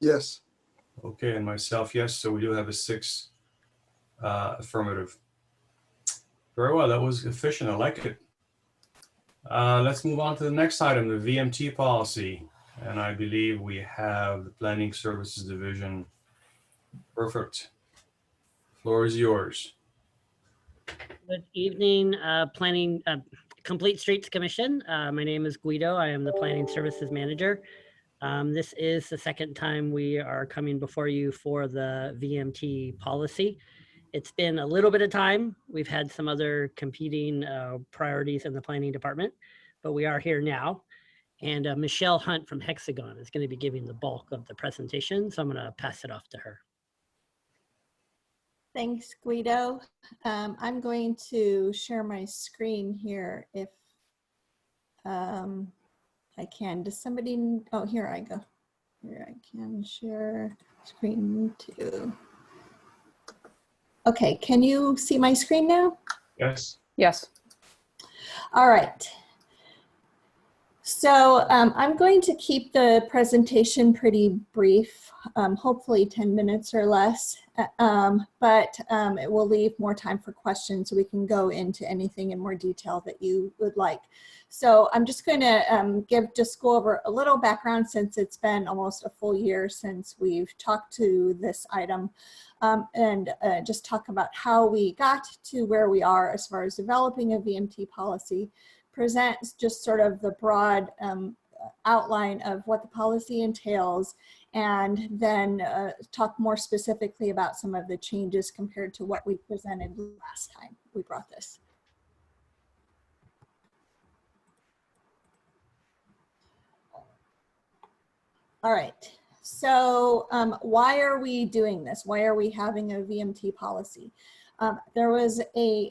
Yes. Okay, and myself, yes. So we do have a 6 affirmative. Very well. That was efficient. I like it. Let's move on to the next item, the VMT policy. And I believe we have the Planning Services Division. Perfect. Floor is yours. Good evening, Complete Streets Commission. My name is Guido. I am the Planning Services Manager. This is the second time we are coming before you for the VMT policy. It's been a little bit of time. We've had some other competing priorities in the planning department, but we are here now. And Michelle Hunt from Hexagon is going to be giving the bulk of the presentation, so I'm going to pass it off to her. Thanks, Guido. I'm going to share my screen here if I can. Does somebody, oh, here I go. Here I can share screen too. Okay, can you see my screen now? Yes. Yes. All right. So I'm going to keep the presentation pretty brief, hopefully 10 minutes or less, but it will leave more time for questions so we can go into anything in more detail that you would like. So I'm just going to just go over a little background since it's been almost a full year since we've talked to this item, and just talk about how we got to where we are as far as developing a VMT policy. Presents just sort of the broad outline of what the policy entails, and then talk more specifically about some of the changes compared to what we presented last time we brought this. All right, so why are we doing this? Why are we having a VMT policy? There was a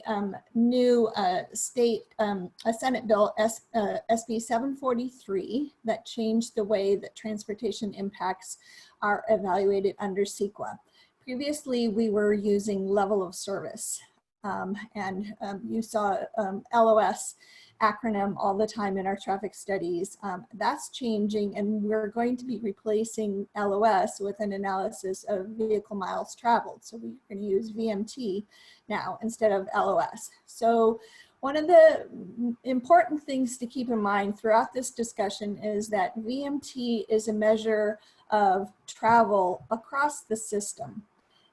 new Senate bill, SB 743, that changed the way that transportation impacts are evaluated under CEQA. Previously, we were using level of service, and you saw LAOS acronym all the time in our traffic studies. That's changing, and we're going to be replacing LAOS with an analysis of vehicle miles traveled. So we're going to use VMT now instead of LAOS. So one of the important things to keep in mind throughout this discussion is that VMT is a measure of travel across the system.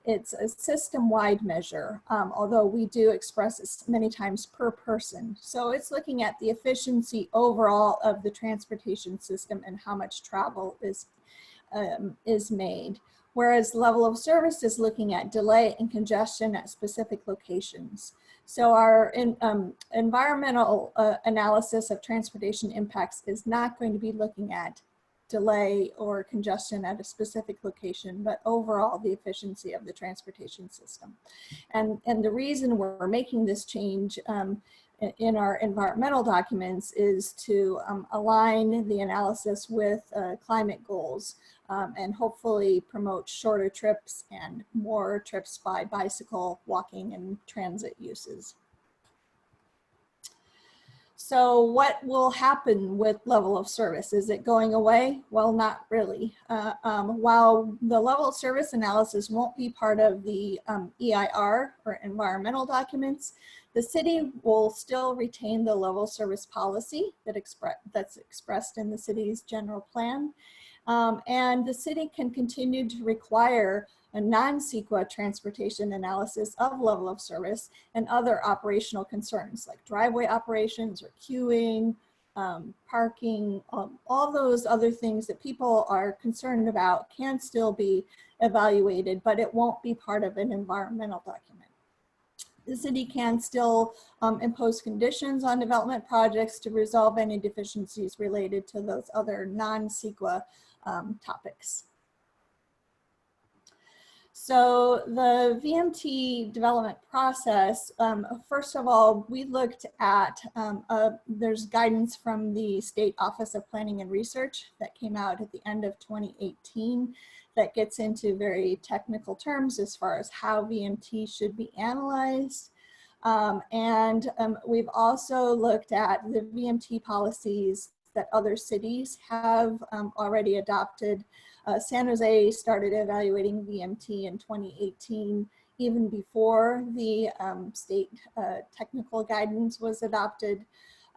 It's a system-wide measure, although we do express it many times per person. So it's looking at the efficiency overall of the transportation system and how much travel is made. Whereas level of service is looking at delay and congestion at specific locations. So our environmental analysis of transportation impacts is not going to be looking at delay or congestion at a specific location, but overall the efficiency of the transportation system. And the reason we're making this change in our environmental documents is to align the analysis with climate goals and hopefully promote shorter trips and more trips by bicycle, walking, and transit uses. So what will happen with level of service? Is it going away? Well, not really. While the level of service analysis won't be part of the EIR or environmental documents, the city will still retain the level of service policy that's expressed in the city's general plan. And the city can continue to require a non-CEQA transportation analysis of level of service and other operational concerns like driveway operations or queuing, parking, all those other things that people are concerned about can still be evaluated, but it won't be part of an environmental document. The city can still impose conditions on development projects to resolve any deficiencies related to those other non-CEQA topics. So the VMT development process, first of all, we looked at, there's guidance from the State Office of Planning and Research that came out at the end of 2018 that gets into very technical terms as far as how VMT should be analyzed. We've also looked at the VMT policies that other cities have already adopted. San Jose started evaluating VMT in 2018, even before the state technical guidance was adopted.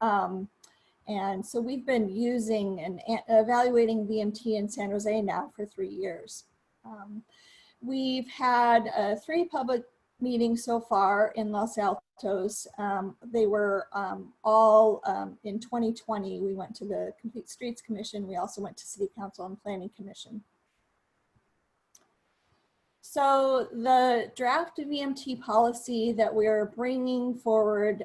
And so we've been using and evaluating VMT in San Jose now for 3 years. We've had 3 public meetings so far in Los Altos. They were all in 2020. We went to the Complete Streets Commission. We also went to City Council and Planning Commission. So the draft VMT policy that we're bringing forward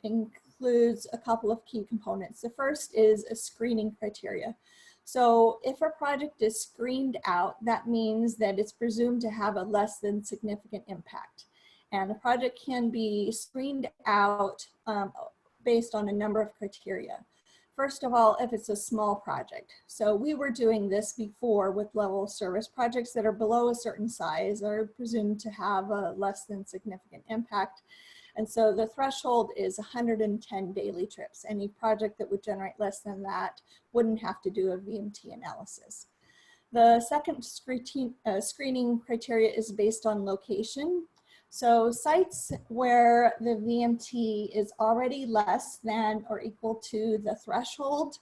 includes a couple of key components. The first is a screening criteria. So if a project is screened out, that means that it's presumed to have a less than significant impact. And the project can be screened out based on a number of criteria. First of all, if it's a small project. So we were doing this before with level of service projects that are below a certain size are presumed to have a less than significant impact. And so the threshold is 110 daily trips. Any project that would generate less than that wouldn't have to do a VMT analysis. The second screening criteria is based on location. So sites where the VMT is already less than or equal to the threshold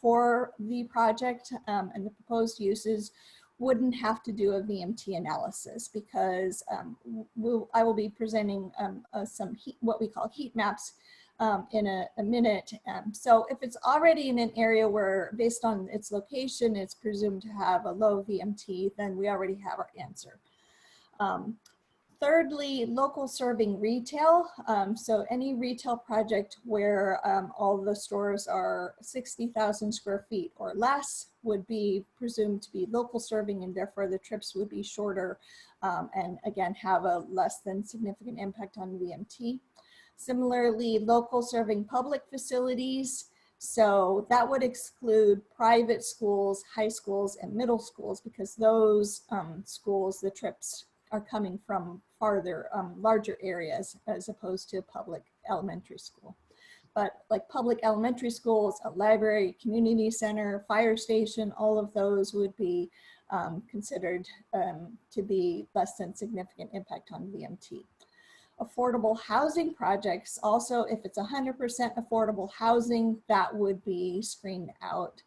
for the project and the proposed uses wouldn't have to do a VMT analysis, because I will be presenting some what we call heat maps in a minute. So if it's already in an area where, based on its location, it's presumed to have a low VMT, then we already have our answer. Thirdly, local serving retail. So any retail project where all the stores are 60,000 square feet or less would be presumed to be local serving, and therefore the trips would be shorter and again have a less than significant impact on VMT. Similarly, local serving public facilities. So that would exclude private schools, high schools, and middle schools, because those schools, the trips are coming from farther, larger areas as opposed to a public elementary school. But like public elementary schools, a library, community center, fire station, all of those would be considered to be less than significant impact on VMT. Affordable housing projects, also if it's 100% affordable housing, that would be screened out.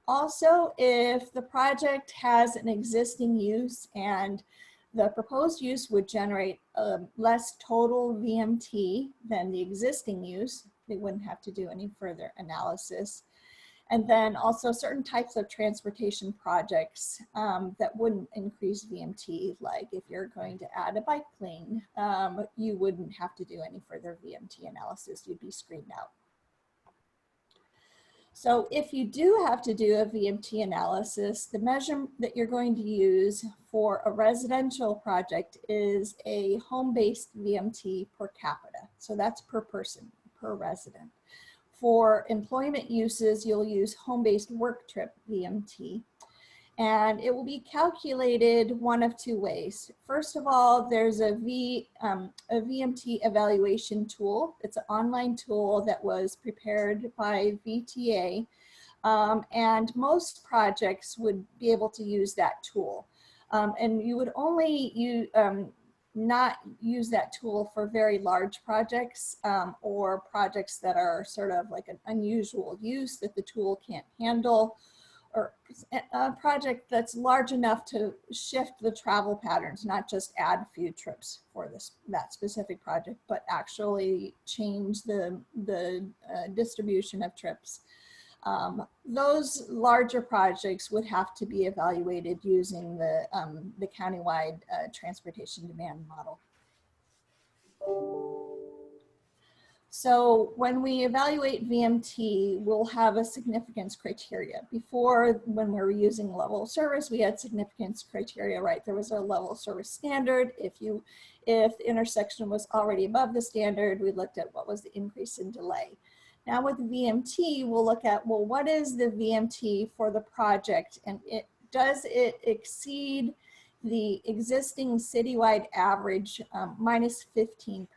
Also, if the project has an existing use and the proposed use would generate less total VMT than the existing use, they wouldn't have to do any further analysis. And then also certain types of transportation projects that wouldn't increase VMT, like if you're going to add a bike lane, you wouldn't have to do any further VMT analysis, you'd be screened out. So if you do have to do a VMT analysis, the measure that you're going to use for a residential project is a home-based VMT per capita. So that's per person, per resident. For employment uses, you'll use home-based work trip VMT. And it will be calculated one of 2 ways. First of all, there's a VMT evaluation tool. It's an online tool that was prepared by VTA. And most projects would be able to use that tool. And you would only not use that tool for very large projects or projects that are sort of like an unusual use that the tool can't handle, or a project that's large enough to shift the travel patterns, not just add a few trips for that specific project, but actually change the distribution of trips. Those larger projects would have to be evaluated using the countywide transportation demand model. So when we evaluate VMT, we'll have a significance criteria. Before, when we were using level of service, we had significance criteria, right? There was a level of service standard. If the intersection was already above the standard, we looked at what was the increase in delay. Now with VMT, we'll look at, well, what is the VMT for the project? And does it exceed the existing citywide average minus 15%?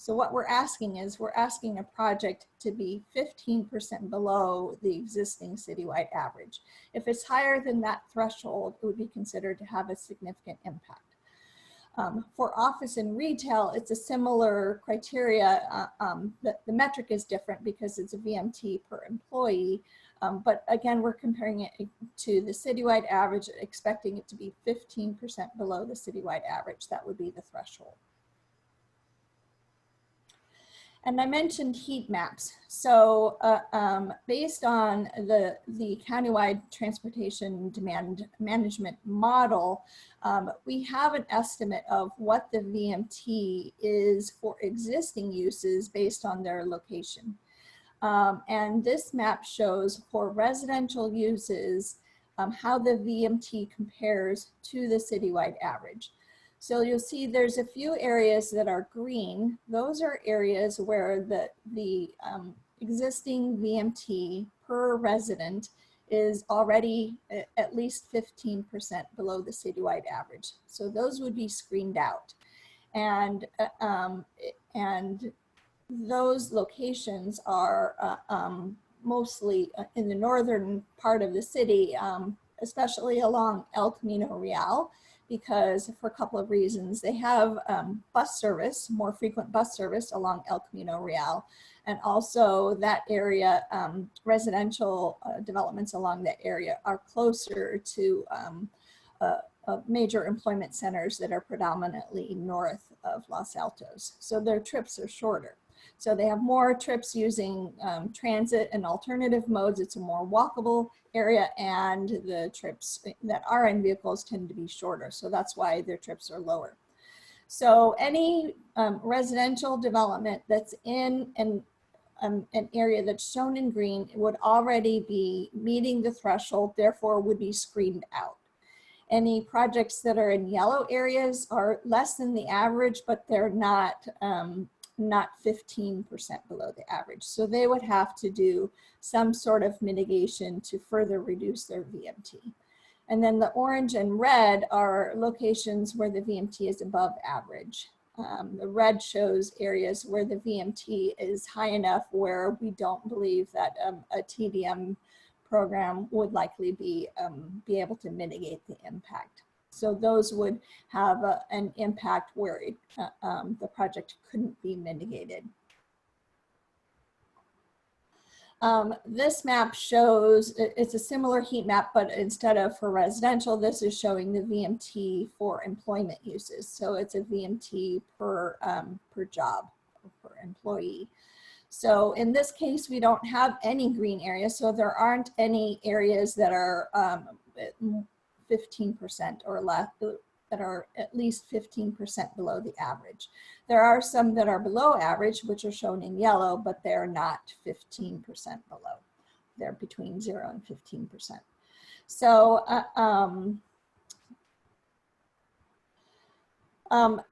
So what we're asking is, we're asking a project to be 15% below the existing citywide average. If it's higher than that threshold, it would be considered to have a significant impact. For office and retail, it's a similar criteria. The metric is different because it's a VMT per employee. But again, we're comparing it to the citywide average, expecting it to be 15% below the citywide average. That would be the threshold. And I mentioned heat maps. So based on the countywide transportation demand management model, we have an estimate of what the VMT is for existing uses based on their location. And this map shows for residential uses how the VMT compares to the citywide average. So you'll see there's a few areas that are green. Those are areas where the existing VMT per resident is already at least 15% below the citywide average. So those would be screened out. And those locations are mostly in the northern part of the city, especially along El Camino Real, because for a couple of reasons. They have bus service, more frequent bus service along El Camino Real, and also that area, residential developments along that area are closer to major employment centers that are predominantly north of Los Altos. So their trips are shorter. So they have more trips using transit and alternative modes. It's a more walkable area, and the trips that are in vehicles tend to be shorter. So that's why their trips are lower. So any residential development that's in an area that's shown in green would already be meeting the threshold, therefore would be screened out. Any projects that are in yellow areas are less than the average, but they're not 15% below the average. So they would have to do some sort of mitigation to further reduce their VMT. And then the orange and red are locations where the VMT is above average. The red shows areas where the VMT is high enough where we don't believe that a TDM program would likely be able to mitigate the impact. So those would have an impact where the project couldn't be mitigated. This map shows, it's a similar heat map, but instead of for residential, this is showing the VMT for employment uses. So it's a VMT per job, per employee. So in this case, we don't have any green areas. So there aren't any areas that are 15% or less, that are at least 15% below the average. There are some that are below average, which are shown in yellow, but they're not 15% below. They're between 0 and 15%. So,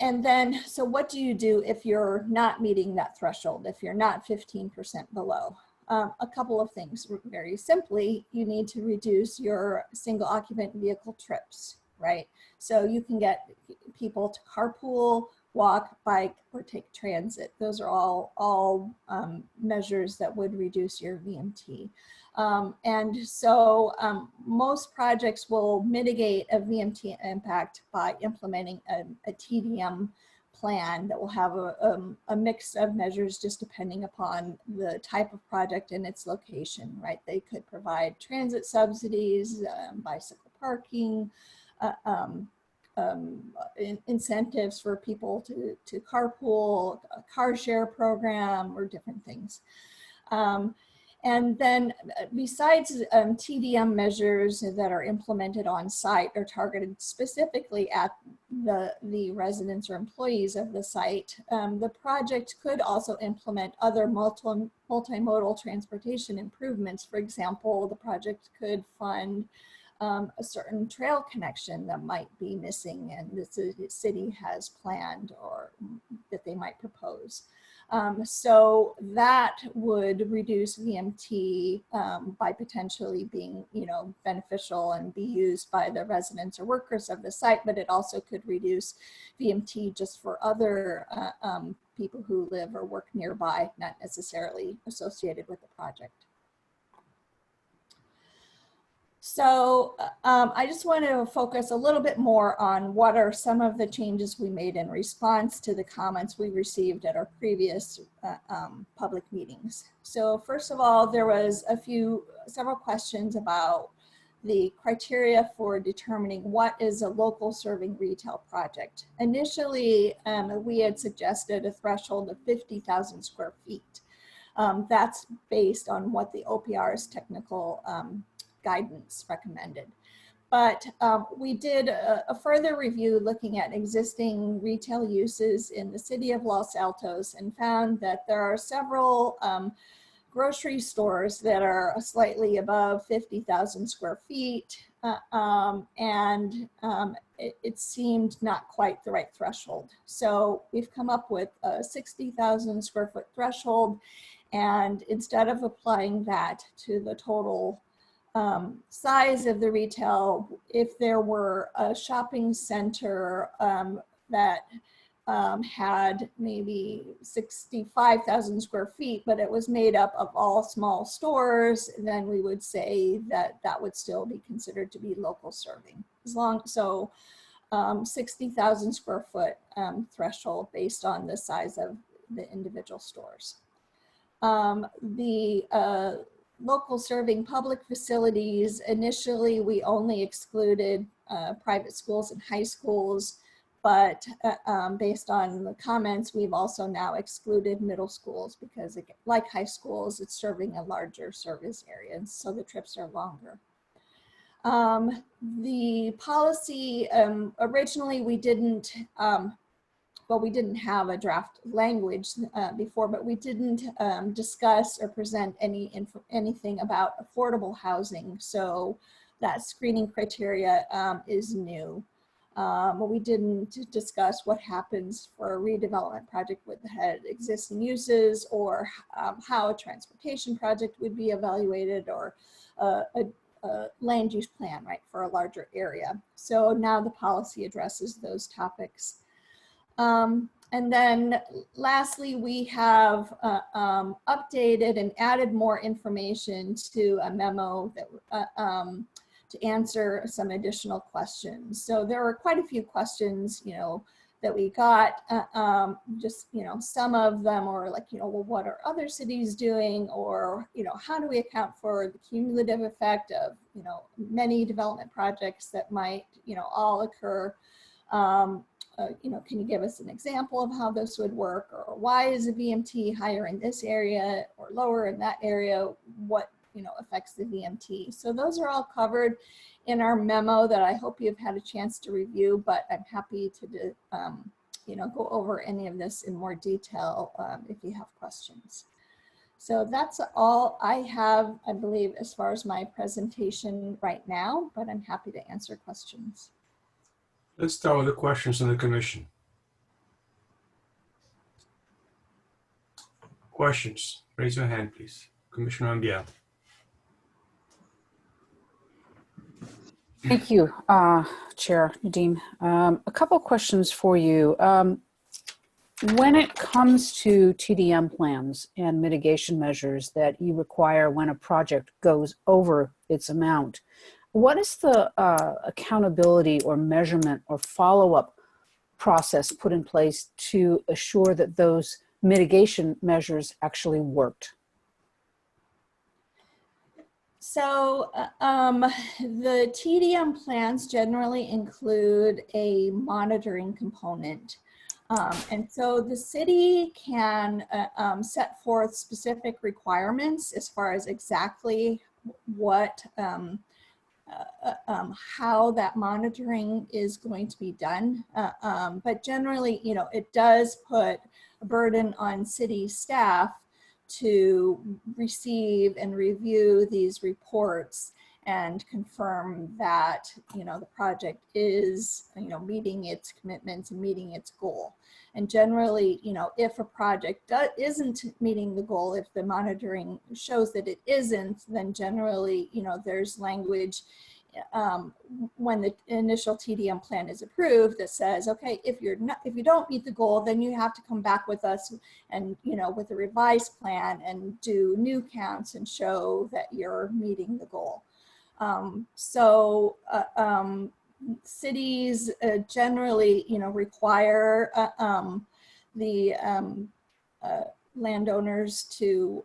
and then, so what do you do if you're not meeting that threshold, if you're not 15% below? A couple of things. Very simply, you need to reduce your single occupant vehicle trips, right? So you can get people to carpool, walk, bike, or take transit. Those are all measures that would reduce your VMT. And so most projects will mitigate a VMT impact by implementing a TDM plan that will have a mix of measures just depending upon the type of project and its location, right? They could provide transit subsidies, bicycle parking, incentives for people to carpool, a car share program, or different things. And then besides TDM measures that are implemented on site or targeted specifically at the residents or employees of the site, the project could also implement other multimodal transportation improvements. For example, the project could fund a certain trail connection that might be missing and the city has planned or that they might propose. So that would reduce VMT by potentially being, beneficial and be used by the residents or workers of the site, but it also could reduce VMT just for other people who live or work nearby, not necessarily associated with the project. So I just want to focus a little bit more on what are some of the changes we made in response to the comments we received at our previous public meetings. So first of all, there was several questions about the criteria for determining what is a local serving retail project. Initially, we had suggested a threshold of 50,000 square feet. That's based on what the OPR's technical guidance recommended. But we did a further review looking at existing retail uses in the city of Los Altos and found that there are several grocery stores that are slightly above 50,000 square feet. It seemed not quite the right threshold. So we've come up with a 60,000 square foot threshold. And instead of applying that to the total size of the retail, if there were a shopping center that had maybe 65,000 square feet, but it was made up of all small stores, then we would say that that would still be considered to be local serving. 60,000 square foot threshold based on the size of the individual stores. Local serving public facilities, initially we only excluded private schools and high schools, but based on the comments, we've also now excluded middle schools because like high schools, it's serving a larger service area, and so the trips are longer. The policy, originally we didn't have a draft language before, but we didn't discuss or present anything about affordable housing. So that screening criteria is new. But we didn't discuss what happens for a redevelopment project with had existing uses, or how a transportation project would be evaluated, or a land use plan, right, for a larger area. So now the policy addresses those topics. And then lastly, we have updated and added more information to a memo that to answer some additional questions. So there were quite a few questions, that we got. Just, some of them were like, well, what are other cities doing? Or, how do we account for the cumulative effect of, many development projects that might, all occur? Can you give us an example of how this would work? Or why is the VMT higher in this area or lower in that area? What, affects the VMT? So those are all covered in our memo that I hope you've had a chance to review, but I'm happy to, go over any of this in more detail if you have questions. So that's all I have, I believe, as far as my presentation right now, but I'm happy to answer questions. Let's start with the questions in the commission. Questions? Raise your hand, please. Commissioner Ambiel. Thank you, Chair Nadeem. A couple questions for you. When it comes to TDM plans and mitigation measures that you require when a project goes over its amount, what is the accountability or measurement or follow-up process put in place to assure that those mitigation measures actually worked? So the TDM plans generally include a monitoring component. And so the city can set forth specific requirements as far as exactly what, how that monitoring is going to be done. But generally, it does put a burden on city staff to receive and review these reports and confirm that, the project is, meeting its commitments and meeting its goal. And generally, if a project isn't meeting the goal, if the monitoring shows that it isn't, then generally, there's language when the initial TDM plan is approved, that says, okay, if you don't meet the goal, then you have to come back with us and, with a revised plan and do new counts and show that you're meeting the goal. Cities generally, require the landowners to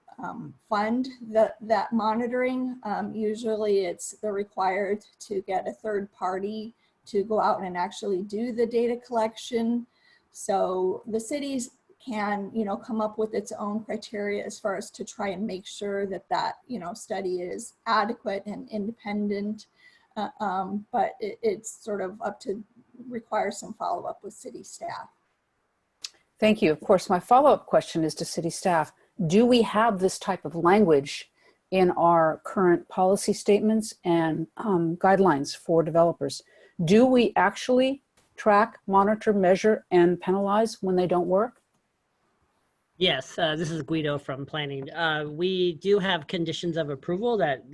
fund that monitoring. Usually they're required to get a third party to go out and actually do the data collection. So the cities can, come up with its own criteria as far as to try and make sure that study is adequate and independent. But it's sort of up to require some follow-up with city staff. Thank you. Of course, my follow-up question is to city staff. Do we have this type of language in our current policy statements and guidelines for developers? Do we actually track, monitor, measure, and penalize when they don't work? Yes, this is Guido from planning. We do have conditions of approval that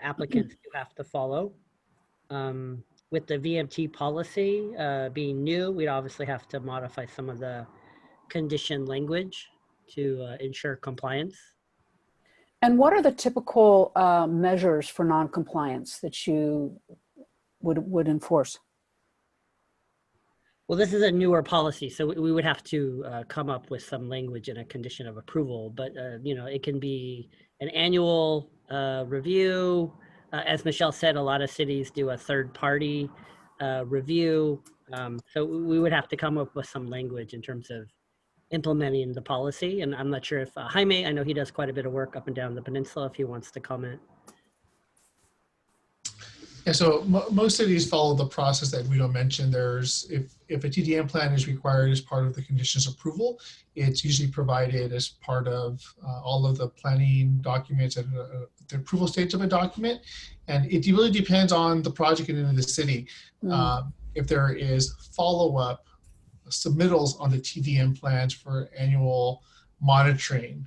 applicants do have to follow. With the VMT policy being new, we'd obviously have to modify some of the condition language to ensure compliance. And what are the typical measures for non-compliance that you would enforce? Well, this is a newer policy, so we would have to come up with some language in a condition of approval. But it can be an annual review. As Michelle said, a lot of cities do a third-party review. So we would have to come up with some language in terms of implementing the policy. And I'm not sure if Jaime, I know he does quite a bit of work up and down the peninsula, if he wants to comment. Yeah, so most cities follow the process that Guido mentioned. If a TDM plan is required as part of the conditions approval, it's usually provided as part of all of the planning documents at the approval stage of a document. And it really depends on the project and in the city. If there is follow-up submittals on the TDM plans for annual monitoring.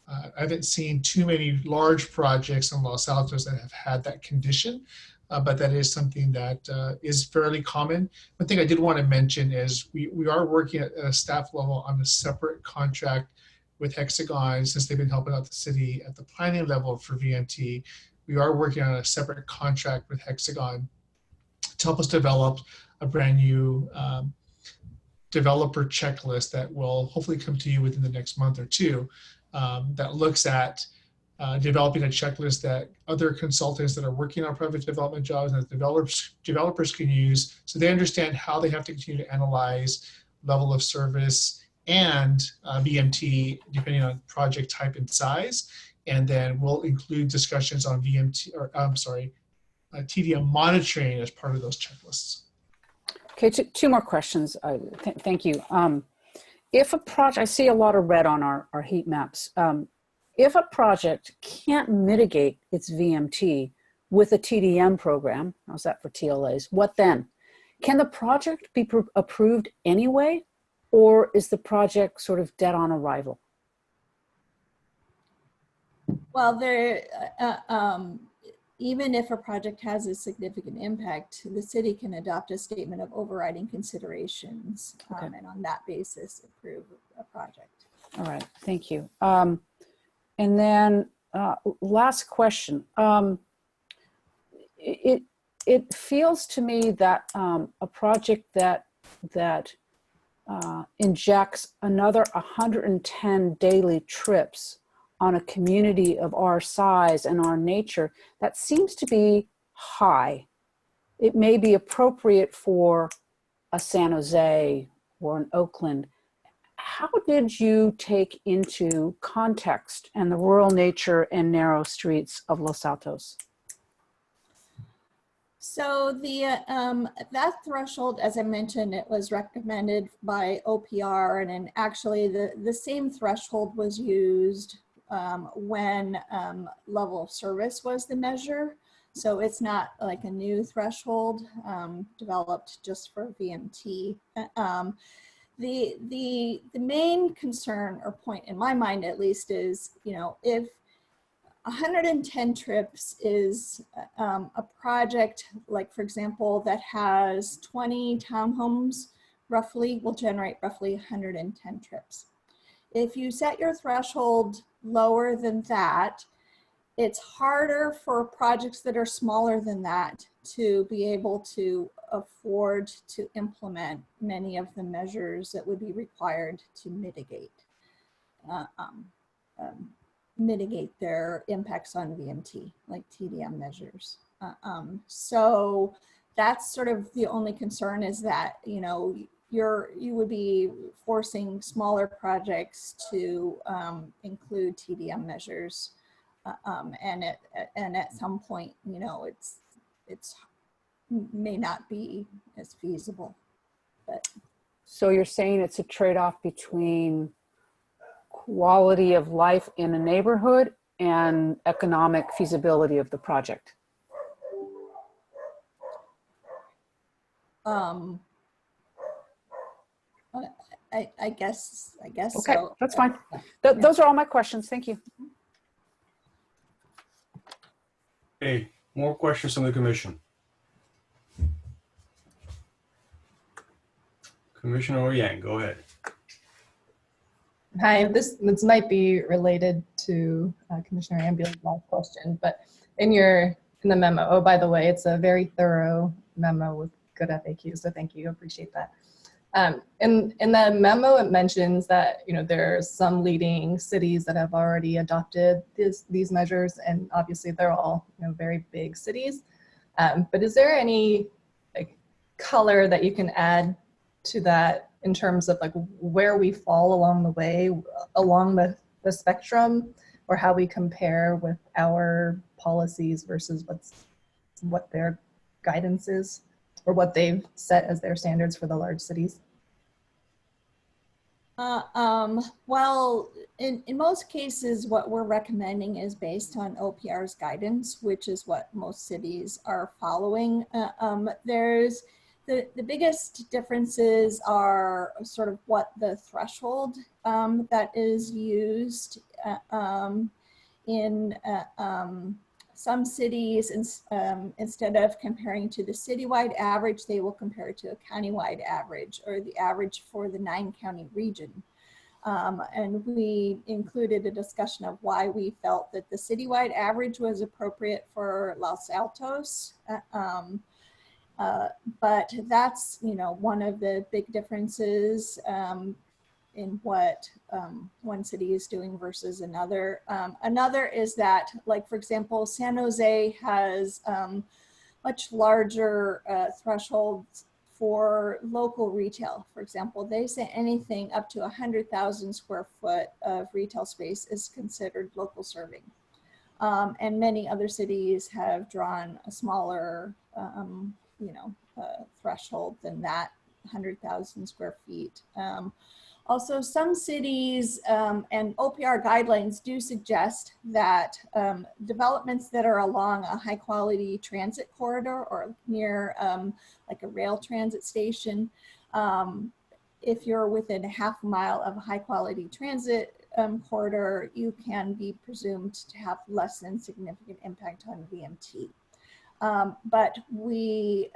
I haven't seen too many large projects in Los Altos that have had that condition, but that is something that is fairly common. One thing I did want to mention is we are working at a staff level on a separate contract with Hexagon, since they've been helping out the city at the planning level for VMT. We are working on a separate contract with Hexagon to help us develop a brand new developer checklist that will hopefully come to you within the next month or two, that looks at developing a checklist that other consultants that are working on private development jobs and developers can use, so they understand how they have to continue to analyze level of service and VMT depending on project type and size. And then we'll include discussions on TDM monitoring as part of those checklists. Okay, two more questions. Thank you. If a project, I see a lot of red on our heat maps. If a project can't mitigate its VMT with a TDM program, how's that for TLAs, what then? Can the project be approved anyway, or is the project sort of dead on arrival? Well, even if a project has a significant impact, the city can adopt a statement of overriding considerations, Okay. and on that basis approve a project. All right, thank you. And then last question. It feels to me that a project that injects another 110 daily trips on a community of our size and our nature, that seems to be high. It may be appropriate for a San Jose or an Oakland. How did you take into context and the rural nature and narrow streets of Los Altos? So that threshold, as I mentioned, it was recommended by OPR, and then actually the same threshold was used when level of service was the measure. So it's not like a new threshold developed just for VMT. The main concern or point in my mind at least is, if 110 trips is a project, like for example, that has 20 townhomes, roughly will generate roughly 110 trips. If you set your threshold lower than that, it's harder for projects that are smaller than that to be able to afford to implement many of the measures that would be required to mitigate their impacts on VMT, like TDM measures. So that's sort of the only concern, is that, you know, you would be forcing smaller projects to include TDM measures, and at some point, you know, it's may not be as feasible. But So you're saying it's a trade-off between quality of life in a neighborhood and economic feasibility of the project? I guess Okay, so. that's fine. Yeah. Those are all my questions. Thank you. Okay, more questions from the commission. Commissioner Yang, go ahead. Hi, this might be related to Commissioner Ambule's last question, but in the memo, oh, by the way, it's a very thorough memo with good FAQs, so thank you, appreciate that. In the memo, it mentions that, you know, there are some leading cities that have already adopted these measures, and obviously they're all, you know, very big cities. But is there any like color that you can add to that in terms of like where we fall along the way, along the spectrum, or how we compare with our policies versus what their guidance is, or what they've set as their standards for the large cities? Well, in most cases, what we're recommending is based on OPR's guidance, which is what most cities are following. There's the biggest differences are sort of what the threshold that is used in some cities. Instead of comparing to the citywide average, they will compare to a countywide average, or the average for the 9-county region. And we included a discussion of why we felt that the citywide average was appropriate for Los Altos. But that's, you know, one of the big differences in what one city is doing versus another. Another is that, like, for example, San Jose has much larger thresholds for local retail. For example, they say anything up to 100,000 square foot of retail space is considered local serving. And many other cities have drawn a smaller, threshold than that, 100,000 square feet. Also, some cities and OPR guidelines do suggest that developments that are along a high quality transit corridor or near like a rail transit station, if you're within a half mile of a high quality transit corridor, you can be presumed to have less than significant impact on VMT. But we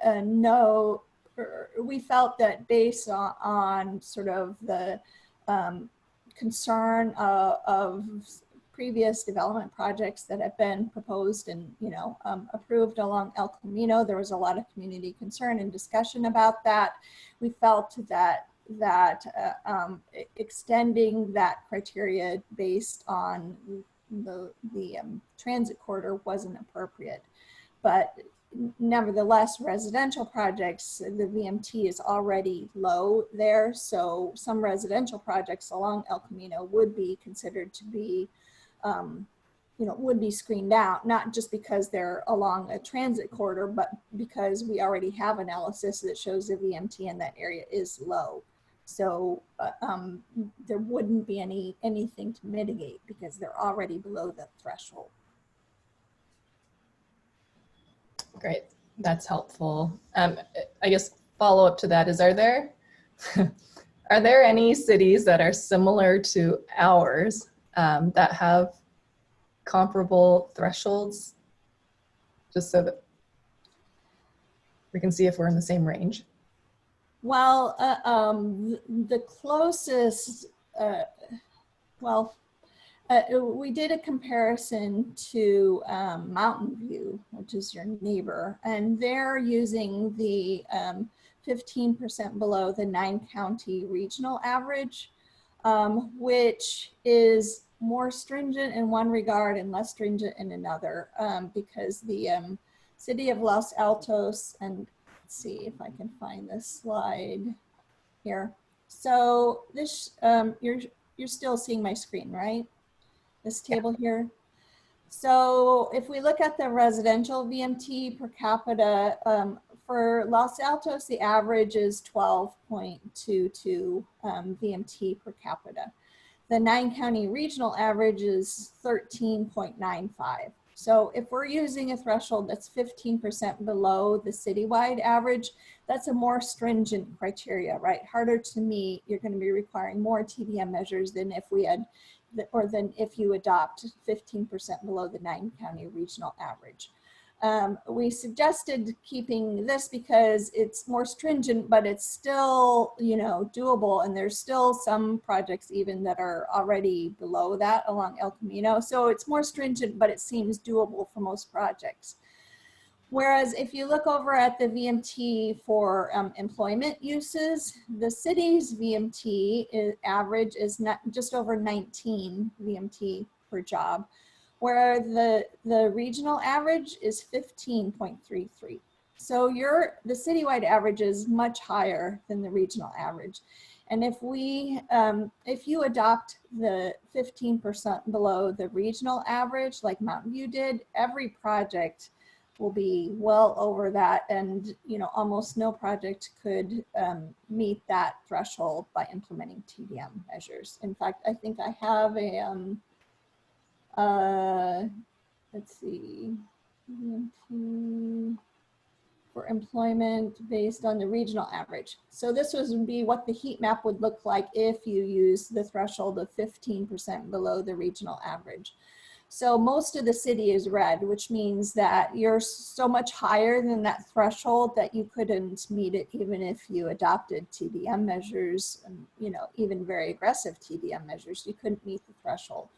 we felt that based on sort of the concern of previous development projects that have been proposed and, you know, approved along El Camino, there was a lot of community concern and discussion about that. We felt that extending that criteria based on the transit corridor wasn't appropriate. But nevertheless, residential projects, the VMT is already low there. So some residential projects along El Camino would be considered to be, would be screened out, not just because they're along a transit corridor, but because we already have analysis that shows the VMT in that area is low. So there wouldn't be anything to mitigate because they're already below the threshold. Great, that's helpful. I guess follow up to that is, are there any cities that are similar to ours that have comparable thresholds, just so that we can see if we're in the same range? Well, the closest, we did a comparison to Mountain View, which is your neighbor, and they're using the 15% below the 9-county regional average, which is more stringent in one regard and less stringent in another, because the city of Los Altos, and let's see if I can find this slide here. So this, you're still seeing my screen, right? This table here. So if we look at the residential VMT per capita, for Los Altos, the average is 12.22 VMT per capita. The 9-county regional average is 13.95. So if we're using a threshold that's 15% below the citywide average, that's a more stringent criteria, right? Harder to meet. You're going to be requiring more TDM measures than if we had, or than if you adopt 15% below the 9-county regional average. We suggested keeping this because it's more stringent, but it's still, you know, doable. And there's still some projects even that are already below that along El Camino. So it's more stringent, but it seems doable for most projects. Whereas if you look over at the VMT for employment uses, the city's VMT average is just over 19 VMT per job, where the regional average is 15.33. So the citywide average is much higher than the regional average. And if you adopt the 15% below the regional average, like Mountain View did, every project will be well over that, and you know, almost no project could meet that threshold by implementing TDM measures. In fact, I think I have a let's see, for employment based on the regional average. So this would be what the heat map would look like if you use the threshold of 15% below the regional average. So most of the city is red, which means that you're so much higher than that threshold that you couldn't meet it even if you adopted TDM measures, and, you know, even very aggressive TDM measures, you couldn't meet the threshold.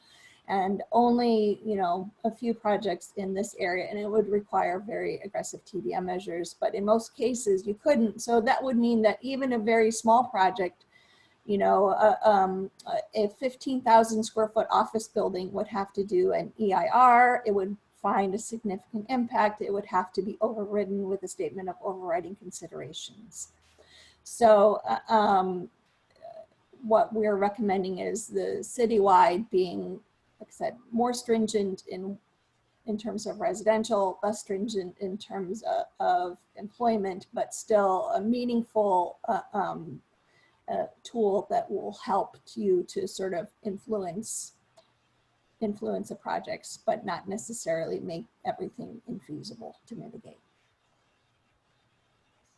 And only, you know, a few projects in this area, and it would require very aggressive TDM measures, but in most cases you couldn't. So that would mean that even a very small project, you know, a 15,000 square foot office building would have to do an EIR. It would find a significant impact. It would have to be overridden with a statement of overriding considerations. So what we're recommending is the citywide being, like I said, more stringent in terms of residential, less stringent in terms of employment, but still a meaningful tool that will help you to sort of influence the projects, but not necessarily make everything infeasible to mitigate.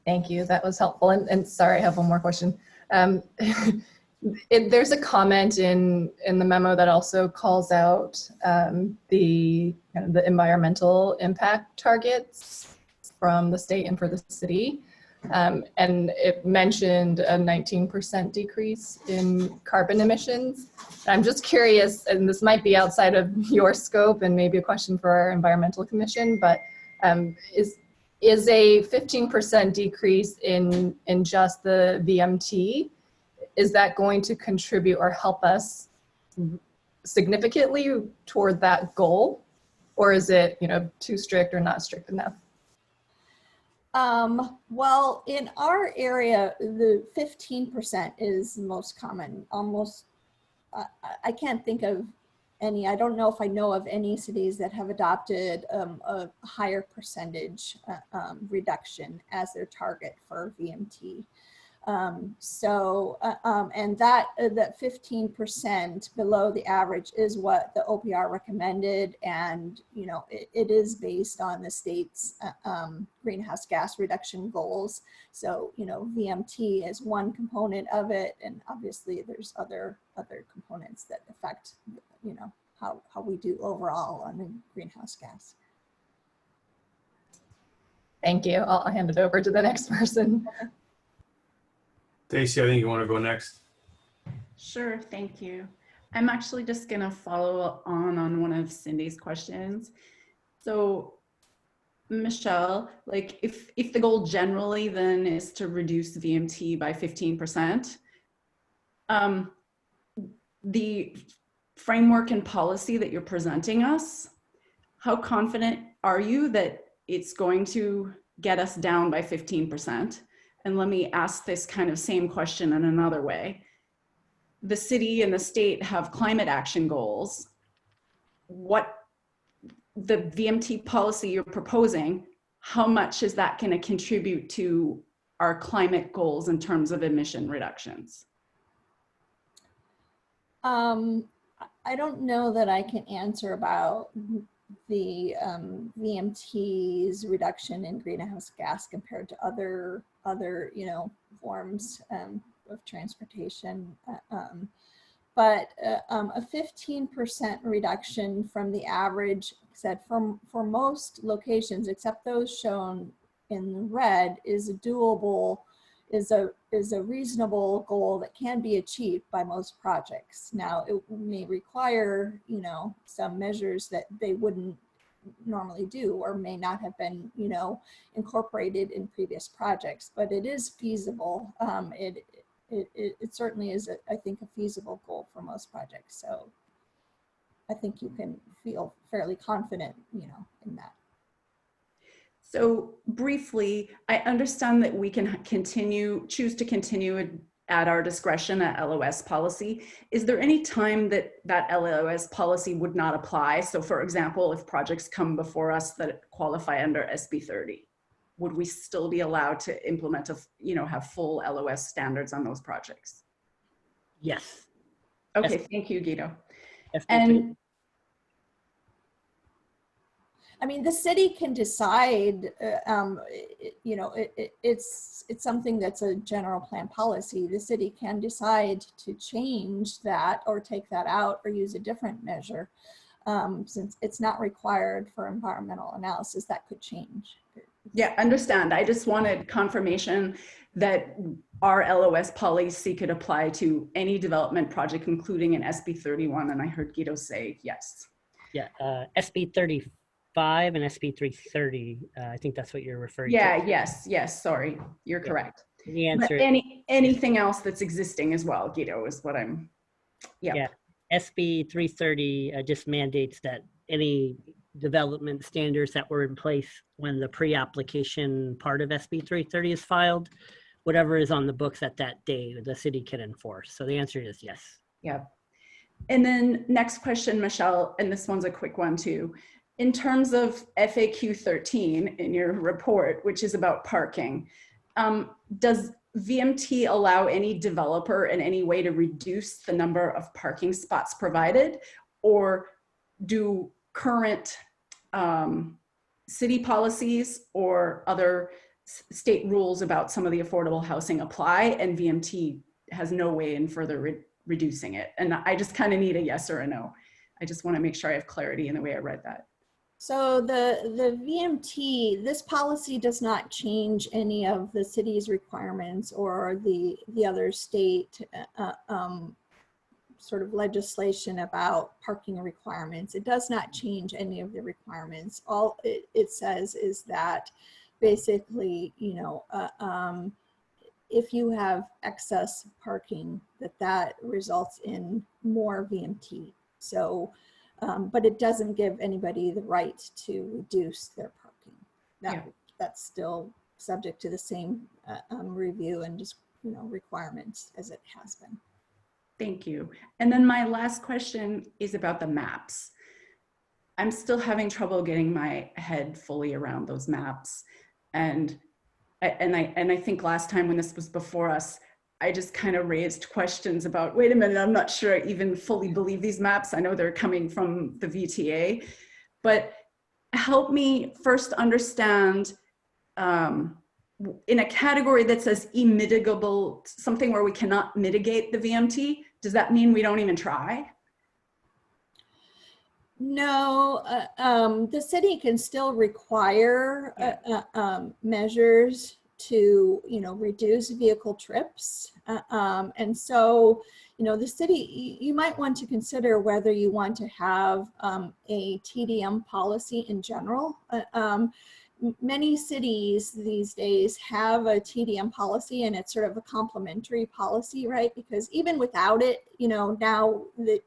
Thank you, that was helpful. And sorry, I have one more question. There's a comment in the memo that also calls out the environmental impact targets from the state and for the city. And it mentioned a 19% decrease in carbon emissions. I'm just curious, and this might be outside of your scope and maybe a question for our environmental commission, but is a 15% decrease in just the VMT, is that going to contribute or help us significantly toward that goal? Or is it, you know, too strict or not strict enough? Well, in our area, the 15% is the most common. Almost, I can't think of any, I don't know if I know of any cities that have adopted a higher percentage reduction as their target for VMT. And that 15% below the average is what the OPR recommended, and you know, it is based on the state's greenhouse gas reduction goals. So you know, VMT is one component of it, and obviously there's other components that affect, you know, how we do overall on the greenhouse gas. Thank you. I'll hand it over to the next person. Daisy, I think you want to go next. Sure, thank you. I'm actually just going to follow on one of Cindy's questions. So, Michelle, like if the goal generally then is to reduce VMT by 15%, the framework and policy that you're presenting us, how confident are you that it's going to get us down by 15%? And let me ask this kind of same question in another way. The city and the state have climate action goals. What the VMT policy you're proposing, how much is that going to contribute to our climate goals in terms of emission reductions? I don't know that I can answer about the VMT's reduction in greenhouse gas compared to other forms of transportation. But a 15% reduction from the average, said for most locations, except those shown in red, is a doable, is a reasonable goal that can be achieved by most projects. Now, it may require, some measures that they wouldn't normally do or may not have been, incorporated in previous projects, but it is feasible. It certainly is, I think, a feasible goal for most projects. So I think you can feel fairly confident, in that. So briefly, I understand that we can choose to continue at our discretion at LAOS policy. Is there any time that LAOS policy would not apply? So for example, if projects come before us that qualify under SB 30, would we still be allowed to implement, have full LAOS standards on those projects? Yes. Okay, thank you, Guido. And I mean, the city can decide, it's something that's a general plan policy. The city can decide to change that or take that out or use a different measure. Since it's not required for environmental analysis, that could change. Yeah, understand. I just wanted confirmation that our LAOS policy could apply to any development project, including an SB 31. And I heard Guido say yes. yeah, SB 35 and SB 330. I think that's what you're referring to. Yes. Sorry, you're correct. The answer. But anything else that's existing as well, Guido, is what I'm. Yeah. SB 330 just mandates that any development standards that were in place when the pre-application part of SB 330 is filed, whatever is on the books at that day, the city can enforce. So the answer is yes. Yeah. And then next question, Michelle, and this one's a quick one too. In terms of FAQ 13 in your report, which is about parking, does VMT allow any developer in any way to reduce the number of parking spots provided, or do current city policies or other state rules about some of the affordable housing apply and VMT has no way in further reducing it? And I just kind of need a yes or a no. I just want to make sure I have clarity in the way I read that. So the VMT, this policy does not change any of the city's requirements or the other state sort of legislation about parking requirements. It does not change any of the requirements. All it says is that basically, if you have excess parking, that results in more VMT. So, but it doesn't give anybody the right to reduce their parking. That's still subject to the same review and just requirements as it has been. Thank you. And then my last question is about the maps. I'm still having trouble getting my head fully around those maps. And I think last time when this was before us, I just kind of raised questions about, wait a minute, I'm not sure I even fully believe these maps. I know they're coming from the VTA, but help me first understand in a category that says immitigable, something where we cannot mitigate the VMT, does that mean we don't even try? No, the city can still require measures to, reduce vehicle trips. And so, the city, you might want to consider whether you want to have a TDM policy in general. Many cities these days have a TDM policy, and it's sort of a complementary policy, right? Because even without it, now that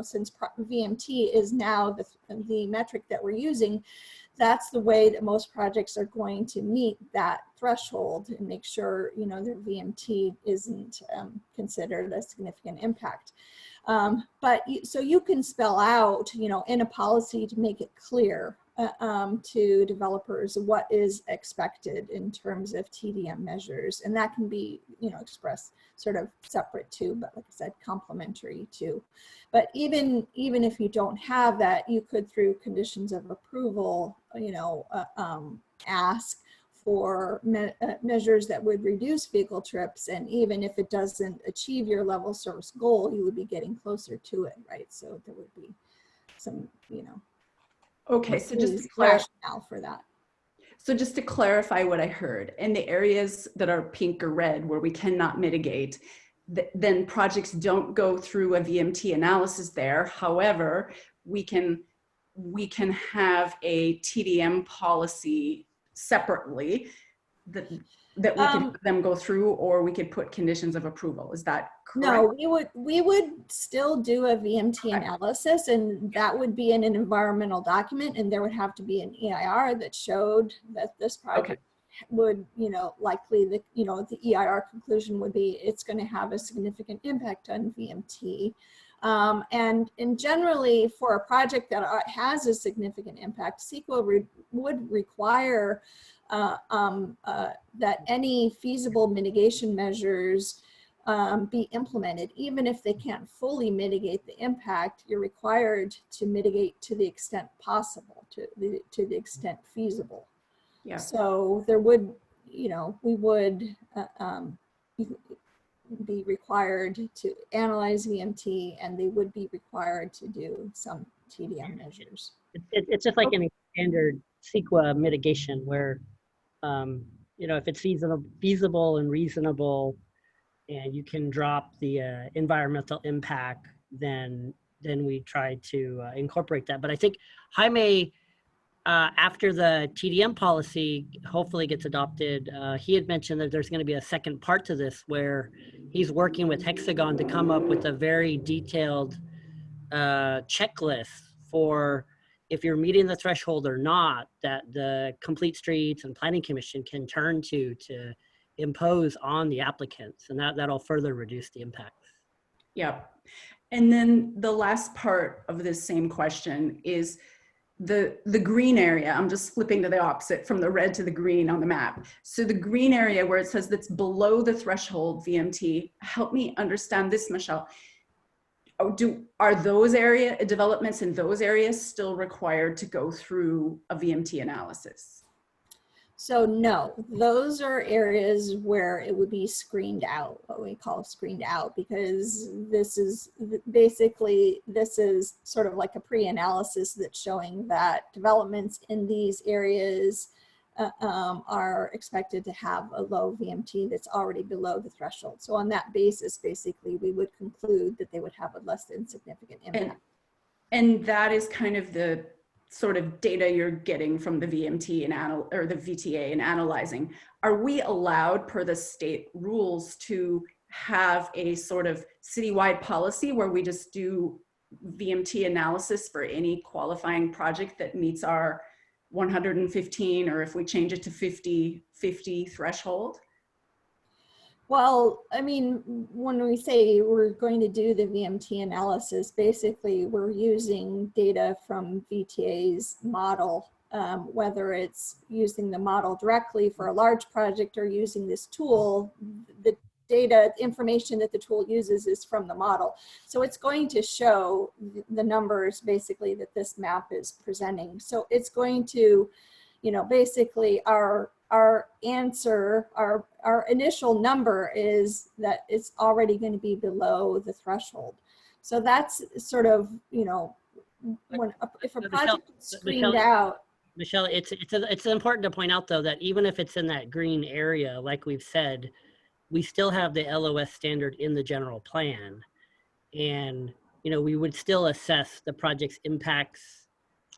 since VMT is now the metric that we're using, that's the way that most projects are going to meet that threshold and make sure, their VMT isn't considered a significant impact. So you can spell out, in a policy to make it clear to developers what is expected in terms of TDM measures, and that can be, expressed sort of separate too, but like I said, complementary too. But even if you don't have that, you could, through conditions of approval, ask for measures that would reduce vehicle trips, and even if it doesn't achieve your level service goal, you would be getting closer to it, right? So there would be some, Okay, so just to clarify, rationale for that. So just to clarify what I heard, in the areas that are pink or red where we cannot mitigate, then projects don't go through a VMT analysis there. However, we can have a TDM policy separately that we can have them go through, or we could put conditions of approval. Is that correct? No, we would still do a VMT analysis, and that would be in an environmental document, and there would have to be an EIR that showed that this project would, likely the EIR conclusion would be it's going to have a significant impact on VMT. And generally, for a project that has a significant impact, CEQA would require that any feasible mitigation measures be implemented. Even if they can't fully mitigate the impact, you're required to mitigate to the extent possible, to the extent feasible. Yeah. So there would, we would be required to analyze VMT, and they would be required to do some TDM measures. It's just like any standard CEQA mitigation where, if it's feasible and reasonable, and you can drop the environmental impact, then we try to incorporate that. But I think Jaime, after the TDM policy hopefully gets adopted, he had mentioned that there's going to be a second part to this where he's working with Hexagon to come up with a very detailed checklist for if you're meeting the threshold or not, that the Complete Streets and Planning Commission can turn to impose on the applicants, and that'll further reduce the impact. Yeah. And then the last part of this same question is the green area. I'm just flipping to the opposite from the red to the green on the map. So the green area where it says that's below the threshold VMT, help me understand this, Michelle. Are those developments in those areas still required to go through a VMT analysis? So no, those are areas where it would be screened out, what we call screened out, because this is sort of like a pre-analysis that's showing that developments in these areas are expected to have a low VMT that's already below the threshold. So on that basis, basically, we would conclude that they would have a less than significant impact. And that is kind of the sort of data you're getting from the VMT or the VTA and analyzing. Are we allowed, per the state rules, to have a sort of citywide policy where we just do VMT analysis for any qualifying project that meets our 115, or if we change it to 50 threshold? Well, I mean, when we say we're going to do the VMT analysis, basically we're using data from VTA's model, whether it's using the model directly for a large project or using this tool. The data, information that the tool uses is from the model. So it's going to show the numbers basically that this map is presenting. So it's going to, basically our answer, our initial number is that it's already going to be below the threshold. So that's sort of, if a Michelle- project is screened Michelle- out, Michelle, it's important to point out though that even if it's in that green area, like we've said, we still have the LOS standard in the general plan. And, you know, we would still assess the project's impacts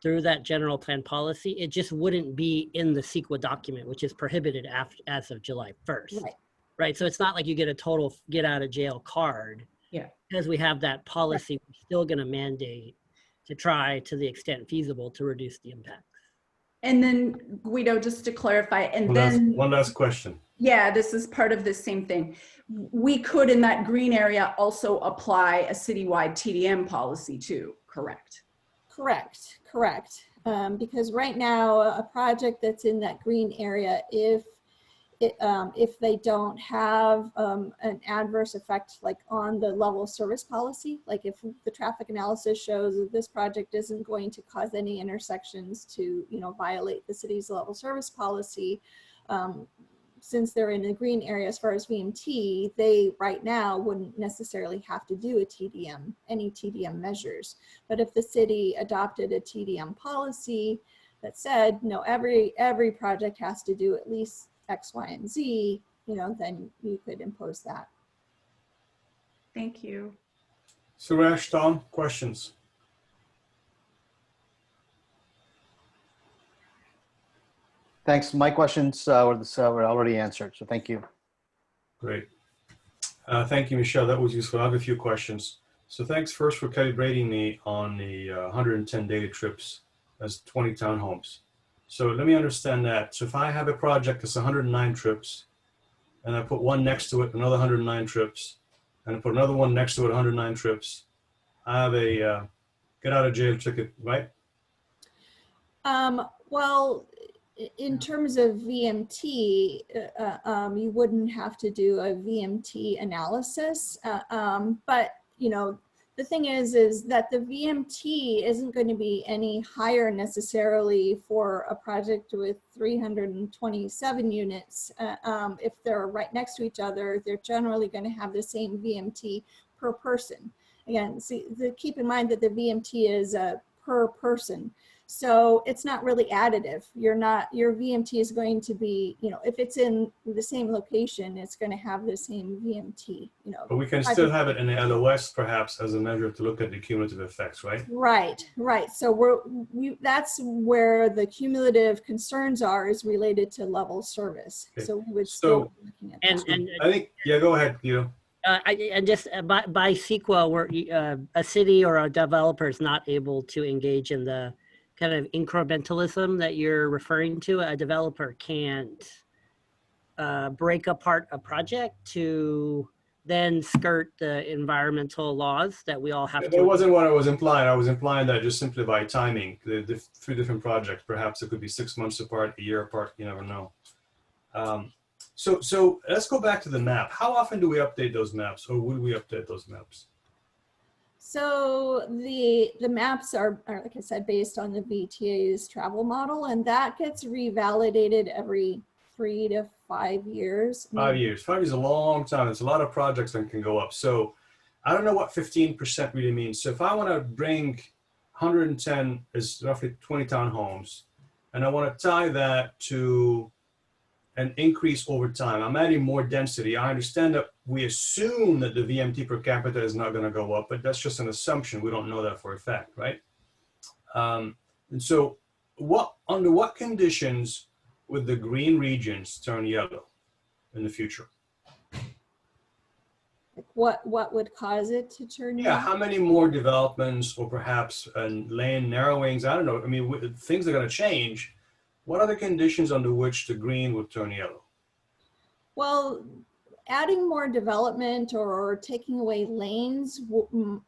through that general plan policy. It just wouldn't be in the CEQA document, which is prohibited as of July 1st. right? Right. So it's not like you get a total get out of jail card. Yeah. Because we have that policy, we're still going to mandate to try to the extent feasible to reduce the impact. And then Guido, just to clarify, and then One last question. yeah, this is part of the same thing. We could in that green area also apply a citywide TDM policy too, correct? Correct. Because right now, a project that's in that green area, if they don't have an adverse effect like on the level of service policy, like if the traffic analysis shows that this project isn't going to cause any intersections to, you know, violate the city's level service policy, since they're in the green area as far as VMT, they right now wouldn't necessarily have to do a TDM, any TDM measures. But if the city adopted a TDM policy that said, no, every project has to do at least X, Y, and Z, you know, then you could impose that. Thank you. Suresh, Tom, questions? Thanks. My questions were already answered, so thank you. Great. Thank you, Michelle. That was useful. I have a few questions. So thanks first for calibrating me on the 110 daily trips as 20 townhomes. So let me understand that. So if I have a project that's 109 trips, and I put one next to it, another 109 trips, and I put another one next to it, 109 trips, I have a get out of jail ticket, right? Well, in terms of VMT, you wouldn't have to do a VMT analysis, but you know, the thing is that the VMT isn't going to be any higher necessarily for a project with 327 units. If they're right next to each other, they're generally going to have the same VMT per person. Again, see, keep in mind that the VMT is per person. So it's not really additive. Your VMT is going to be, you know, if it's in the same location, it's going to have the same VMT, you know. But we can still have it in the LOS perhaps as a measure to look at the cumulative effects, right? Right. So that's where the cumulative concerns are, is related to level service. Okay. So we would still be looking at that. And I think, yeah, go ahead, Guido. and just by CEQA, where a city or a developer is not able to engage in the kind of incrementalism that you're referring to. A developer can't break apart a project to then skirt the environmental laws that we all have to. That wasn't what I was implying. I was implying that just simply by timing, the three different projects, perhaps it could be 6 months apart, a year apart, you never know. So let's go back to the map. How often do we update those maps, or would we update those maps? So the maps are, like I said, based on the VTA's travel model, and that gets revalidated every 3 to 5 years. 5 years. 5 years is a long time. It's a lot of projects that can go up. So I don't know what 15% really means. So if I want to bring 110 is roughly 20 townhomes, and I want to tie that to an increase over time, I'm adding more density. I understand that we assume that the VMT per capita is not going to go up, but that's just an assumption. We don't know that for a fact, right? And so under what conditions would the green regions turn yellow in the future? What would cause it to turn Yeah, yellow? how many more developments, or perhaps lane narrowings? I don't know. I mean, things are going to change. What are the conditions under which the green would turn yellow? Well, adding more development or taking away lanes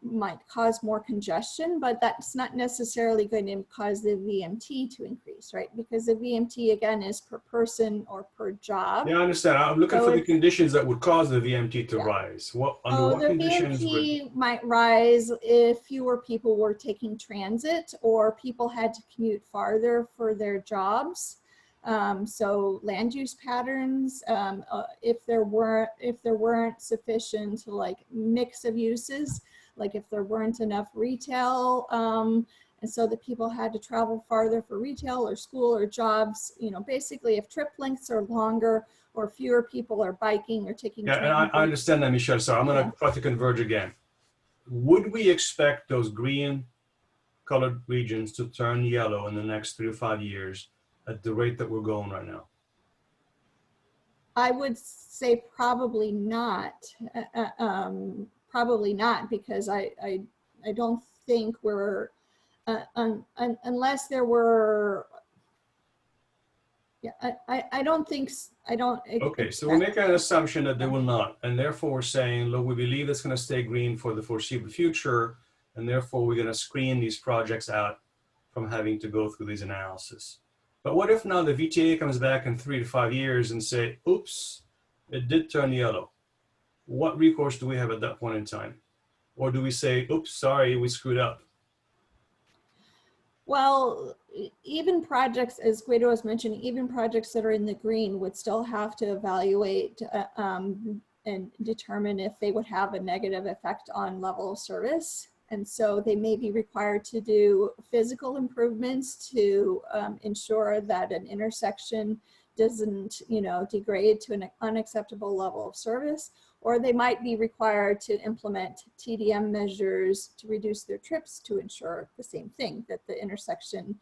might cause more congestion, but that's not necessarily going to cause the VMT to increase, right? Because the VMT, again, is per person or per job. Yeah, I understand. I'm looking for the conditions that would cause the VMT to rise. Under what the conditions VMT might rise if fewer people were taking transit, or people had to commute farther for their jobs. So land use patterns, if there weren't sufficient like mix of uses, like if there weren't enough retail, and so that people had to travel farther for retail or school or jobs, you know, basically if trip lengths are longer or fewer people are biking or taking Yeah, and I understand that, Michelle. So I'm going to try to converge again. Would we expect those green colored regions to turn yellow in the next 3 to 5 years at the rate that we're going right now? I would say probably not. Probably not, because I don't think we're unless there were. Yeah, I don't think I don't. Okay, so we're making an assumption that they will not, and therefore we're saying, look, we believe it's going to stay green for the foreseeable future, and therefore we're going to screen these projects out from having to go through these analysis. But what if now the VTA comes back in 3 to 5 years and say, oops, it did turn yellow? What recourse do we have at that point in time? Or do we say, oops, sorry, we screwed up? Well, even projects, as Guido was mentioning, even projects that are in the green would still have to evaluate and determine if they would have a negative effect on level of service. And so they may be required to do physical improvements to ensure that an intersection doesn't, you know, degrade to an unacceptable level of service, or they might be required to implement TDM measures to reduce their trips to ensure the same thing, that the intersection,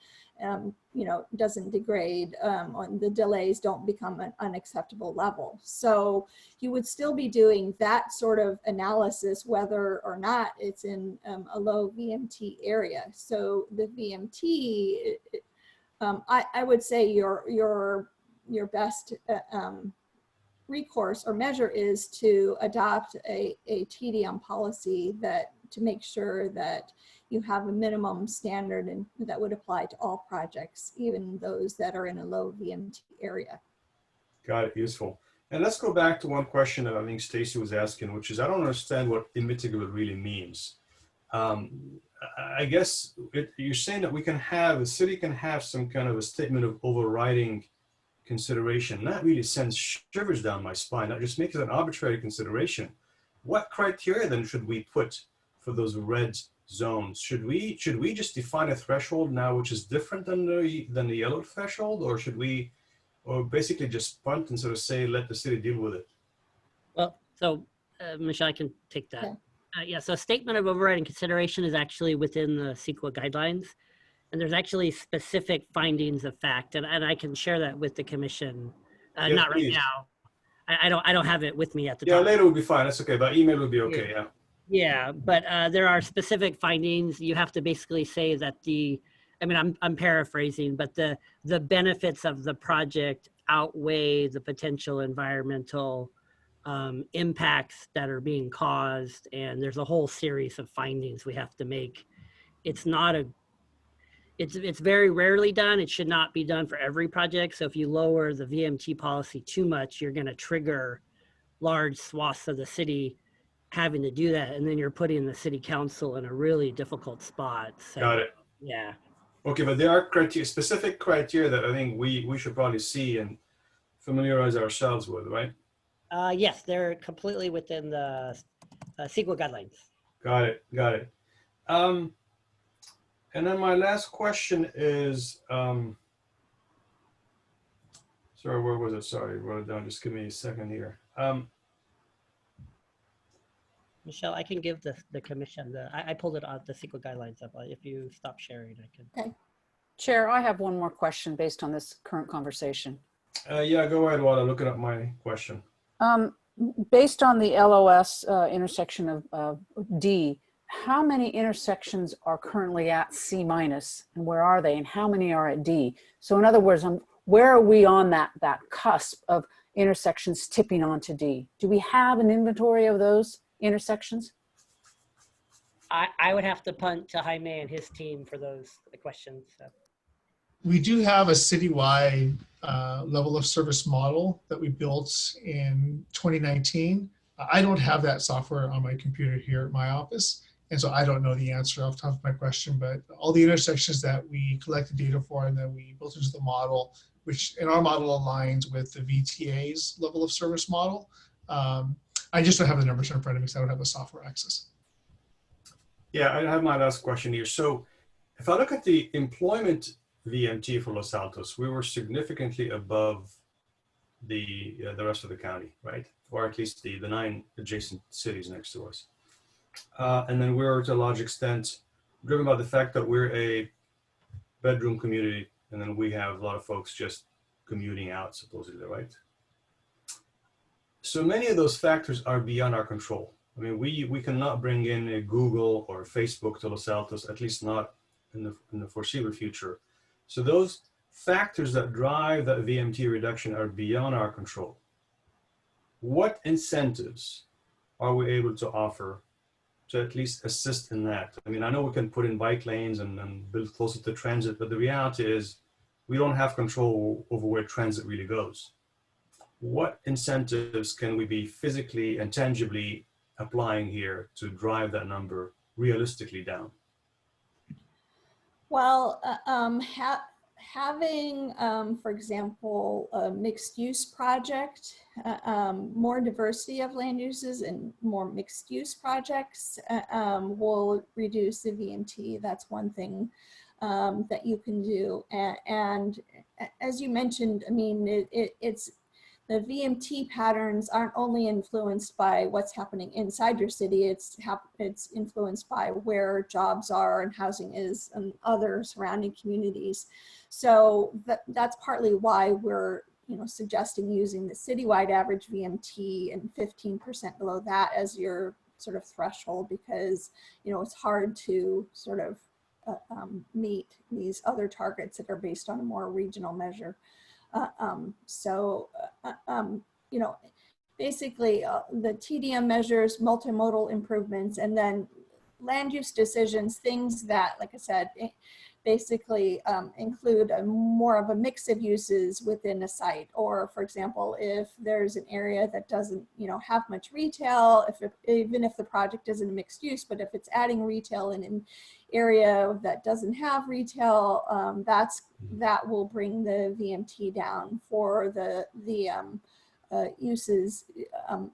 you know, doesn't degrade or the delays don't become an unacceptable level. So you would still be doing that sort of analysis, whether or not it's in a low VMT area. So the VMT, I would say your best recourse or measure is to adopt a TDM policy that to make sure that you have a minimum standard and that would apply to all projects, even those that are in a low VMT area. Got it, useful. And let's go back to one question that I think Stacy was asking, which is, I don't understand what immitigable really means. I guess you're saying that we can have, the city can have some kind of a statement of overriding consideration. That really sends shivers down my spine. That just makes it an arbitrary consideration. What criteria then should we put for those red zones? Should we just define a threshold now which is different than the yellow threshold, or should we, or basically just punt and sort of say let the city deal with it? Well, so Michelle, I can take that. Okay. Yeah, so statement of overriding consideration is actually within the CEQA guidelines. And there's actually specific findings of fact, and I can share that with the commission. Yes, not right please. now. I don't have it with me at the Yeah, time. later would be fine. That's okay. By email would be okay. Yeah. Yeah, but there are specific findings. You have to basically say that I'm paraphrasing, but the benefits of the project outweigh the potential environmental impacts that are being caused, and there's a whole series of findings we have to make. It's not a It's very rarely done. It should not be done for every project. So if you lower the VMT policy too much, you're going to trigger large swaths of the city having to do that. And then you're putting the city council in a really difficult spot. So, Got it. yeah. Okay, but there are criteria, specific criteria that I think we should probably see and familiarize ourselves with, right? Yes, they're completely within the CEQA guidelines. Got it. Got it. And then my last question is, sorry, where was it? Sorry, wrote it down. Just give me a second here. Michelle, I can give the commission I pulled it out the CEQA guidelines up. If you stop sharing, I can. Okay. Chair, I have one more question based on this current conversation. Yeah, go ahead while I'm looking up my question. Based on the LOS intersection of D, how many intersections are currently at C-, and where are they, and how many are at D? So in other words, where are we on that cusp of intersections tipping onto D? Do we have an inventory of those intersections? I would have to punt to Jaime and his team for those questions. So. We do have a citywide level of service model that we built in 2019. I don't have that software on my computer here at my office, and so I don't know the answer off the top of my question, but all the intersections that we collected data for and then we built into the model, which in our model aligns with the VTA's level of service model. I just don't have the numbers in front of me because I don't have the software access. Yeah, I have my last question here. So if I look at the employment VMT for Los Altos, we were significantly above the rest of the county, right? Or at least the 9 adjacent cities next to us. And then we're to a large extent driven by the fact that we're a bedroom community, and then we have a lot of folks just commuting out, supposedly, right? So many of those factors are beyond our control. I mean, we cannot bring in a Google or Facebook to Los Altos, at least not in the foreseeable future. So those factors that drive that VMT reduction are beyond our control. What incentives are we able to offer to at least assist in that? I mean, I know we can put in bike lanes and build closer to transit, but the reality is we don't have control over where transit really goes. What incentives can we be physically and tangibly applying here to drive that number realistically down? Well, having, for example, a mixed use project, more diversity of land uses and more mixed use projects will reduce the VMT. That's one thing that you can do. And as you mentioned, I mean, it's the VMT patterns aren't only influenced by what's happening inside your city, it's influenced by where jobs are and housing is and other surrounding communities. So that's partly why we're suggesting using the citywide average VMT and 15% below that as your sort of threshold, because it's hard to sort of meet these other targets that are based on a more regional measure. Basically the TDM measures, multimodal improvements, and then land use decisions, things that, like I said, basically include more of a mix of uses within a site. Or for example, if there's an area that doesn't have much retail, even if the project isn't a mixed use, but if it's adding retail in an area that doesn't have retail, that will bring the VMT down for the uses,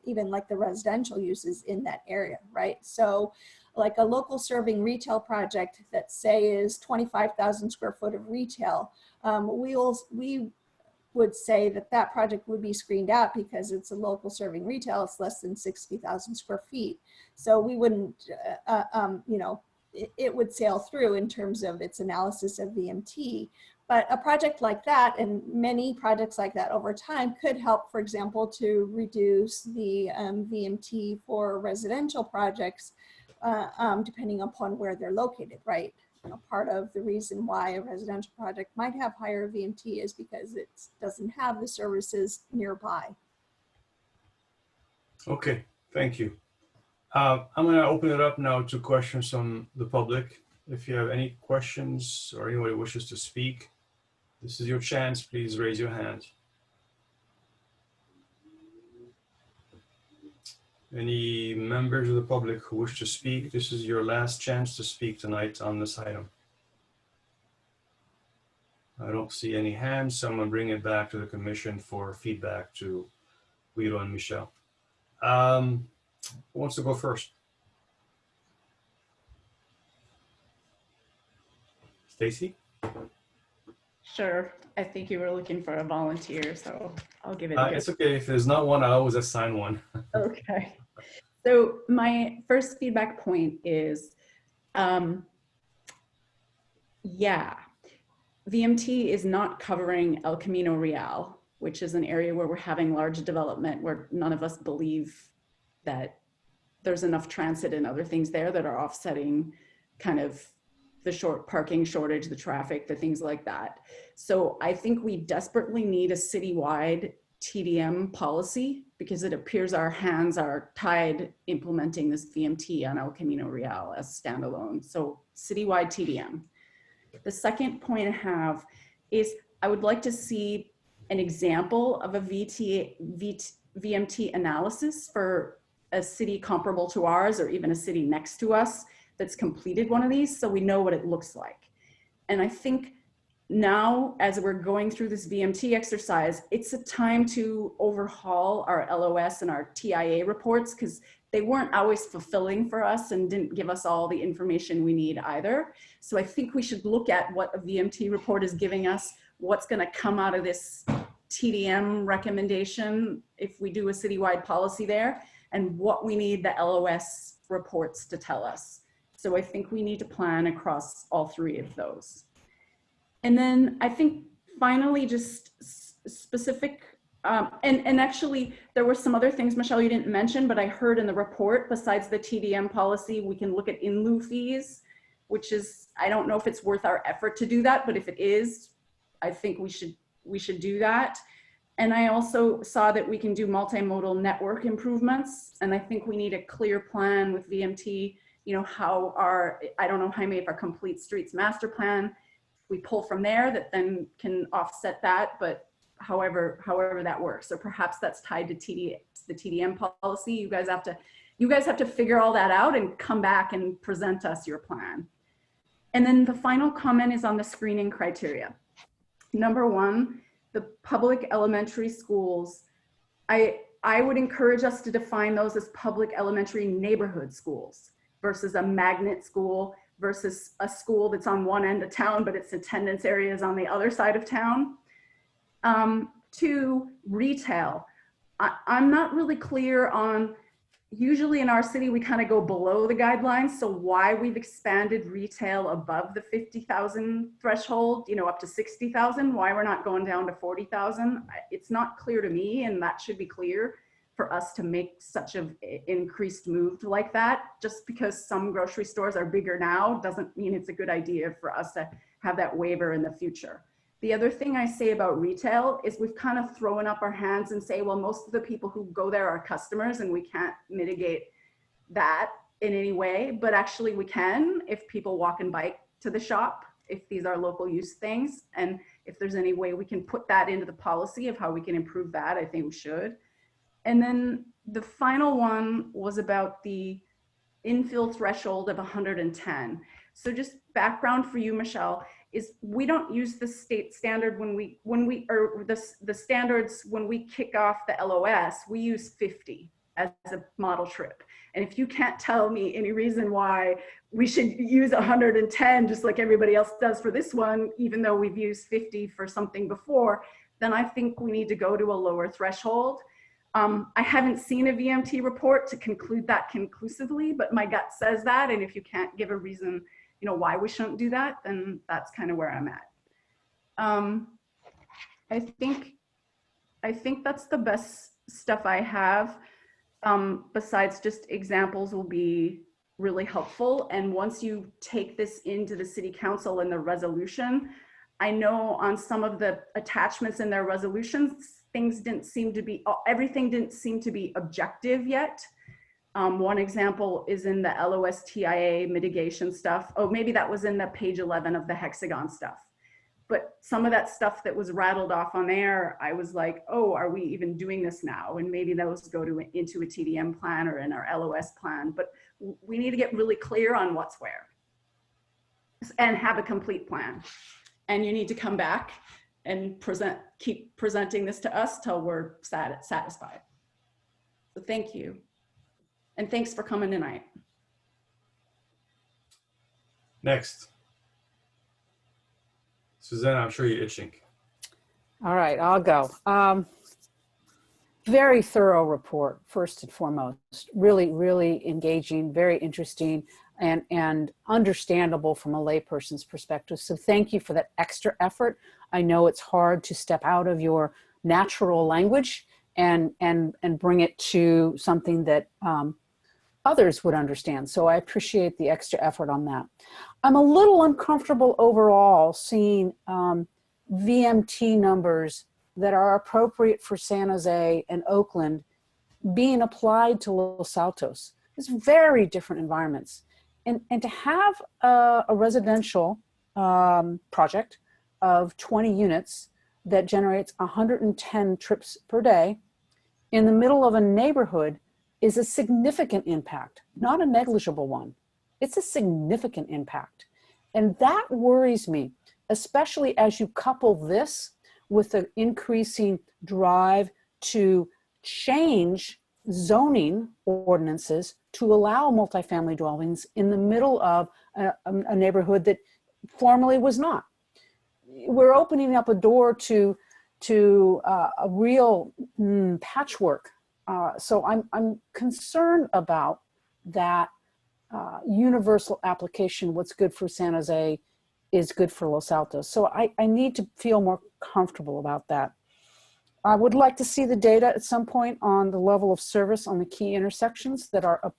even like the residential uses in that area, right? So like a local serving retail project that say is 25,000 square foot of retail, we would say that project would be screened out because it's a local serving retail, it's less than 60,000 square feet. So we wouldn't, it would sail through in terms of its analysis of VMT. But a project like that, and many projects like that over time, could help, for example, to reduce the VMT for residential projects, depending upon where they're located, right? Part of the reason why a residential project might have higher VMT is because it doesn't have the services nearby. Okay, thank you. I'm going to open it up now to questions from the public. If you have any questions or anybody wishes to speak, this is your chance. Please raise your hand. Any members of the public who wish to speak, this is your last chance to speak tonight on this item. I don't see any hands, so I'm going to bring it back to the commission for feedback to Guido and Michelle. Who wants to go first? Stacy? Sure. I think you were looking for a volunteer, so I'll give it a go. It's okay. If there's not one, I always assign one. Okay. So my first feedback point is, yeah, VMT is not covering El Camino Real, which is an area where we're having large development, where none of us believe that there's enough transit and other things there that are offsetting kind of the parking shortage, the traffic, the things like that. So I think we desperately need a citywide TDM policy, because it appears our hands are tied implementing this VMT on El Camino Real as standalone. So citywide TDM. The second point I have is I would like to see an example of a VMT analysis for a city comparable to ours, or even a city next to us that's completed one of these, so we know what it looks like. And I think now, as we're going through this VMT exercise, it's a time to overhaul our LOS and our TIA reports, because they weren't always fulfilling for us and didn't give us all the information we need either. So I think we should look at what a VMT report is giving us, what's going to come out of this TDM recommendation if we do a citywide policy there, and what we need the LOS reports to tell us. So I think we need to plan across all three of those. And then I think finally, just specific, and actually there were some other things, Michelle, you didn't mention, but I heard in the report, besides the TDM policy, we can look at in lieu fees, which is, I don't know if it's worth our effort to do that, but if it is, I think we should do that. And I also saw that we can do multimodal network improvements. And I think we need a clear plan with VMT, you know, how our, I don't know, Jaime, if our complete streets master plan, we pull from there that then can offset that, but however that works. So perhaps that's tied to the TDM policy. You guys have to figure all that out and come back and present us your plan. And then the final comment is on the screening criteria. Number one, the public elementary schools, I would encourage us to define those as public elementary neighborhood schools versus a magnet school versus a school that's on one end of town, but its attendance area is on the other side of town. Two, retail. I'm not really clear on, usually in our city, we kind of go below the guidelines. So why we've expanded retail above the 50,000 threshold, you know, up to 60,000, why we're not going down to 40,000. It's not clear to me, and that should be clear for us to make such an increased move like that. Just because some grocery stores are bigger now doesn't mean it's a good idea for us to have that waiver in the future. The other thing I say about retail is we've kind of thrown up our hands and say, well, most of the people who go there are customers and we can't mitigate that in any way, but actually we can if people walk and bike to the shop, if these are local use things. And if there's any way we can put that into the policy of how we can improve that, I think we should. And then the final one was about the infill threshold of 110. So just background for you, Michelle, is we don't use the state standard the standards when we kick off the LOS, we use 50 as a model trip. And if you can't tell me any reason why we should use 110, just like everybody else does for this one, even though we've used 50 for something before, then I think we need to go to a lower threshold. I haven't seen a VMT report to conclude that conclusively, but my gut says that. And if you can't give a reason, you know, why we shouldn't do that, then that's kind of where I'm at. I think that's the best stuff I have. Besides just examples will be really helpful. And once you take this into the city council and the resolution, I know on some of the attachments in their resolutions, everything didn't seem to be objective yet. One example is in the LOS TIA mitigation stuff. Oh, maybe that was in the page 11 of the hexagon stuff. But some of that stuff that was rattled off on there, I was like, oh, are we even doing this now? And maybe those go into a TDM plan or in our LOS plan. But we need to get really clear on what's where and have a complete plan. And you need to come back and keep presenting this to us till we're satisfied. So thank you. And thanks for coming tonight. Next. Susanna, I'm sure you're itching. All right, I'll go. Very thorough report, first and foremost. Really, really engaging, very interesting, and understandable from a layperson's perspective. So thank you for that extra effort. I know it's hard to step out of your natural language and bring it to something that others would understand. So I appreciate the extra effort on that. I'm a little uncomfortable overall seeing VMT numbers that are appropriate for San Jose and Oakland being applied to Los Altos. It's very different environments. And to have a residential project of 20 units that generates 110 trips per day in the middle of a neighborhood is a significant impact, not a negligible one. It's a significant impact. And that worries me, especially as you couple this with the increasing drive to change zoning ordinances to allow multifamily dwellings in the middle of a neighborhood that formerly was not. We're opening up a door to a real patchwork. So I'm concerned about that universal application. What's good for San Jose is good for Los Altos. So I need to feel more comfortable about that. I would like to see the data at some point on the level of service on the key intersections that are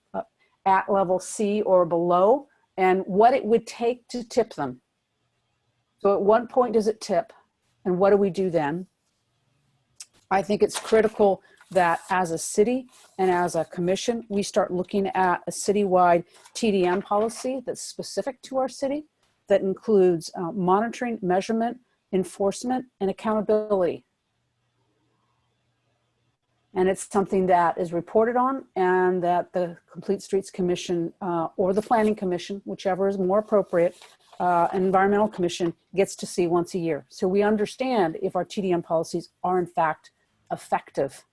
at level C or below, and what it would take to tip them. So at what point does it tip, and what do we do then? I think it's critical that as a city and as a commission, we start looking at a citywide TDM policy that's specific to our city, that includes monitoring, measurement, enforcement, and accountability. And it's something that is reported on and that the Complete Streets Commission or the Planning Commission, whichever is more appropriate, Environmental Commission gets to see once a year. So we understand if our TDM policies are in fact effective.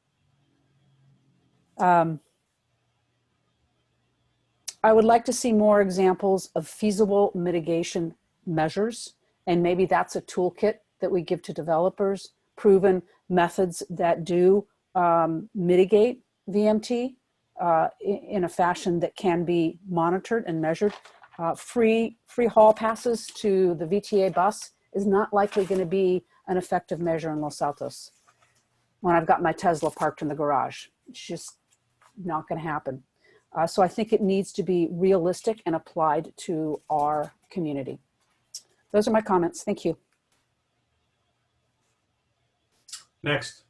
I would like to see more examples of feasible mitigation measures, and maybe that's a toolkit that we give to developers, proven methods that do mitigate VMT in a fashion that can be monitored and measured. Free hall passes to the VTA bus is not likely going to be an effective measure in Los Altos when I've got my Tesla parked in the garage. It's just not going to happen. So I think it needs to be realistic and applied to our community. Those are my comments. Thank you. Next.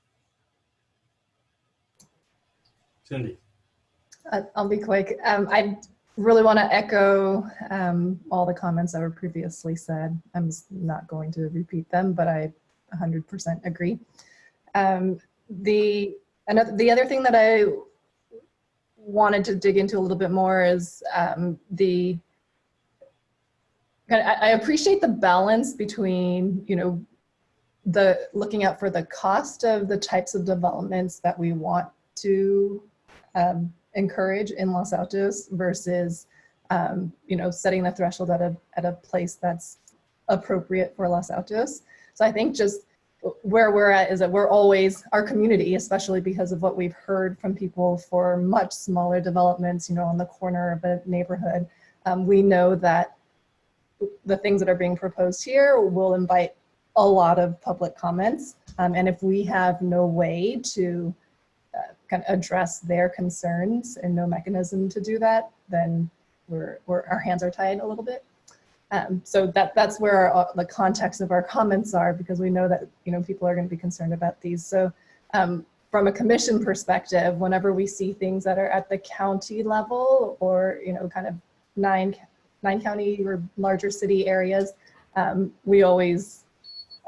Cindy. I'll be quick. I really want to echo all the comments that were previously said. I'm not going to repeat them, but I 100% agree. The other thing that I wanted to dig into a little bit more is I appreciate the balance between, you know, the looking out for the cost of the types of developments that we want to encourage in Los Altos versus, you know, setting the threshold at a place that's appropriate for Los Altos. So I think just where we're at is that we're always, our community, especially because of what we've heard from people for much smaller developments, you know, on the corner of a neighborhood, we know that the things that are being proposed here will invite a lot of public comments. And if we have no way to kind of address their concerns and no mechanism to do that, then our hands are tied a little bit. So that's where the context of our comments are, because we know that, you know, people are going to be concerned about these. So from a commission perspective, whenever we see things that are at the county level or, you know, kind of nine county or larger city areas, we always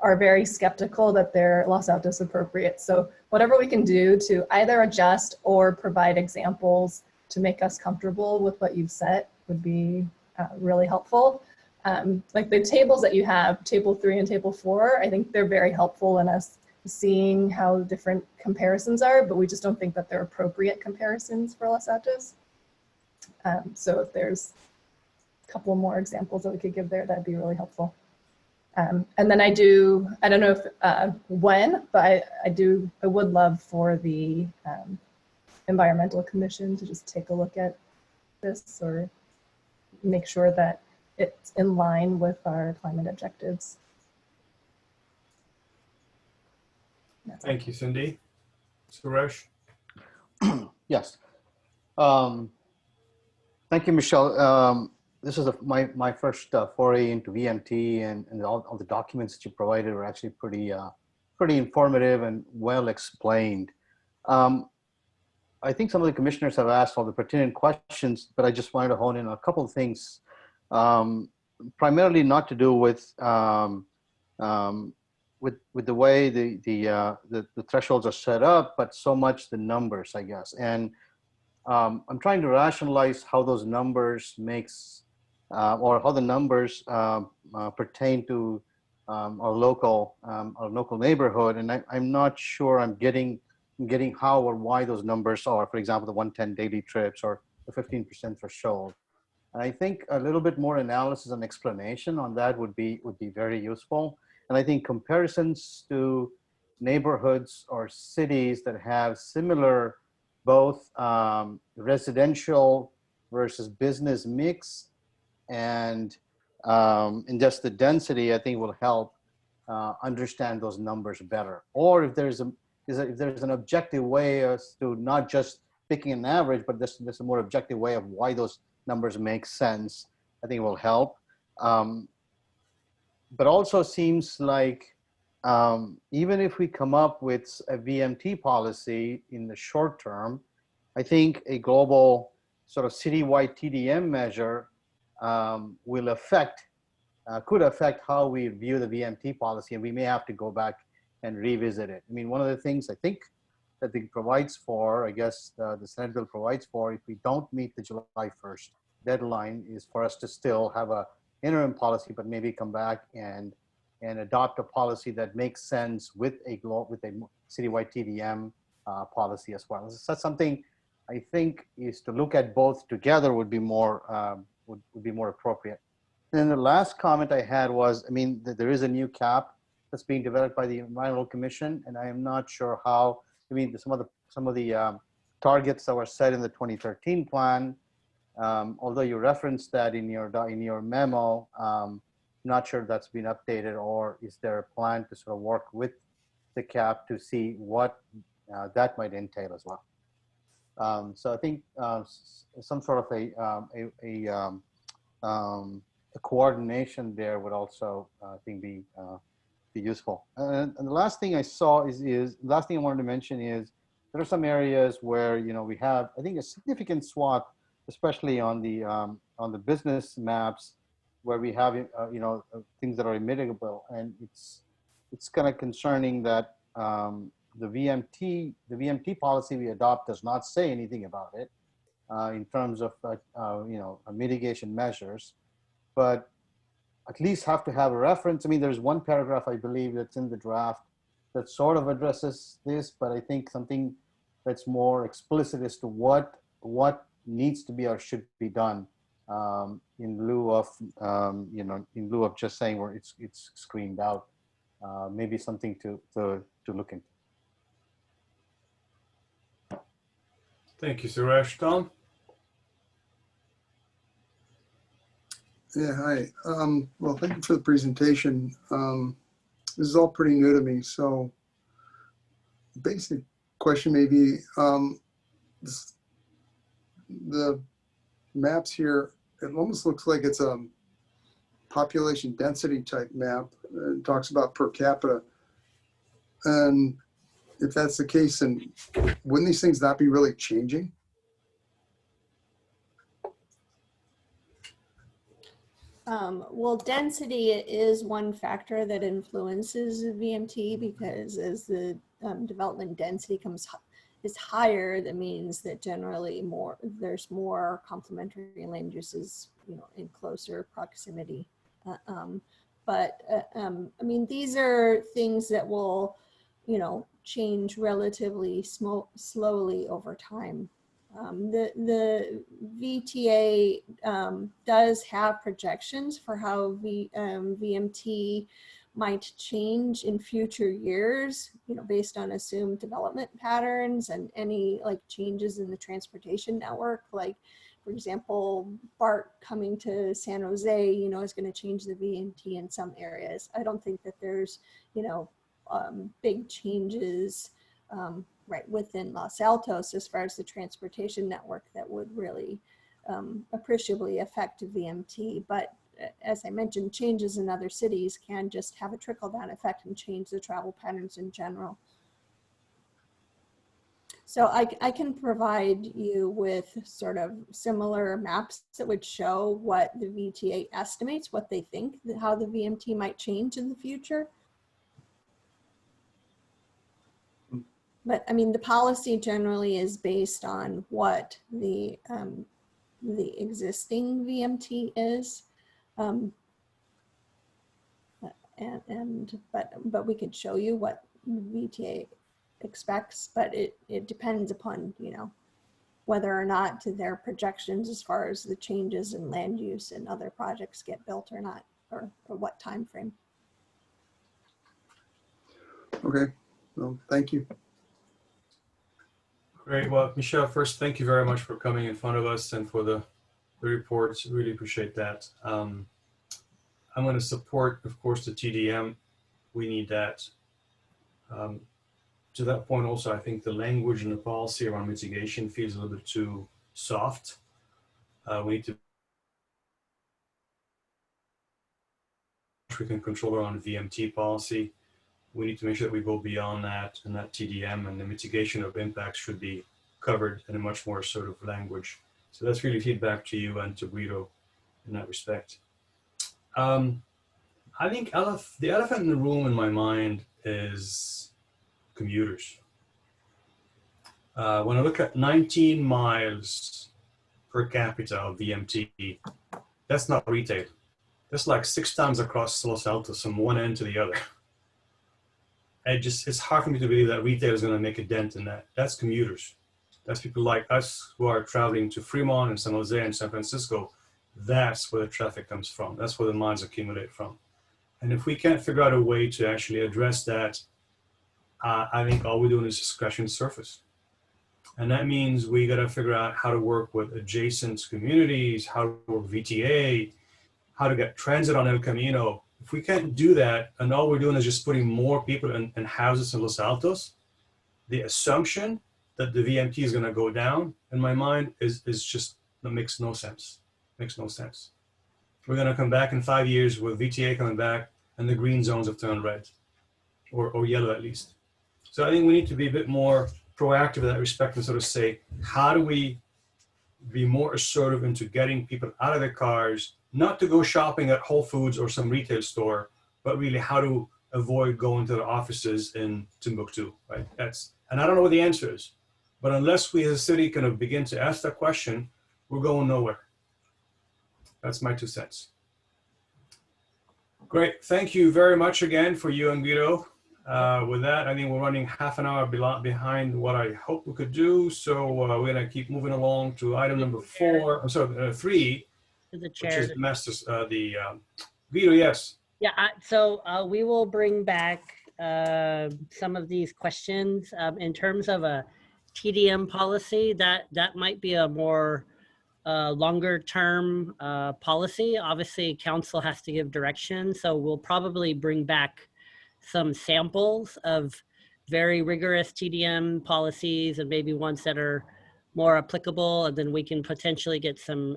are very skeptical that they're Los Altos appropriate. So whatever we can do to either adjust or provide examples to make us comfortable with what you've set would be really helpful. Like the tables that you have, table 3 and table 4, I think they're very helpful in us seeing how different comparisons are, but we just don't think that they're appropriate comparisons for Los Altos. So if there's a couple more examples that we could give there, that'd be really helpful. And then I don't know if when, but I would love for the Environmental Commission to just take a look at this or make sure that it's in line with our climate objectives. Thank you, Cindy. Suresh? Yes. Thank you, Michelle. This is my first foray into VMT, and all the documents that you provided were actually pretty informative and well explained. I think some of the commissioners have asked all the pertinent questions, but I just wanted to hone in on a couple of things, primarily not to do with the way the thresholds are set up, but so much the numbers, I guess. And I'm trying to rationalize how those numbers or how the numbers pertain to our local neighborhood, and I'm not sure I'm getting getting how or why those numbers are, for example, the 110 daily trips or the 15% threshold. And I think a little bit more analysis and explanation on that would be very useful. And I think comparisons to neighborhoods or cities that have similar both residential versus business mix and just the density, I think will help understand those numbers better. Or if there's an objective way as to not just picking an average, but there's a more objective way of why those numbers make sense, I think will help. But also seems like even if we come up with a VMT policy in the short term, I think a global sort of citywide TDM measure could affect how we view the VMT policy, and we may have to go back and revisit it. I mean, one of the things I think that it provides for, I guess the Senate bill provides for, if we don't meet the July 1st deadline, is for us to still have a interim policy, but maybe come back and adopt a policy that makes sense with a citywide TDM policy as well. So that's something I think is to look at both together would be more appropriate. And then the last comment I had was, I mean, there is a new cap that's being developed by the Environmental Commission, and I am not sure how. I mean, some of the targets that were set in the 2013 plan, although you referenced that in your memo, not sure that's been updated, or is there a plan to sort of work with the cap to see what that might entail as well? So I think some sort of a coordination there would also, I think, be useful. And the last thing I saw last thing I wanted to mention is there are some areas where we have, I think, a significant swath, especially on the business maps, where we have things that are immitigable, and it's kind of concerning that the VMT policy we adopt does not say anything about it in terms of mitigation measures, but at least have to have a reference. I mean, there's one paragraph I believe that's in the draft that sort of addresses this, but I think something that's more explicit as to what needs to be or should be done in lieu of just saying where it's screened out. Maybe something to look into. Thank you, Suresh. Tom? Yeah, hi. Well, thank you for the presentation. This is all pretty new to me. So the basic question may be, the maps here, it almost looks like it's a population density type map. It talks about per capita. And if that's the case, then wouldn't these things not be really changing? Well, density is one factor that influences VMT, because as the development density is higher, that means that generally there's more complementary land uses, in closer proximity. I mean, these are things that will, change relatively slowly over time. The VTA does have projections for how VMT might change in future years, based on assumed development patterns and any changes in the transportation network. Like, for example, BART coming to San Jose, is going to change the VMT in some areas. I don't think that there's, big changes right within Los Altos as far as the transportation network that would really appreciably affect VMT. But as I mentioned, changes in other cities can just have a trickle-down effect and change the travel patterns in general. So I can provide you with sort of similar maps that would show what the VTA estimates, what they think, how the VMT might change in the future. But I mean, the policy generally is based on what the existing VMT is, but we could show you what VTA expects, but it depends upon, you know, whether or not to their projections as far as the changes in land use and other projects get built or not, or what time frame. Okay, well, thank you. Great. Well, Michelle, first, thank you very much for coming in front of us and for the reports. Really appreciate that. I'm going to support, of course, the TDM. We need that. To that point also, I think the language and the policy around mitigation feels a little bit too soft. We need to we can control around VMT policy. We need to make sure that we go beyond that, and that TDM and the mitigation of impacts should be covered in a much more sort of language. So that's really feedback to you and to Guido in that respect. I think the elephant in the room in my mind is commuters. When I look at 19 miles per capita of VMT, that's not retail. That's like 6 times across Los Altos from one end to the other. It's hard for me to believe that retail is going to make a dent in that. That's commuters. That's people like us who are traveling to Fremont and San Jose and San Francisco. That's where the traffic comes from. That's where the miles accumulate from. And if we can't figure out a way to actually address that, I think all we're doing is just scratching the surface. And that means we got to figure out how to work with adjacent communities, how to work VTA, how to get transit on El Camino. If we can't do that, and all we're doing is just putting more people in houses in Los Altos, the assumption that the VMT is going to go down, in my mind, is just, that makes no sense. Makes no sense. We're going to come back in 5 years with VTA coming back, and the green zones have turned red, or yellow at least. So I think we need to be a bit more proactive in that respect and sort of say, how do we be more assertive into getting people out of their cars, not to go shopping at Whole Foods or some retail store, but really how to avoid going to the offices in Timbuktu, right? And I don't know what the answer is, but unless we as a city kind of begin to ask that question, we're going nowhere. That's my 2 cents. Great, thank you very much again for you and Guido. With that, I think we're running half an hour behind what I hope we could do. So we're gonna keep moving along to item number 4, I'm sorry, 3, The chair. which is the masters, Guido, yes. Yeah, so we will bring back some of these questions in terms of a TDM policy. That might be a more longer term policy. Obviously, council has to give direction, so we'll probably bring back some samples of very rigorous TDM policies and maybe ones that are more applicable, and then we can potentially get some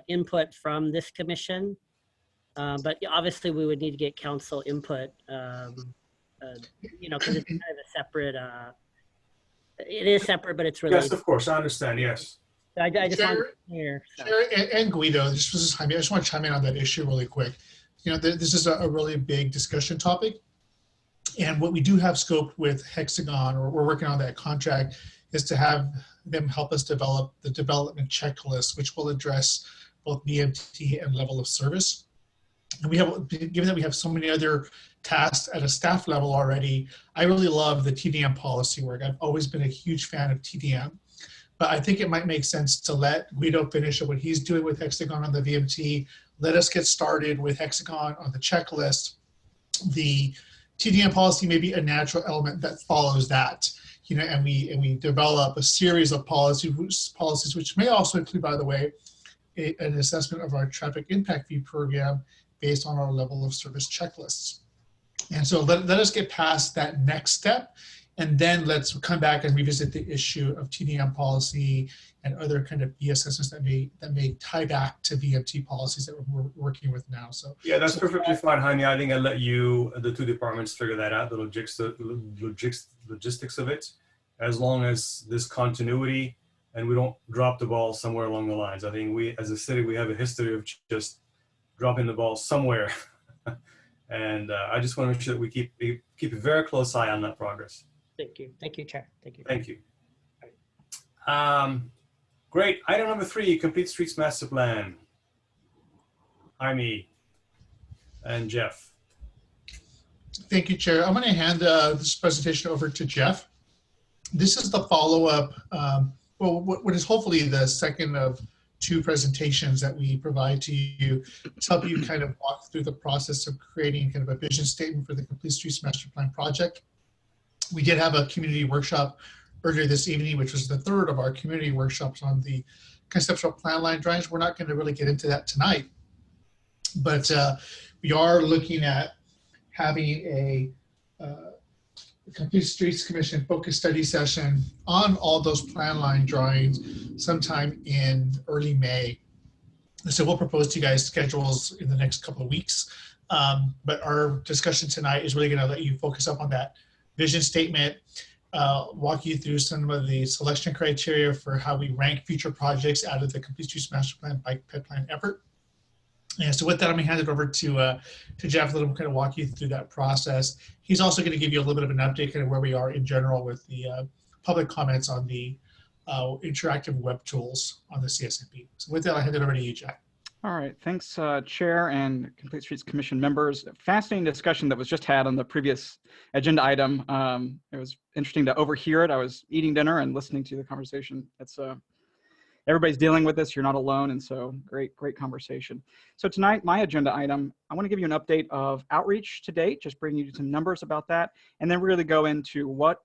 input from this commission. But obviously we would need to get council input, you know, because it's kind of a separate, it is separate, but it's related. Yes, of course, I understand, yes. I just want to hear. And Guido, I just want to chime in on that issue really quick. You know, this is a really big discussion topic. And what we do have scoped with Hexagon, or we're working on that contract, is to have them help us develop the development checklist, which will address both VMT and level of service. And we have, given that we have so many other tasks at a staff level already, I really love the TDM policy work. I've always been a huge fan of TDM, but I think it might make sense to let Guido finish what he's doing with Hexagon on the VMT. Let us get started with Hexagon on the checklist. The TDM policy may be a natural element that follows that, you know, and we develop a series of policies, which may also include, by the way, an assessment of our traffic impact fee program based on our level of service checklists. And so let us get past that next step, and then let's come back and revisit the issue of TDM policy and other kind of assessments that may tie back to VMT policies that we're working with now. So yeah, that's perfectly fine, Jaime. I think I'll let you, the 2 departments, figure that out, the logistics of it, as long as this continuity and we don't drop the ball somewhere along the lines. I think we, as a city, we have a history of just dropping the ball somewhere. And I just want to make sure that we keep a very close eye on that progress. Thank you. Thank you, Chair. Thank you. Thank you. Great. Item number 3, Complete Streets Master Plan. Jaime and Jeff. Thank you, Chair. I'm going to hand this presentation over to Jeff. This is the follow-up, well, what is hopefully the second of 2 presentations that we provide to you to help you kind of walk through the process of creating kind of a vision statement for the Complete Streets Master Plan project. We did have a community workshop earlier this evening, which was the 3rd of our community workshops on the conceptual plan line drawings. We're not going to really get into that tonight, but we are looking at having a Complete Streets Commission focus study session on all those plan line drawings sometime in early May. So we'll propose to you guys schedules in the next couple of weeks. But our discussion tonight is really going to let you focus up on that vision statement, walk you through some of the selection criteria for how we rank future projects out of the Complete Streets Master Plan bike ped plan effort. And so with that, I'm going to hand it over to Jeff, let him kind of walk you through that process. He's also going to give you a little bit of an update kind of where we are in general with the public comments on the interactive web tools on the CSMP. So with that, I'll hand it over to you, Jeff. All right, thanks, Chair and Complete Streets Commission members. Fascinating discussion that was just had on the previous agenda item. It was interesting to overhear it. I was eating dinner and listening to the conversation. It's everybody's dealing with this. You're not alone, and so great conversation. So tonight, my agenda item, I want to give you an update of outreach to date, just bring you some numbers about that, and then really go into what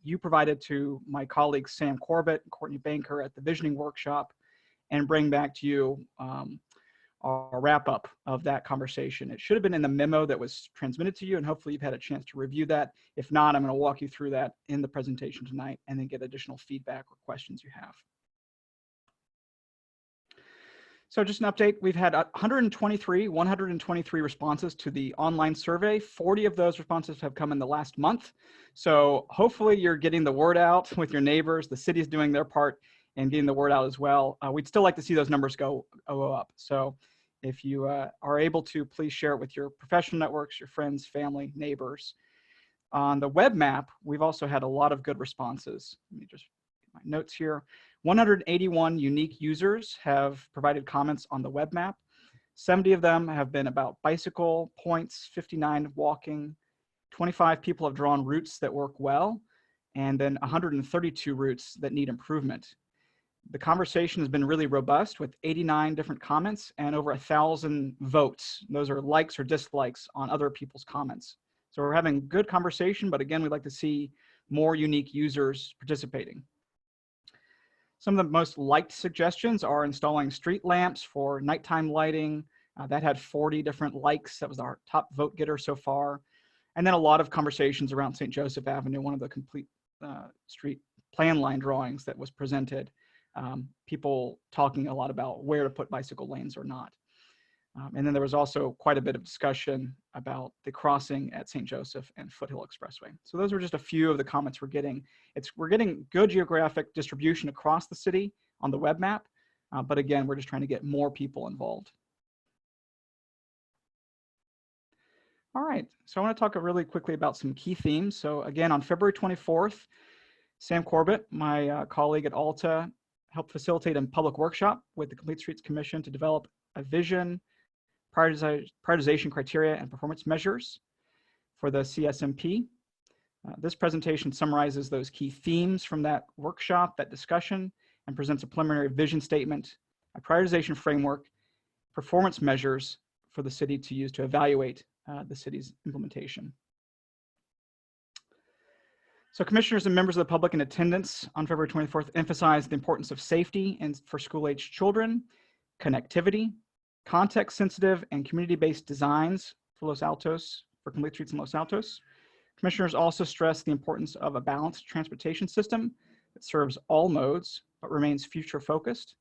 you provided to my colleagues Sam Corbett and Courtney Banker at the Visioning Workshop, and bring back to you our wrap up of that conversation. It should have been in the memo that was transmitted to you, and hopefully you've had a chance to review that. If not, I'm going to walk you through that in the presentation tonight and then get additional feedback or questions you have. So just an update, we've had 123 responses to the online survey. 40 of those responses have come in the last month. So hopefully you're getting the word out with your neighbors. The city's doing their part and getting the word out as well. We'd still like to see those numbers go up. So if you are able to, please share it with your professional networks, your friends, family, neighbors. On the web map, we've also had a lot of good responses. Let me just get my notes here. 181 unique users have provided comments on the web map. 70 of them have been about bicycle points, 59 walking, 25 people have drawn routes that work well, and then 132 routes that need improvement. The conversation has been really robust with 89 different comments and over 1,000 votes. Those are likes or dislikes on other people's comments. So we're having good conversation, but again, we'd like to see more unique users participating. Some of the most liked suggestions are installing street lamps for nighttime lighting. That had 40 different likes. That was our top vote getter so far. And then a lot of conversations around St. Joseph Avenue, one of the complete street plan line drawings that was presented. People talking a lot about where to put bicycle lanes or not. And then there was also quite a bit of discussion about the crossing at St. Joseph and Foothill Expressway. So those were just a few of the comments we're getting. We're getting good geographic distribution across the city on the web map, but again, we're just trying to get more people involved. All right, so I want to talk really quickly about some key themes. So again, on February 24th, Sam Corbett, my colleague at Alta, helped facilitate a public workshop with the Complete Streets Commission to develop a vision, prioritization criteria, and performance measures for the CSMP. This presentation summarizes those key themes from that workshop, that discussion, and presents a preliminary vision statement, a prioritization framework, performance measures for the city to use to evaluate the city's implementation. So commissioners and members of the public in attendance on February 24th emphasized the importance of safety and for school-aged children, connectivity, context-sensitive and community-based designs for Los Altos, for Complete Streets in Los Altos. Commissioners also stressed the importance of a balanced transportation system that serves all modes, but remains future-focused.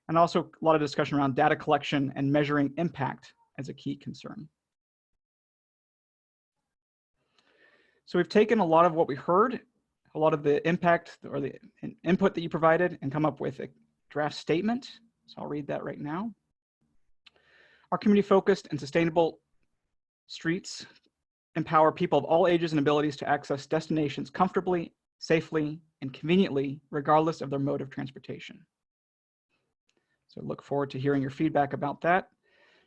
And also a lot of discussion around data collection and measuring impact as a key concern. So we've taken a lot of what we heard, a lot of the impact or the input that you provided, and come up with a draft statement. So I'll read that right now. Our community-focused and sustainable streets empower people of all ages and abilities to access destinations comfortably, safely, and conveniently, regardless of their mode of transportation. So look forward to hearing your feedback about that.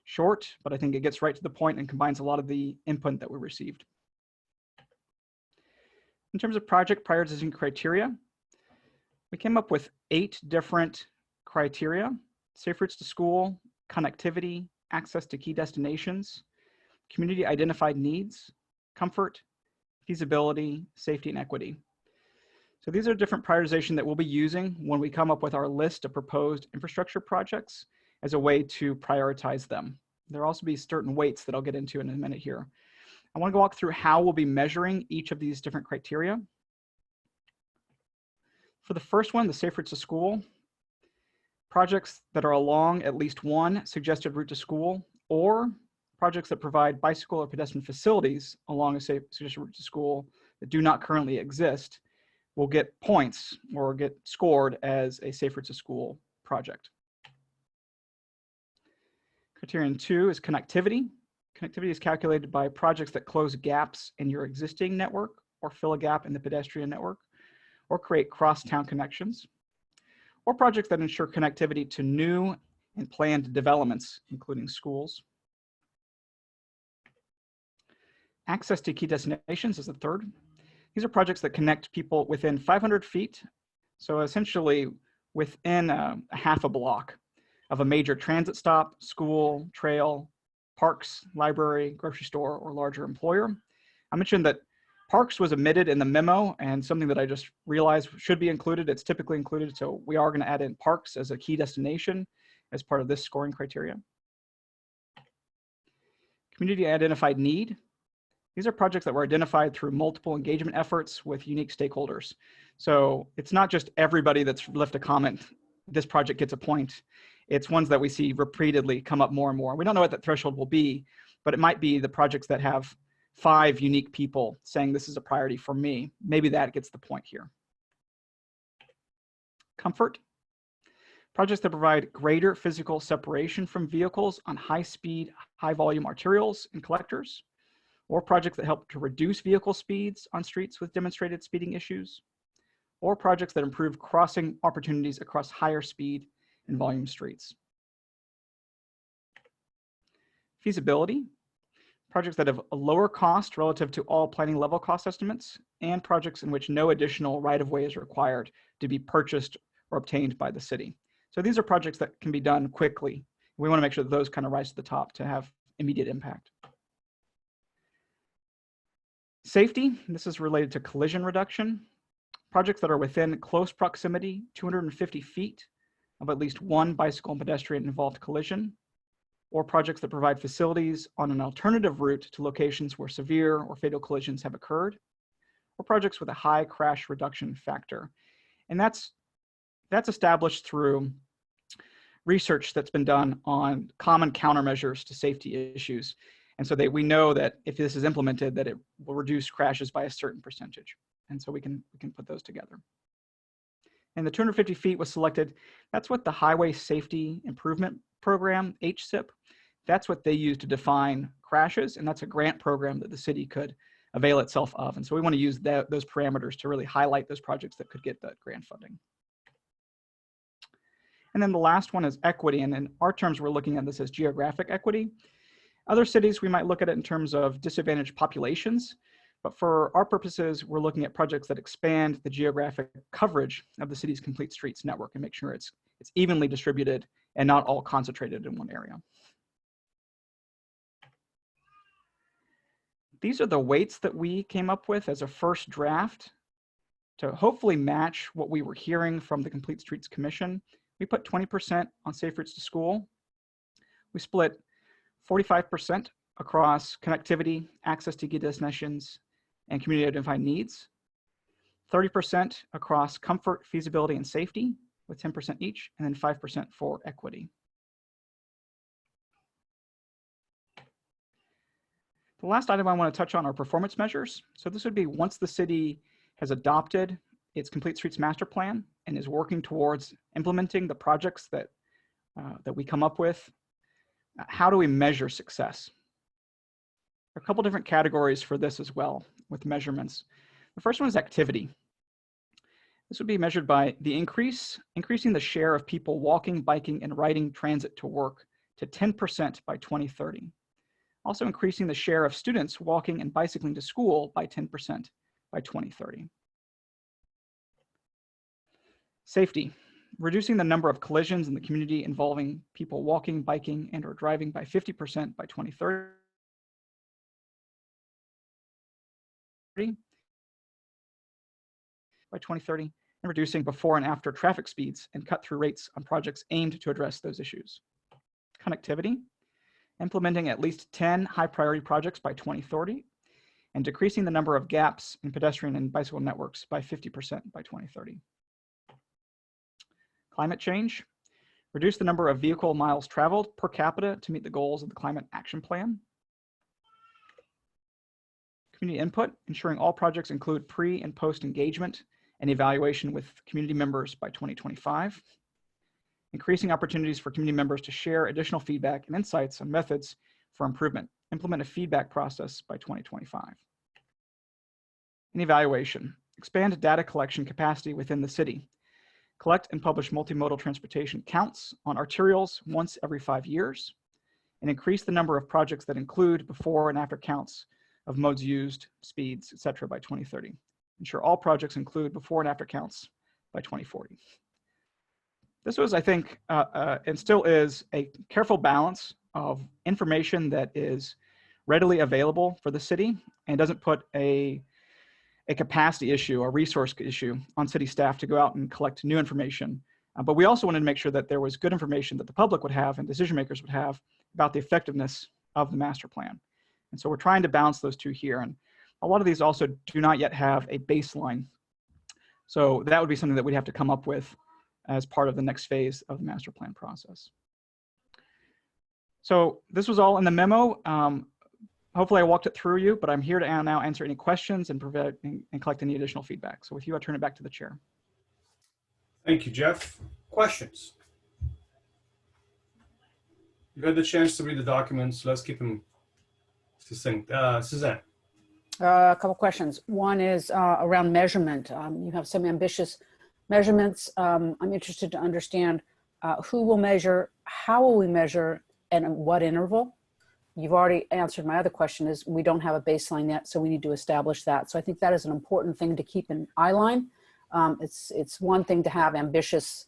Short, but I think it gets right to the point and combines a lot of the input that we received. In terms of project prioritization criteria, we came up with 8 different criteria: safe routes to school, connectivity, access to key destinations, community identified needs, comfort, feasibility, safety, and equity. So these are different prioritization that we'll be using when we come up with our list of proposed infrastructure projects as a way to prioritize them. There'll also be certain weights that I'll get into in a minute here. I want to walk through how we'll be measuring each of these different criteria. For the first one, the safe routes to school, projects that are along at least one suggested route to school, or projects that provide bicycle or pedestrian facilities along a safe suggested route to school that do not currently exist will get points or get scored as a safe routes to school project. Criterion 2 is connectivity. Connectivity is calculated by projects that close gaps in your existing network or fill a gap in the pedestrian network or create cross-town connections, or projects that ensure connectivity to new and planned developments, including schools. Access to key destinations is the third. These are projects that connect people within 500 feet, so essentially within a half a block of a major transit stop, school, trail, parks, library, grocery store, or larger employer. I mentioned that parks was omitted in the memo, and something that I just realized should be included. It's typically included, so we are going to add in parks as a key destination as part of this scoring criteria. Community identified need. These are projects that were identified through multiple engagement efforts with unique stakeholders. So it's not just everybody that's left a comment, this project gets a point. It's ones that we see repeatedly come up more and more. We don't know what that threshold will be, but it might be the projects that have 5 unique people saying this is a priority for me. Maybe that gets the point here. Comfort. Projects that provide greater physical separation from vehicles on high-speed, high-volume arterials and collectors, or projects that help to reduce vehicle speeds on streets with demonstrated speeding issues, or projects that improve crossing opportunities across higher speed and volume streets. Feasibility. Projects that have a lower cost relative to all planning level cost estimates, and projects in which no additional right-of-way is required to be purchased or obtained by the city. So these are projects that can be done quickly. We want to make sure that those kind of rise to the top to have immediate impact. Safety, this is related to collision reduction. Projects that are within close proximity, 250 feet of at least one bicycle and pedestrian involved collision, or projects that provide facilities on an alternative route to locations where severe or fatal collisions have occurred, or projects with a high crash reduction factor. And that's established through research that's been done on common countermeasures to safety issues. And so we know that if this is implemented, that it will reduce crashes by a certain percentage. And so we can put those together. And the 250 feet was selected. That's what the Highway Safety Improvement Program, HSIP, that's what they use to define crashes. And that's a grant program that the city could avail itself of. And so we want to use those parameters to really highlight those projects that could get that grant funding. And then the last one is equity. And in our terms, we're looking at this as geographic equity. Other cities, we might look at it in terms of disadvantaged populations. But for our purposes, we're looking at projects that expand the geographic coverage of the city's complete streets network and make sure it's evenly distributed and not all concentrated in one area. These are the weights that we came up with as a first draft to hopefully match what we were hearing from the Complete Streets Commission. We put 20% on safe routes to school. We split 45% across connectivity, access to key destinations, and community identified needs. 30% across comfort, feasibility, and safety, with 10% each, and then 5% for equity. The last item I want to touch on are performance measures. So this would be once the city has adopted its Complete Streets Master Plan and is working towards implementing the projects that we come up with, how do we measure success? There are a couple different categories for this as well with measurements. The first one is activity. This would be measured by the increasing the share of people walking, biking, and riding transit to work to 10% by 2030. Also increasing the share of students walking and bicycling to school by 10% by 2030. Safety, reducing the number of collisions in the community involving people walking, biking, and or driving by 50% by 2030. By 2030, and reducing before and after traffic speeds and cut-through rates on projects aimed to address those issues. Connectivity, implementing at least 10 high-priority projects by 2030, and decreasing the number of gaps in pedestrian and bicycle networks by 50% by 2030. Climate change, reduce the number of vehicle miles traveled per capita to meet the goals of the Climate Action Plan. Community input, ensuring all projects include pre and post engagement and evaluation with community members by 2025. Increasing opportunities for community members to share additional feedback and insights on methods for improvement. Implement a feedback process by 2025. And evaluation, expand data collection capacity within the city. Collect and publish multimodal transportation counts on arterials once every 5 years, and increase the number of projects that include before and after counts of modes used, speeds, etc. by 2030. Ensure all projects include before and after counts by 2040. This was, I think, and still is, a careful balance of information that is readily available for the city and doesn't put a capacity issue, a resource issue on city staff to go out and collect new information. But we also wanted to make sure that there was good information that the public would have and decision makers would have about the effectiveness of the master plan. And so we're trying to balance those two here. And a lot of these also do not yet have a baseline. So that would be something that we'd have to come up with as part of the next phase of the master plan process. So this was all in the memo. Hopefully I walked it through you, but I'm here to now answer any questions and collect any additional feedback. So with you, I turn it back to the chair. Thank you, Jeff. Questions? You've had the chance to read the documents. Let's keep them succinct. Suzanne. A couple questions. One is around measurement. You have some ambitious measurements. I'm interested to understand who will measure, how will we measure, and at what interval? You've already answered my other question, is we don't have a baseline yet, so we need to establish that. So I think that is an important thing to keep in eye line. It's one thing to have ambitious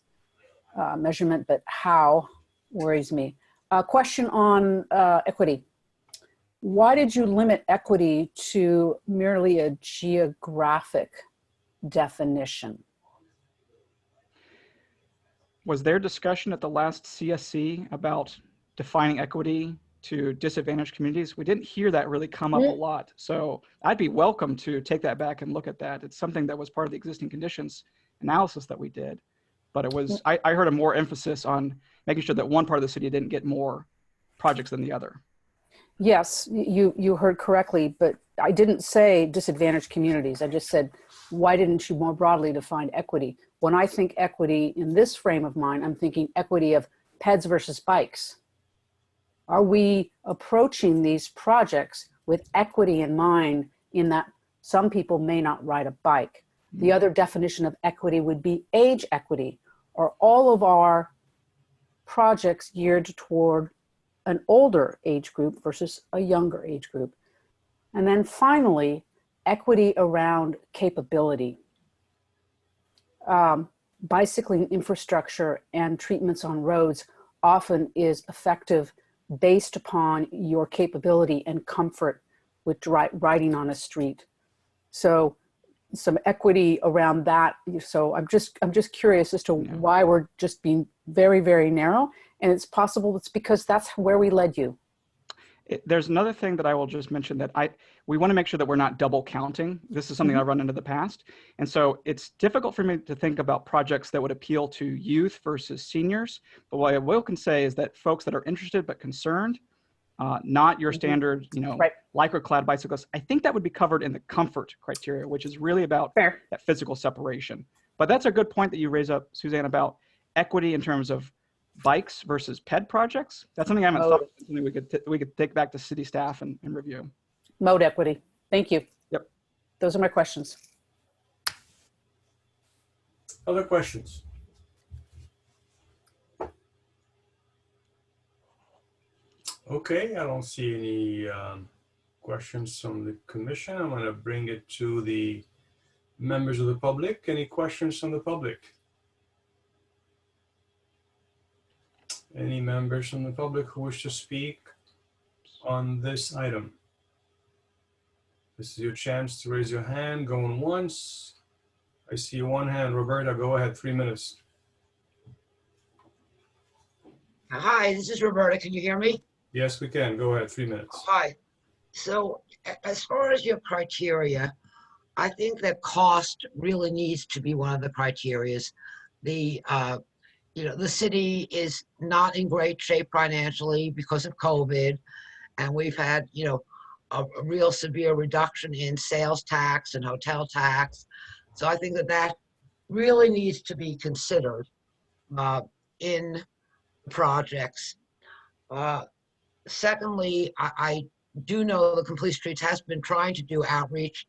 measurement, but how worries me. A question on equity. Why did you limit equity to merely a geographic definition? Was there discussion at the last CSC about defining equity to disadvantaged communities? We didn't hear that really come up a lot. So I'd be welcome to take that back and look at that. It's something that was part of the existing conditions analysis that we did. But it was, I heard a more emphasis on making sure that one part of the city didn't get more projects than the other. Yes, you heard correctly, but I didn't say disadvantaged communities. I just said, why didn't you more broadly define equity? When I think equity in this frame of mind, I'm thinking equity of peds versus bikes. Are we approaching these projects with equity in mind, in that some people may not ride a bike? The other definition of equity would be age equity. Are all of our projects geared toward an older age group versus a younger age group? And then finally, equity around capability. Bicycling infrastructure and treatments on roads often is effective based upon your capability and comfort with riding on a street. So some equity around that. So I'm just curious as to why we're just being very, very narrow. And it's possible it's because that's where we led you. There's another thing that I will just mention that we want to make sure that we're not double counting. This is something I've run into the past. And so it's difficult for me to think about projects that would appeal to youth versus seniors. But what I will can say is that folks that are interested but concerned, not your standard, lycra-clad bicyclists, I think that would be covered in the comfort criteria, which is really about that physical separation. But that's a good point that you raise up, Suzanne, about equity in terms of bikes versus ped projects. That's something I haven't thought of, something we could take back to city staff and review. Mode equity. Thank you. Yep. Those are my questions. Other questions? Okay, I don't see any questions from the commission. I'm going to bring it to the members of the public. Any questions from the public? Any members from the public who wish to speak on this item? This is your chance to raise your hand. Going once. I see one hand. Roberta, go ahead. 3 minutes. Hi, this is Roberta. Can you hear me? Yes, we can. Go ahead. 3 minutes. Hi. So as far as your criteria, I think that cost really needs to be one of the criterias. The the city is not in great shape financially because of COVID, and we've had a real severe reduction in sales tax and hotel tax. So I think that really needs to be considered in projects. Secondly, I do know the Complete Streets has been trying to do outreach.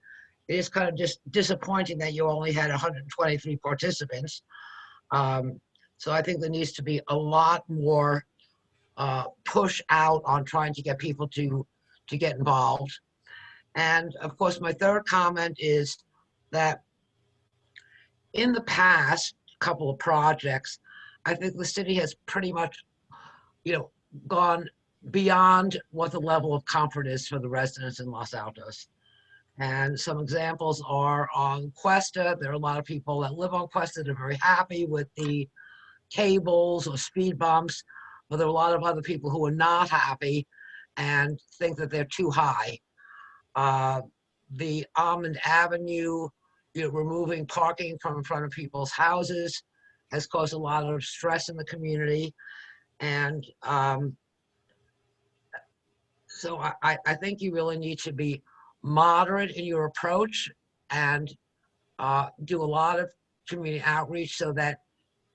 It is kind of just disappointing that you only had 123 participants. So I think there needs to be a lot more push out on trying to get people to get involved. And of course, my third comment is that in the past couple of projects, I think the city has pretty much, gone beyond what the level of comfort is for the residents in Los Altos. And some examples are on Cuesta. There are a lot of people that live on Cuesta that are very happy with the cables or speed bumps, but there are a lot of other people who are not happy and think that they're too high. The Almond Avenue, removing parking from in front of people's houses has caused a lot of stress in the community. And so I think you really need to be moderate in your approach and do a lot of community outreach so that,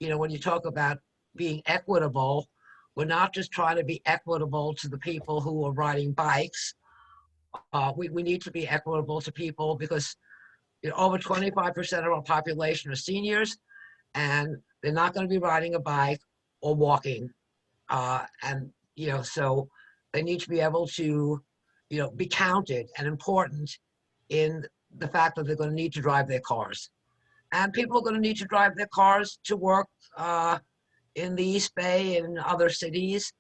when you talk about being equitable, we're not just trying to be equitable to the people who are riding bikes. We need to be equitable to people because over 25% of our population are seniors, and they're not going to be riding a bike or walking. So they need to be able to, be counted and important in the fact that they're going to need to drive their cars. And people are going to need to drive their cars to work in the East Bay and in other cities.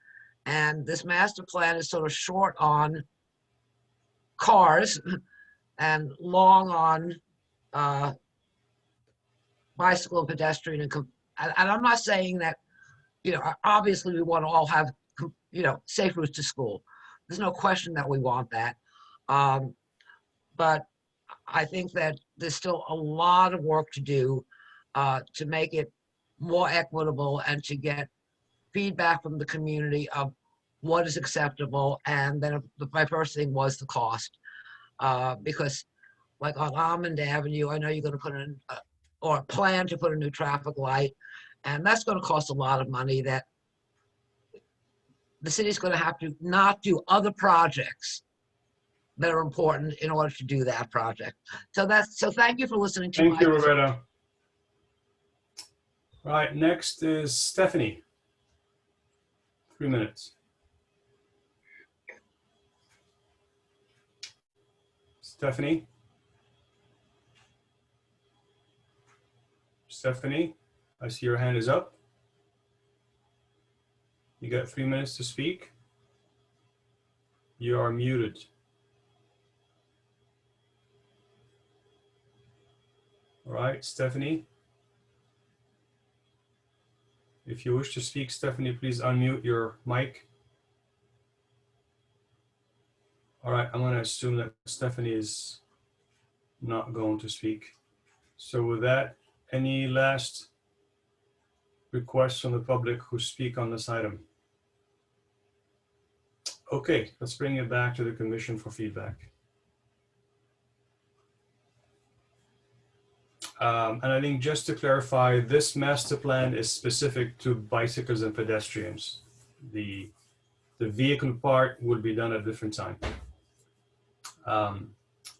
And this master plan is sort of short on cars and long on bicycle and pedestrian. And I'm not saying that, obviously we want to all have, safe routes to school. There's no question that we want that. But I think that there's still a lot of work to do to make it more equitable and to get feedback from the community of what is acceptable. And then my first thing was the cost. Because like on Almond Avenue, I know you're going to put in, or plan to put a new traffic light, and that's going to cost a lot of money that the city's going to have to not do other projects that are important in order to do that project. So thank you for listening to Thank you, Roberta. All right, next is Stephanie. 3 minutes. Stephanie? Stephanie, I see your hand is up. You got 3 minutes to speak. You are muted. All right, Stephanie. If you wish to speak, Stephanie, please unmute your mic. All right, I'm going to assume that Stephanie is not going to speak. So with that, any last requests from the public who speak on this item? Okay, let's bring it back to the commission for feedback. And I think just to clarify, this master plan is specific to bicycles and pedestrians. The vehicle part will be done at a different time.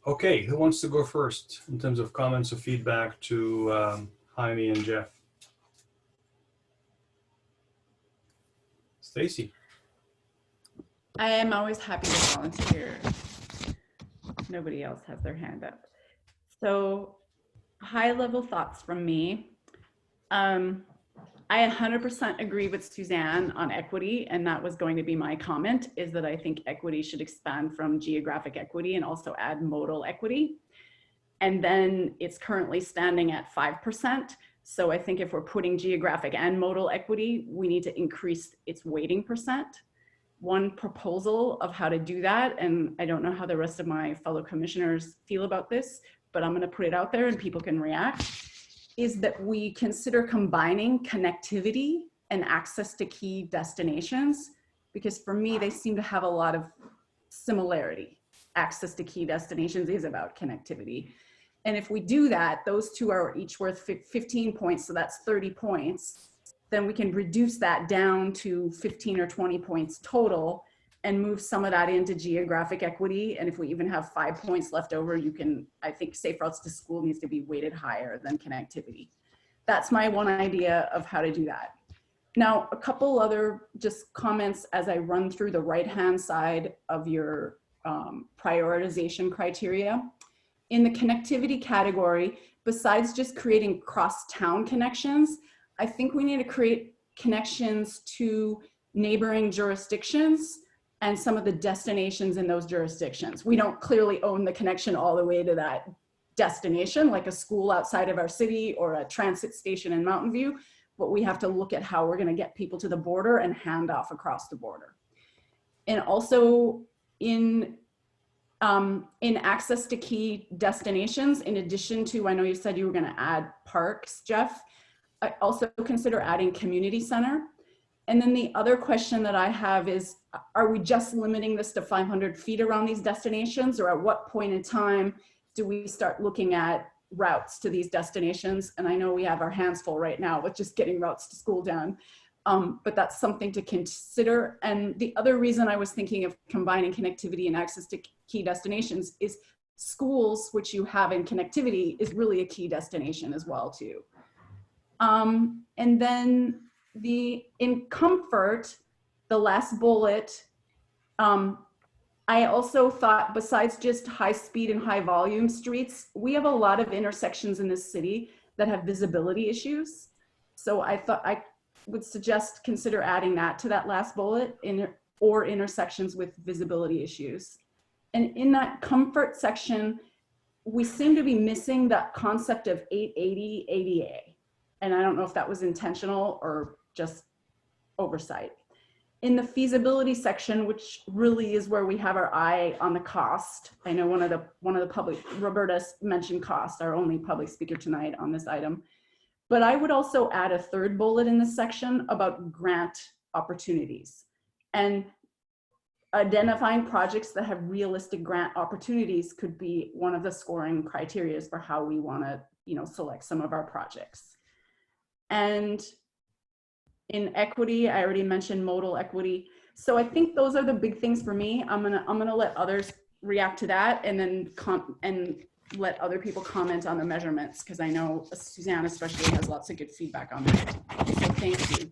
Okay, who wants to go first in terms of comments or feedback to Jaime and Jeff? Stacy. I am always happy to volunteer. Nobody else has their hand up. So high level thoughts from me. I 100% agree with Suzanne on equity, and that was going to be my comment, is that I think equity should expand from geographic equity and also add modal equity. And then it's currently standing at 5%. So I think if we're putting geographic and modal equity, we need to increase its weighting percent. One proposal of how to do that, and I don't know how the rest of my fellow commissioners feel about this, but I'm going to put it out there and people can react, is that we consider combining connectivity and access to key destinations, because for me, they seem to have a lot of similarity. Access to key destinations is about connectivity. And if we do that, those two are each worth 15 points, so that's 30 points. Then we can reduce that down to 15 or 20 points total and move some of that into geographic equity. And if we even have 5 points left over, you can, I think safe routes to school needs to be weighted higher than connectivity. That's my one idea of how to do that. Now, a couple other just comments as I run through the right-hand side of your prioritization criteria. In the connectivity category, besides just creating cross-town connections, I think we need to create connections to neighboring jurisdictions and some of the destinations in those jurisdictions. We don't clearly own the connection all the way to that destination, like a school outside of our city or a transit station in Mountain View, but we have to look at how we're going to get people to the border and hand off across the border. And also in access to key destinations, in addition to, I know you said you were going to add parks, Jeff, I also consider adding community center. And then the other question that I have is, are we just limiting this to 500 feet around these destinations, or at what point in time do we start looking at routes to these destinations? And I know we have our hands full right now with just getting routes to school done, but that's something to consider. And the other reason I was thinking of combining connectivity and access to key destinations is schools, which you have in connectivity, is really a key destination as well too. And then in comfort, the last bullet, I also thought, besides just high speed and high volume streets, we have a lot of intersections in this city that have visibility issues. So I thought I would suggest consider adding that to that last bullet, or intersections with visibility issues. And in that comfort section, we seem to be missing that concept of 880 ADA. And I don't know if that was intentional or just oversight. In the feasibility section, which really is where we have our eye on the cost. I know one of the public, Roberta mentioned cost, our only public speaker tonight on this item. But I would also add a third bullet in this section about grant opportunities and identifying projects that have realistic grant opportunities could be one of the scoring criteria for how we want to, select some of our projects. And in equity, I already mentioned modal equity. So I think those are the big things for me. I'm gonna let others react to that, and then let other people comment on the measurements, because I know Suzanne especially has lots of good feedback on that. So thank you.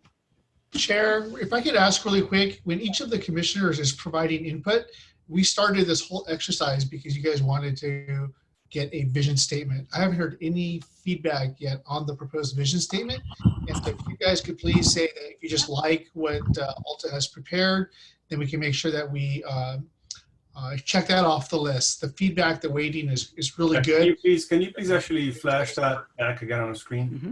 Chair, if I could ask really quick, when each of the commissioners is providing input, we started this whole exercise because you guys wanted to get a vision statement. I haven't heard any feedback yet on the proposed vision statement. And so if you guys could please say that if you just like what Alta has prepared, then we can make sure that we check that off the list. The feedback, the weighting is really good. Can you please actually flash that back again on the screen? Mm-hmm.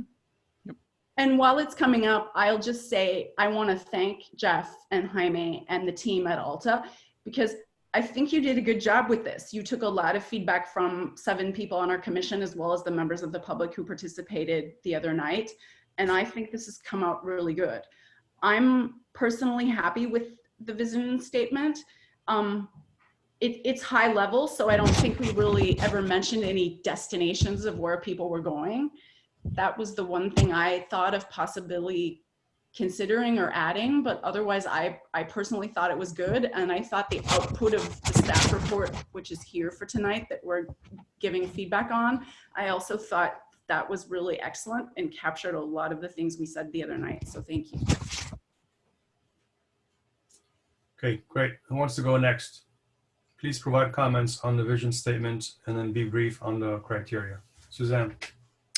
Yep. And while it's coming up, I'll just say I want to thank Jeff and Jaime and the team at Alta, because I think you did a good job with this. You took a lot of feedback from 7 people on our commission, as well as the members of the public who participated the other night. And I think this has come out really good. I'm personally happy with the vision statement. It's high level, so I don't think we really ever mentioned any destinations of where people were going. That was the one thing I thought of possibly considering or adding, but otherwise I personally thought it was good. And I thought the output of the staff report, which is here for tonight, that we're giving feedback on, I also thought that was really excellent and captured a lot of the things we said the other night. So thank you. Okay, great. Who wants to go next? please provide comments on the vision statement and then be brief on the criteria. Suzanne.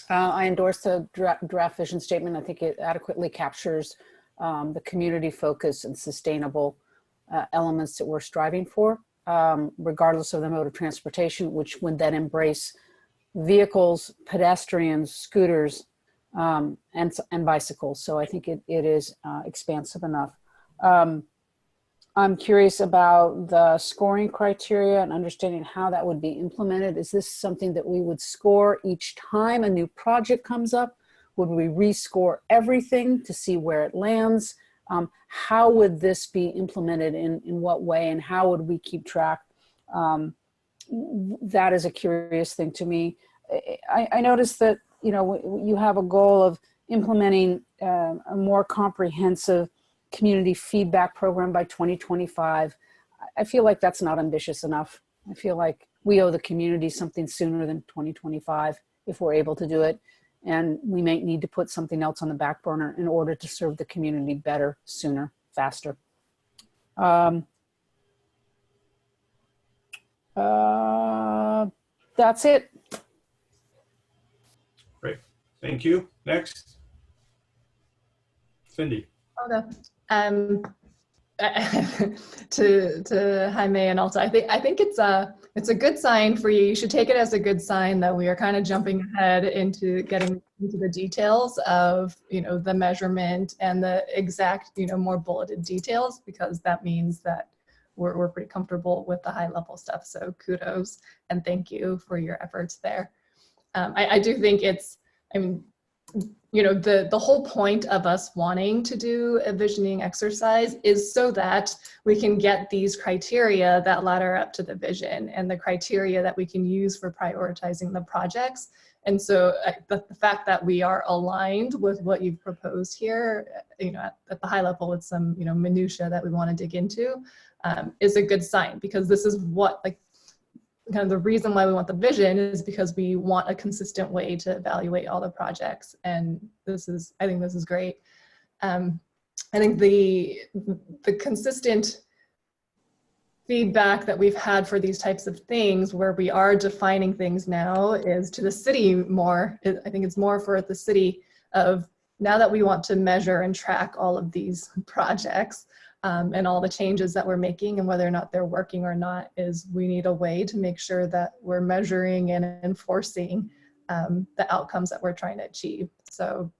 I endorse the draft vision statement. I think it adequately captures the community focus and sustainable elements that we're striving for, regardless of the mode of transportation, which would then embrace vehicles, pedestrians, scooters, and bicycles. So I think it is expansive enough. I'm curious about the scoring criteria and understanding how that would be implemented. Is this something that we would score each time a new project comes up? Would we rescore everything to see where it lands? How would this be implemented in what way, and how would we keep track? That is a curious thing to me. I noticed that, you know, you have a goal of implementing a more comprehensive community feedback program by 2025. I feel like that's not ambitious enough. I feel like we owe the community something sooner than 2025 if we're able to do it. And we may need to put something else on the back burner in order to serve the community better, sooner, faster. That's it. Great. Thank you. Next. Cindy. Okay. To Jaime and Alta, I think it's a good sign for you. You should take it as a good sign that we are kind of jumping ahead into getting into the details of, you know, the measurement and the exact, you know, more bulleted details, because that means that we're pretty comfortable with the high level stuff. So kudos and thank you for your efforts there. I do think it's, I mean, you know, the whole point of us wanting to do a visioning exercise is so that we can get these criteria that ladder up to the vision and the criteria that we can use for prioritizing the projects. And so the fact that we are aligned with what you've proposed here, you know, at the high level with some, you know, minutia that we want to dig into is a good sign, because this is what, like, kind of the reason why we want the vision is because we want a consistent way to evaluate all the projects. And I think this is great. I think the consistent feedback that we've had for these types of things where we are defining things now is to the city more. I think it's more for the city of, now that we want to measure and track all of these projects, and all the changes that we're making and whether or not they're working or not, is we need a way to make sure that we're measuring and enforcing the outcomes that we're trying to achieve. So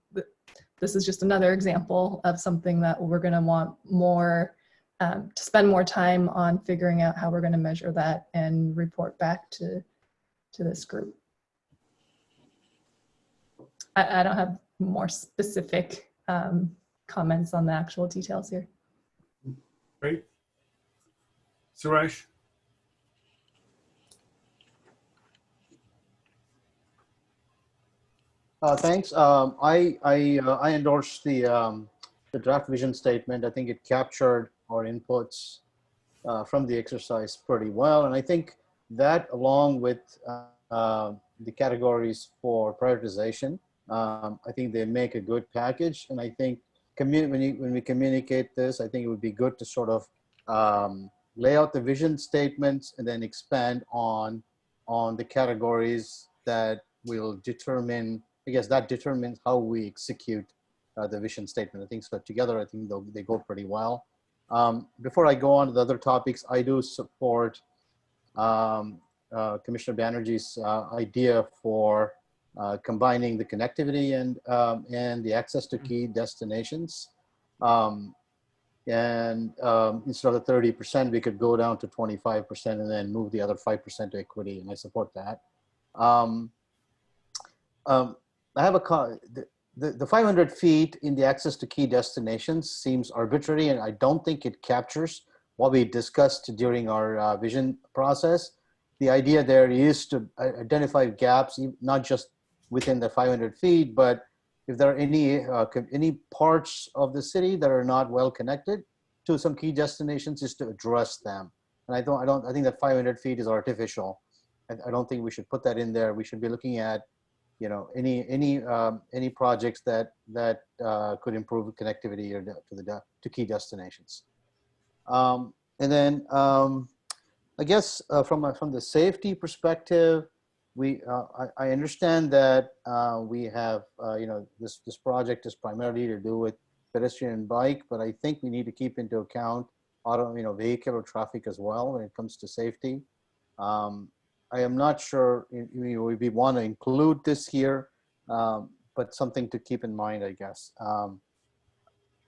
this is just another example of something that we're going to want more, to spend more time on figuring out how we're going to measure that and report back to this group. I don't have more specific comments on the actual details here. Great. Suresh. Thanks. I endorse the draft vision statement. I think it captured our inputs from the exercise pretty well, and I think that, along with the categories for prioritization, I think they make a good package. And I think when we communicate this, I think it would be good to sort of lay out the vision statements and then expand on the categories that will determine, I guess that determines how we execute the vision statement. I think so together, I think they go pretty well. Before I go on to the other topics, I do support Commissioner Banerjee's idea for combining the connectivity and the access to key destinations. And instead of the 30%, we could go down to 25% and then move the other 5% to equity, and I support that. I have the 500 feet in the access to key destinations seems arbitrary, and I don't think it captures what we discussed during our vision process. The idea there is to identify gaps, not just within the 500 feet, but if there are any parts of the city that are not well connected to some key destinations, is to address them. And I think that 500 feet is artificial. I don't think we should put that in there. We should be looking at, you know, any projects that could improve connectivity or to key destinations. And then I guess from the safety perspective, I understand that we have this project is primarily to do with pedestrian and bike, but I think we need to keep into account vehicular traffic as well when it comes to safety. I am not sure we want to include this here, but something to keep in mind, I guess.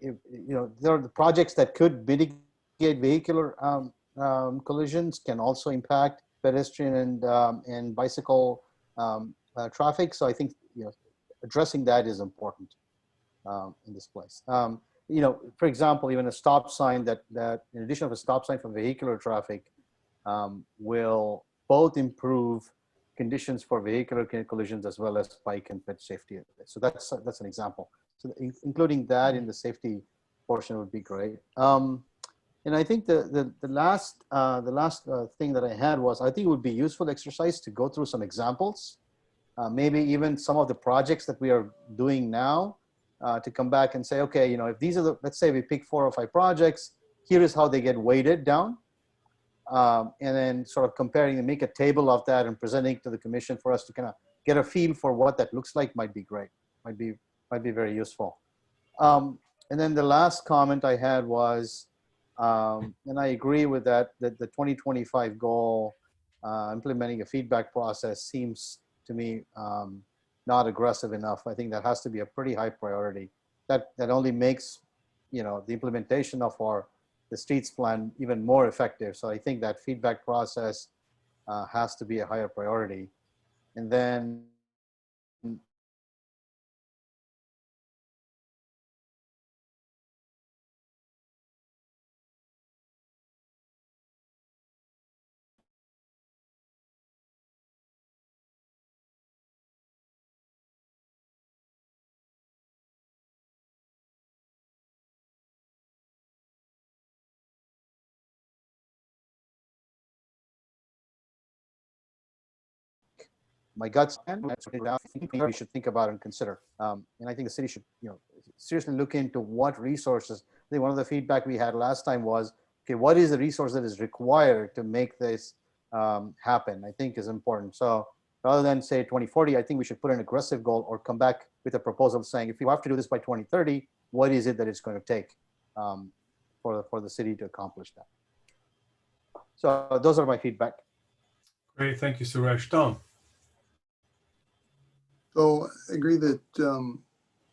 There are the projects that could mitigate vehicular collisions can also impact pedestrian and bicycle traffic. So I think addressing that is important in this place. For example, even a stop sign that in addition to a stop sign for vehicular traffic will both improve conditions for vehicular collisions as well as bike and ped safety. So that's an example. So including that in the safety portion would be great. And I think the last thing that I had was, I think it would be useful exercise to go through some examples, maybe even some of the projects that we are doing now, to come back and say, okay, if these are let's say we pick 4 or 5 projects, here is how they get weighted down, and then sort of comparing and make a table of that and presenting to the commission for us to kind of get a feel for what that looks like might be great, might be very useful. And then the last comment I had was, and I agree with that the 2025 goal, implementing a feedback process seems to me not aggressive enough. I think that has to be a pretty high priority. That only makes the implementation of the streets plan even more effective. So I think that feedback process has to be a higher priority. And then my guts, we should think about and consider. And I think the city should, seriously look into what resources. I think one of the feedback we had last time was, okay, what is the resource that is required to make this happen? I think is important. So rather than say 2040, I think we should put an aggressive goal or come back with a proposal saying, if you have to do this by 2030, what is it that it's going to take for the city to accomplish that? So those are my feedback. Great, thank you, Suresh. Tom. So I agree that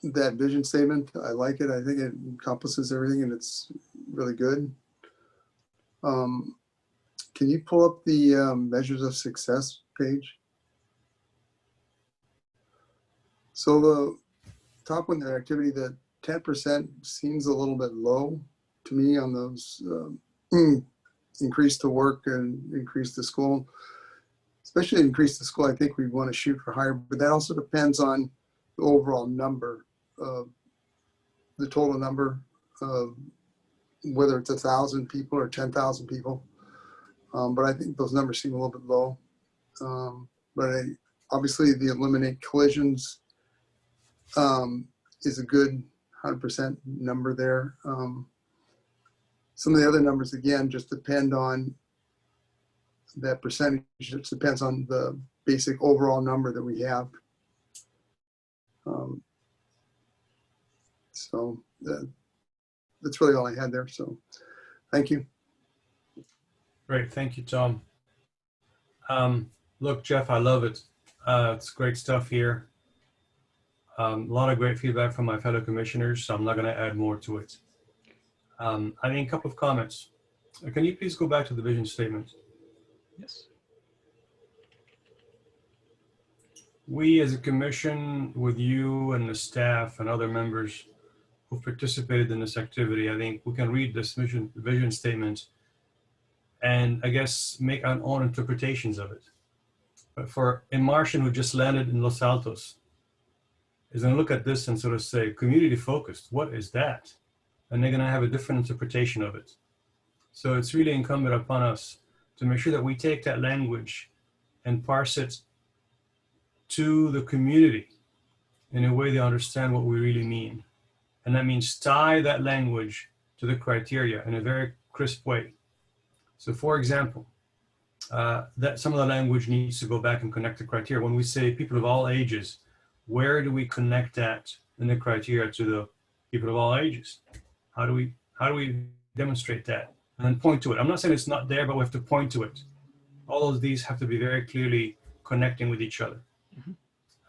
that vision statement, I like it. I think it encompasses everything and it's really good. Can you pull up the measures of success page? So the top one, the activity, that 10% seems a little bit low to me on those increase to work and increase to school. Especially increase the school, I think we want to shoot for higher, but that also depends on the overall number of the total number of whether it's 1,000 people or 10,000 people. But I think those numbers seem a little bit low. But obviously the eliminate collisions is a good 100% number there. Some of the other numbers, again, just depend on that percentage. It depends on the basic overall number that we have. So that's really all I had there. So thank you. Great, thank you, Tom. Look, Jeff, I love it. It's great stuff here. A lot of great feedback from my fellow commissioners, so I'm not going to add more to it. I mean, a couple of comments. Can you please go back to the vision statement? Yes. We as a commission, with you and the staff and other members who participated in this activity, I think we can read this vision statement and I guess make our own interpretations of it. But for a Martian who just landed in Los Altos is going to look at this and sort of say, community focused, what is that? And they're going to have a different interpretation of it. So it's really incumbent upon us to make sure that we take that language and parse it to the community in a way they understand what we really mean. And that means tie that language to the criteria in a very crisp way. So for example, that some of the language needs to go back and connect the criteria. When we say people of all ages, where do we connect that in the criteria to the people of all ages? How do we demonstrate that and then point to it? I'm not saying it's not there, but we have to point to it. All of these have to be very clearly connecting with each other.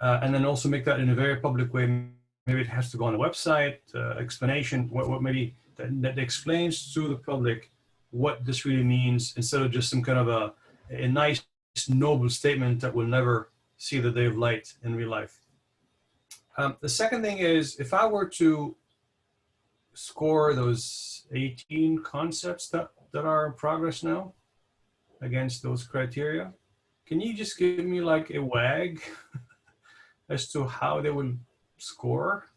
And then also make that in a very public way. Maybe it has to go on the website, explanation, what maybe that explains to the public what this really means, instead of just some kind of a nice, noble statement that will never see the day of light in real life. The second thing is, if I were to score those 18 concepts that are in progress now against those criteria, can you just give me like a wag as to how they will score?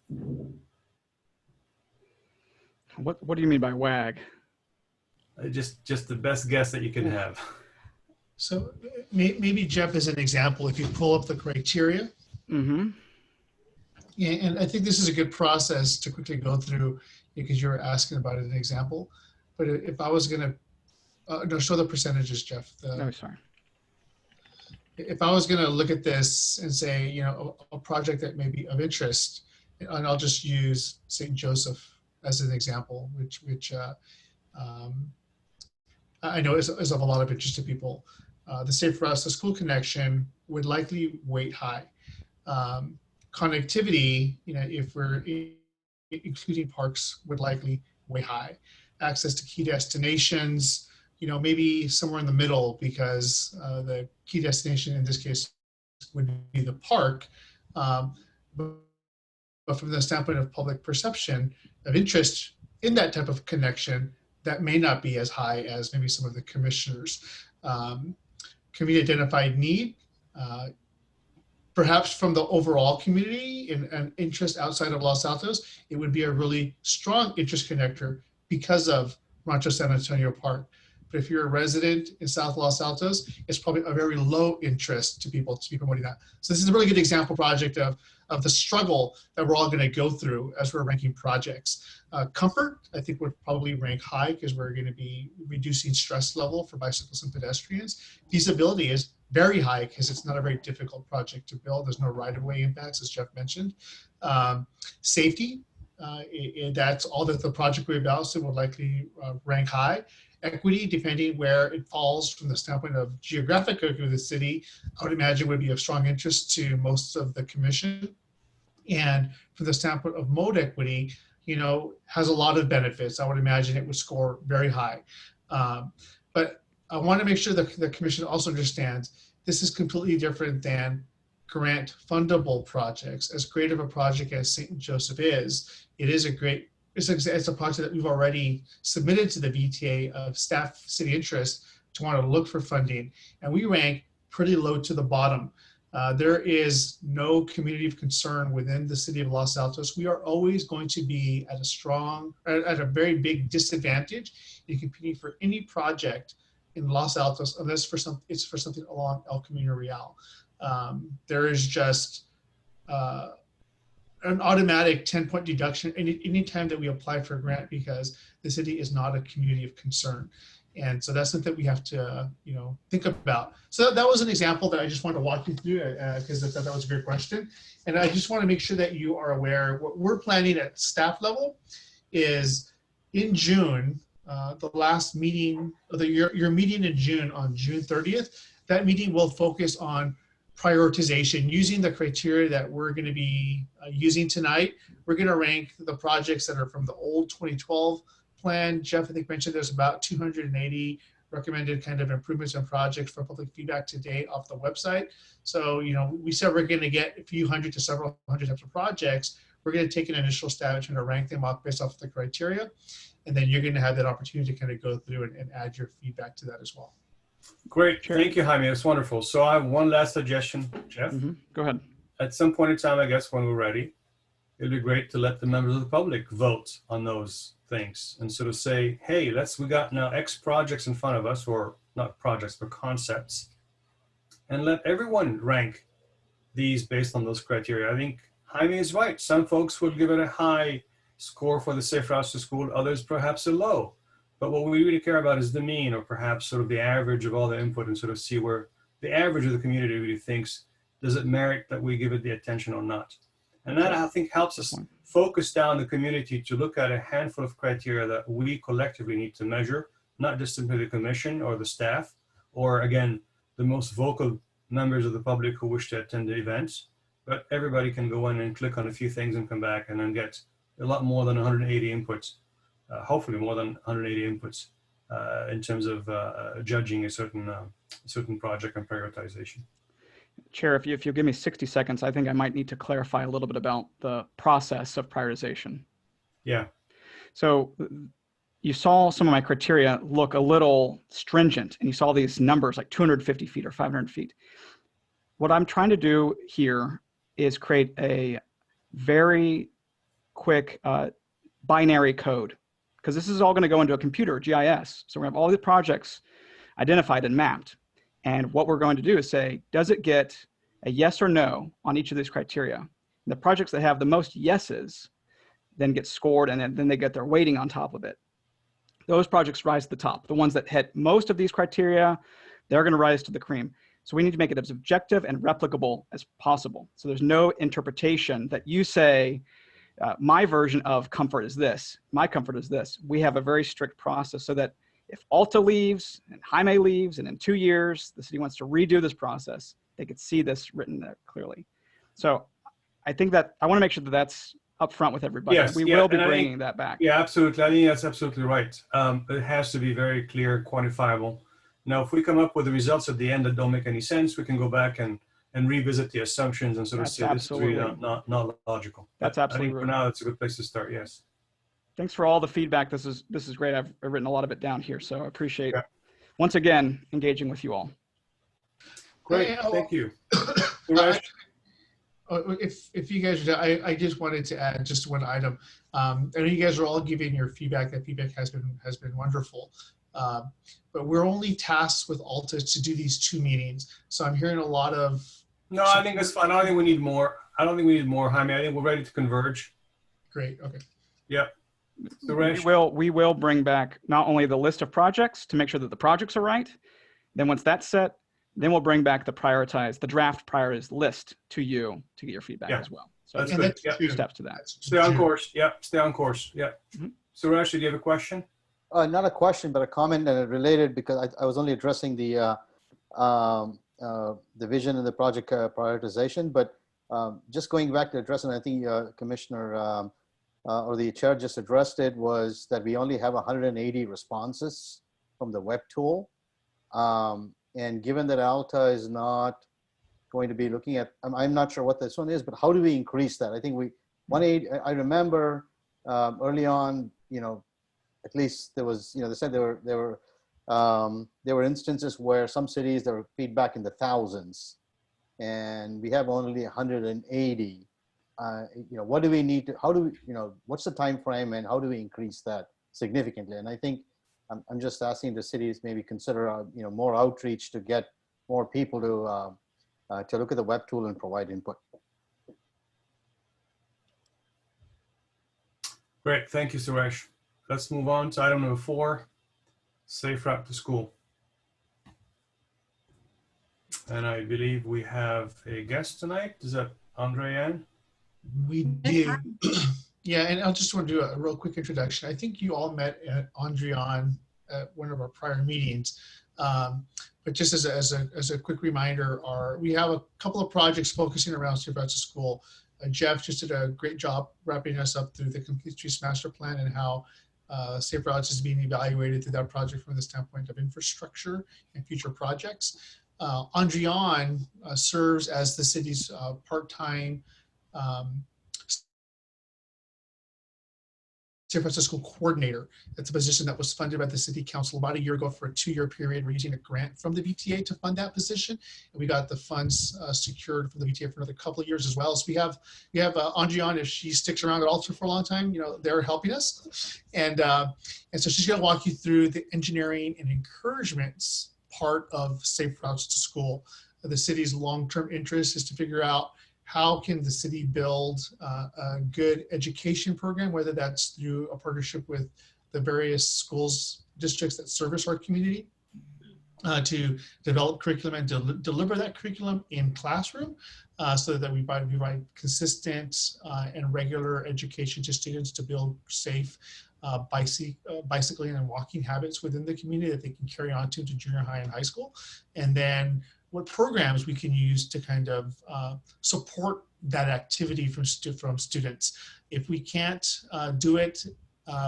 What do you mean by wag? Just the best guess that you can have. So maybe Jeff, as an example, if you pull up the criteria, and I think this is a good process to quickly go through because you were asking about an example. But if I was going to, no, show the percentages, Jeff. No, sorry. If I was going to look at this and say, you know, a project that may be of interest, and I'll just use St. Joseph as an example, which I know is of a lot of interest to people. The Safe Routes to School connection would likely weight high. Connectivity, you know, if we're including parks, would likely weigh high. Access to key destinations, you know, maybe somewhere in the middle, because the key destination in this case would be the park. But from the standpoint of public perception of interest in that type of connection, that may not be as high as maybe some of the commissioners. Community identified need, perhaps from the overall community and interest outside of Los Altos, it would be a really strong interest connector because of Rancho San Antonio Park. But if you're a resident in South Los Altos, it's probably a very low interest to people to be promoting that. So this is a really good example project of the struggle that we're all going to go through as we're ranking projects. Comfort, I think, would probably rank high because we're going to be reducing stress level for bicyclists and pedestrians. Feasibility is very high because it's not a very difficult project to build. There's no right-of-way impacts, as Jeff mentioned. Safety, that's all that the project we've balanced would likely rank high. Equity, depending where it falls from the standpoint of geographic equity of the city, I would imagine would be of strong interest to most of the commission. And from the standpoint of mode equity, you know, has a lot of benefits. I would imagine it would score very high. But I want to make sure that the commission also understands this is completely different than grant fundable projects. As great of a project as St. Joseph is, it is a great, it's a project that we've already submitted to the VTA of staff city interest to want to look for funding. And we rank pretty low to the bottom. There is no community of concern within the city of Los Altos. We are always going to be at a very big disadvantage in competing for any project in Los Altos, unless it's for something along El Camino Real. There is just an automatic 10-point deduction any time that we apply for a grant because the city is not a community of concern. And so that's something that we have to, you know, think about. So that was an example that I just wanted to walk you through because I thought that was a great question. And I just want to make sure that you are aware what we're planning at staff level is in June, the last meeting of your meeting in June on June 30th, that meeting will focus on prioritization using the criteria that we're going to be using tonight. We're going to rank the projects that are from the old 2012 plan. Jeff, I think, mentioned there's about 280 recommended kind of improvements and projects for public feedback to date off the website. So, you know, we said we're going to get a few hundred to several hundred types of projects. We're going to take an initial stab at trying to rank them off based off the criteria. And then you're going to have that opportunity to kind of go through and add your feedback to that as well. Great. Thank you, Jaime. That's wonderful. So I have one last suggestion, Jeff. Go ahead. At some point in time, I guess, when we're ready, it'd be great to let the members of the public vote on those things and sort of say, hey, we got now X projects in front of us, or not projects, but concepts, and let everyone rank these based on those criteria. I think Jaime is right. Some folks would give it a high score for the Safe Routes to School, others perhaps a low. But what we really care about is the mean, or perhaps sort of the average of all the input, and sort of see where the average of the community really thinks, does it merit that we give it the attention or not? And that, I think, helps us focus down the community to look at a handful of criteria that we collectively need to measure, not just simply the commission or the staff, or again, the most vocal members of the public who wish to attend the events. But everybody can go in and click on a few things and come back and then get a lot more than 180 inputs, hopefully more than 180 inputs in terms of judging a certain project and prioritization. Chair, if you give me 60 seconds, I think I might need to clarify a little bit about the process of prioritization. Yeah. So you saw some of my criteria look a little stringent, and you saw these numbers like 250 feet or 500 feet. What I'm trying to do here is create a very quick binary code, because this is all going to go into a computer, GIS. So we're going to have all the projects identified and mapped. And what we're going to do is say, does it get a yes or no on each of these criteria? And the projects that have the most yeses then get scored, and then they get their weighting on top of it. Those projects rise to the top. The ones that hit most of these criteria, they're going to rise to the cream. So we need to make it as objective and replicable as possible. So there's no interpretation that you say, my version of comfort is this, my comfort is this. We have a very strict process so that if Alta leaves and Jaime leaves, and in 2 years, the city wants to redo this process, they could see this written there clearly. So I think that I want to make sure that that's upfront with everybody. Yes, we will be bringing that back. Yeah, absolutely. I think that's absolutely right. It has to be very clear, quantifiable. Now, if we come up with the results at the end that don't make any sense, we can go back and revisit the assumptions and sort of say this is really not logical. That's absolutely I think for now, it's a good place to start. Yes. Thanks for all the feedback. This is great. I've written a lot of it down here, so I appreciate once again engaging with you all. Great, thank you. If you guys, I just wanted to add just one item. I know you guys are all giving your feedback. That feedback has been wonderful. But we're only tasked with Alta to do these 2 meetings. So I'm hearing a lot of. No, I think that's fine. I don't think we need more. I don't think we need more, Jaime. I think we're ready to converge. Great. Okay. Yeah. We will bring back not only the list of projects to make sure that the projects are right. Then once that's set, then we'll bring back the draft prioritized list to you to get your feedback as well. So that's good. 2 steps to that. Stay on course. Yeah. Stay on course. Yeah. Suresh, do you have a question? Not a question, but a comment and related, because I was only addressing the vision and the project prioritization, but just going back to addressing, I think Commissioner or the chair just addressed it, was that we only have 180 responses from the web tool. And given that Alta is not going to be looking at, I'm not sure what this one is, but how do we increase that? I think 180, I remember early on, at least there was, they said there were instances where some cities, there were feedback in the thousands, and we have only 180. What do we need to, how do we, what's the time frame, and how do we increase that significantly? And I think I'm just asking the cities maybe consider, more outreach to get more people to look at the web tool and provide input. Great, thank you, Suresh. Let's move on to item number 4, safe route to school. And I believe we have a guest tonight. Is that Andre Ann? We do. Yeah, and I just want to do a real quick introduction. I think you all met Andreon at one of our prior meetings. But just as a quick reminder, we have a couple of projects focusing around safe routes to school. Jeff just did a great job wrapping us up through the Complete Streets Master Plan and how safe routes is being evaluated through that project from the standpoint of infrastructure and future projects. Andreon serves as the city's part-time safe routes to school coordinator. That's a position that was funded by the city council about a year ago for a 2-year period. We're using a grant from the VTA to fund that position, and we got the funds secured from the VTA for another couple of years as well. So we have Andreon, if she sticks around at Alta for a long time, they're helping us, and so she's going to walk you through the engineering and encouragements part of safe routes to school. The city's long-term interest is to figure out how can the city build a good education program, whether that's through a partnership with the various schools, districts that service our community to develop curriculum and deliver that curriculum in classroom so that we provide consistent and regular education to students to build safe bicycling and walking habits within the community that they can carry on to junior high and high school. And then what programs we can use to kind of support that activity from students. If we can't do it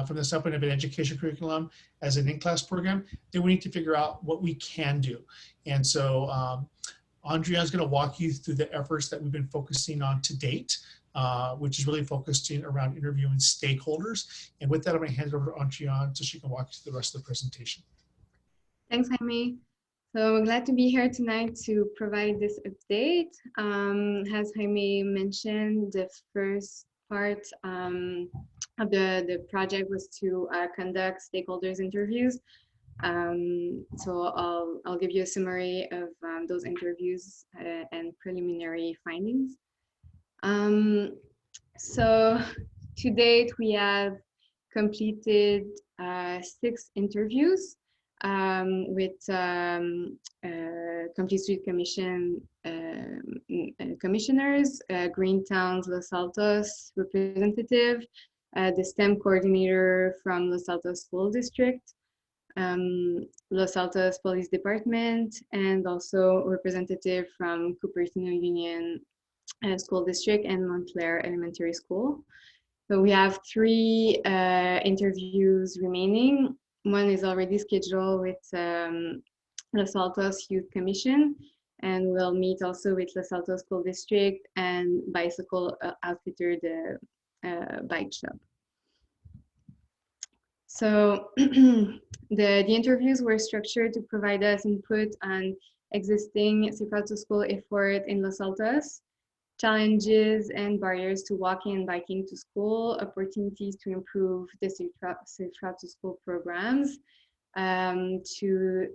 from the standpoint of an education curriculum as an in-class program, then we need to figure out what we can do. And so Andrea's going to walk you through the efforts that we've been focusing on to date, which is really focusing around interviewing stakeholders. And with that, I'm going to hand it over to Andrea so she can walk you through the rest of the presentation. Thanks, Jaime. So I'm glad to be here tonight to provide this update. As Jaime mentioned, the first part of the project was to conduct stakeholders interviews. So I'll give you a summary of those interviews and preliminary findings. So to date, we have completed 6 interviews with Complete Street Commission commissioners, Greentown's Los Altos representative, the STEM coordinator from Los Altos School District, Los Altos Police Department, and also representative from Cupertino Union School District and Montclair Elementary School. So we have 3 interviews remaining. One is already scheduled with Los Altos Youth Commission, and we'll meet also with Los Altos School District and Bicycle Outfitter, the bike shop. So the interviews were structured to provide us input on existing Safe Route to School effort in Los Altos, challenges and barriers to walking and biking to school, opportunities to improve the Safe Route to School programs, to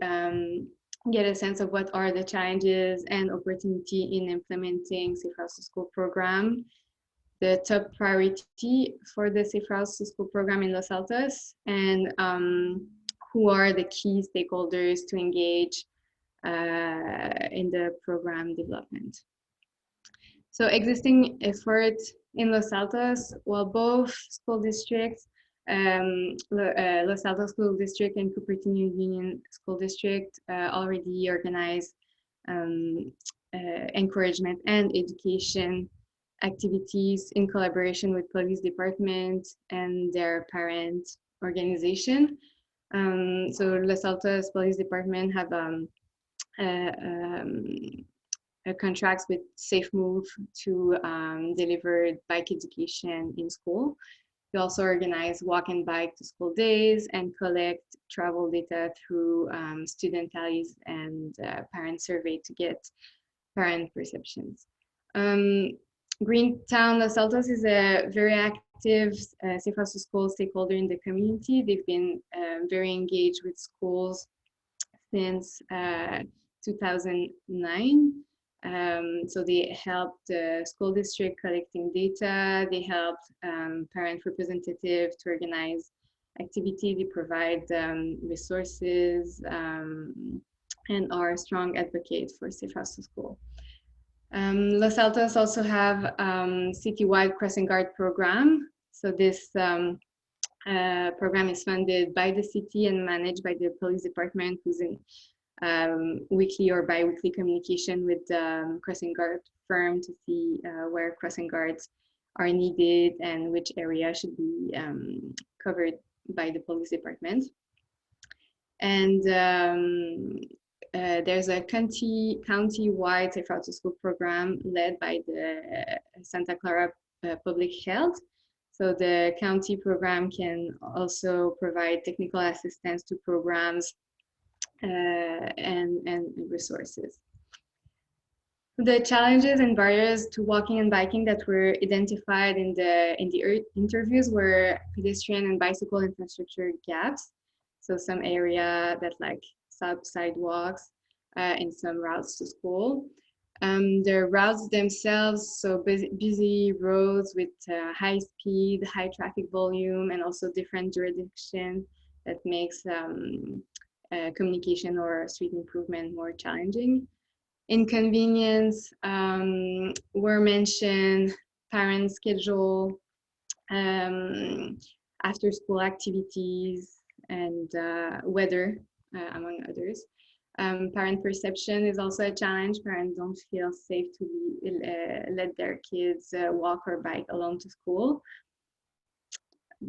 get a sense of what are the challenges and opportunity in implementing Safe Route to School program, the top priority for the Safe Route to School program in Los Altos, and who are the key stakeholders to engage in the program development. So existing efforts in Los Altos, well, both school districts, Los Altos School District and Cupertino Union School District already organize encouragement and education activities in collaboration with police department and their parent organization. So Los Altos Police Department have contracts with Safe Move to deliver bike education in school. We also organize walk and bike to school days and collect travel data through student tallies and parent survey to get parent perceptions. Greentown Los Altos is a very active Safe Route to School stakeholder in the community. They've been very engaged with schools since 2009. So they helped the school district collecting data. They helped parent representatives to organize activity. They provide resources and are a strong advocate for Safe Route to School. Los Altos also have citywide crossing guard program. So this program is funded by the city and managed by the police department, who's in weekly or bi-weekly communication with the crossing guard firm to see where crossing guards are needed and which area should be covered by the police department. And there's a county-wide Safe Route to School program led by the Santa Clara Public Health. So the county program can also provide technical assistance to programs and resources. The challenges and barriers to walking and biking that were identified in the interviews were pedestrian and bicycle infrastructure gaps. So some area that like sidewalks and some routes to school. The routes themselves, so busy roads with high speed, high traffic volume, and also different jurisdiction that makes communication or street improvement more challenging. Inconvenience were mentioned, parent schedule, after school activities, and weather, among others. Parent perception is also a challenge. Parents don't feel safe to let their kids walk or bike alone to school.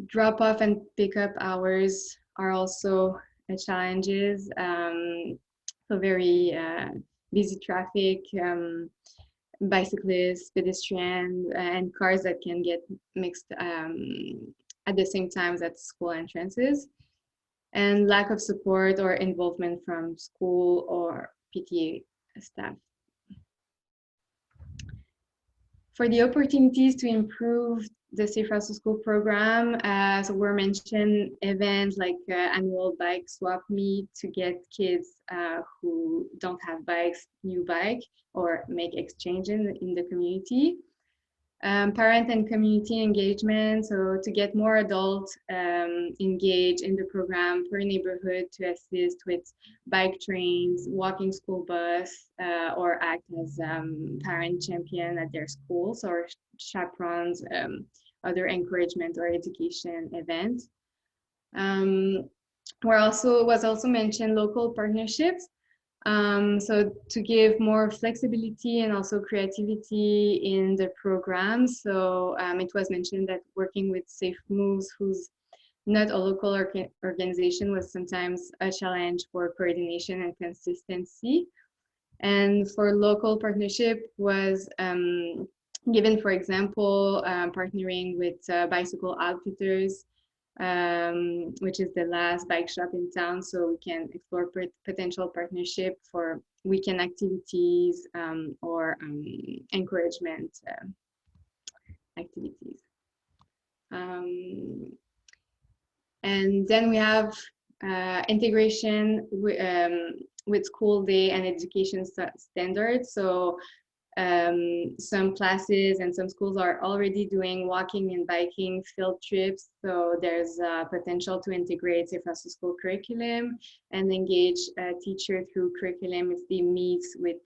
Drop off and pickup hours are also challenges. So very busy traffic, bicyclists, pedestrians, and cars that can get mixed at the same time at school entrances. And lack of support or involvement from school or PTA staff. For the opportunities to improve the Safe Routes to School program, so were mentioned events like annual bike swap meet to get kids who don't have bikes, new bike, or make exchange in the community. Parent and community engagement, so to get more adults engaged in the program per neighborhood to assist with bike trains, walking school bus, or act as parent champion at their schools or chaperones, other encouragement or education events. Was also mentioned local partnerships. So to give more flexibility and also creativity in the program. So it was mentioned that working with Safe Moves, who's not a local organization, was sometimes a challenge for coordination and consistency. And for local partnership was given, for example, partnering with bicycle outfitters, which is the last bike shop in town, so we can explore potential partnership for weekend activities or encouragement activities. And then we have integration with school day and education standards. So some classes and some schools are already doing walking and biking field trips. So there's potential to integrate Safe Routes to School curriculum and engage a teacher through curriculum if they meet with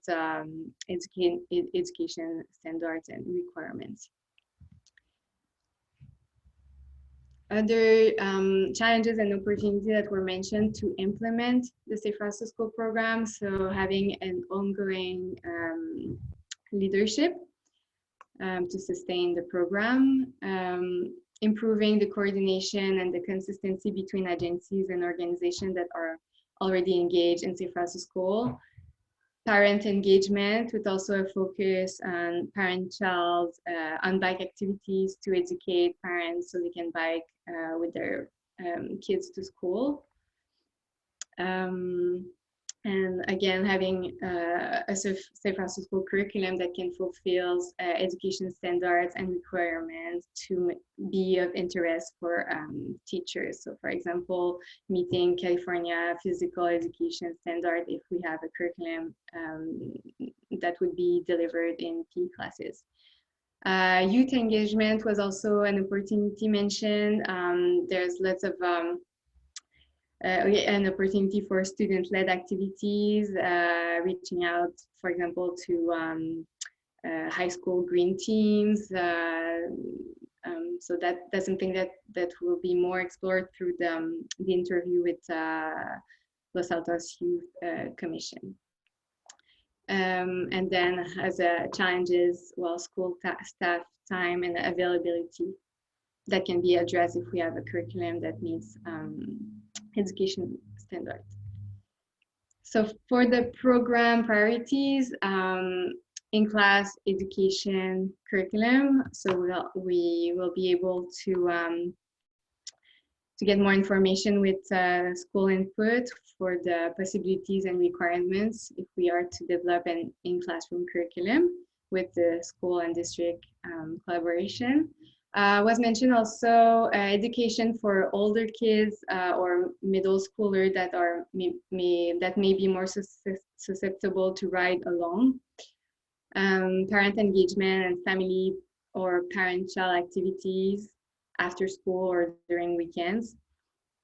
education standards and requirements. Other challenges and opportunities that were mentioned to implement the Safe Routes to School program. So having an ongoing leadership to sustain the program, improving the coordination and the consistency between agencies and organizations that are already engaged in Safe Routes to School, parent engagement with also a focus on parent-child on bike activities to educate parents so they can bike with their kids to school. And again, having a Safe Routes to School curriculum that can fulfill education standards and requirements to be of interest for teachers. So for example, meeting California physical education standard if we have a curriculum that would be delivered in PE classes. Youth engagement was also an opportunity mentioned. There's lots of an opportunity for student-led activities, reaching out, for example, to high school green teams. So that's something that will be more explored through the interview with Los Altos Youth Commission. And then as challenges, well, school staff time and availability that can be addressed if we have a curriculum that meets education standards. So for the program priorities, in-class education curriculum, so we will be able to get more information with school input for the possibilities and requirements if we are to develop an in-classroom curriculum with the school and district collaboration. Was mentioned also education for older kids or middle schoolers that are may be more susceptible to ride alone. parent engagement and family or parent-child activities after school or during weekends,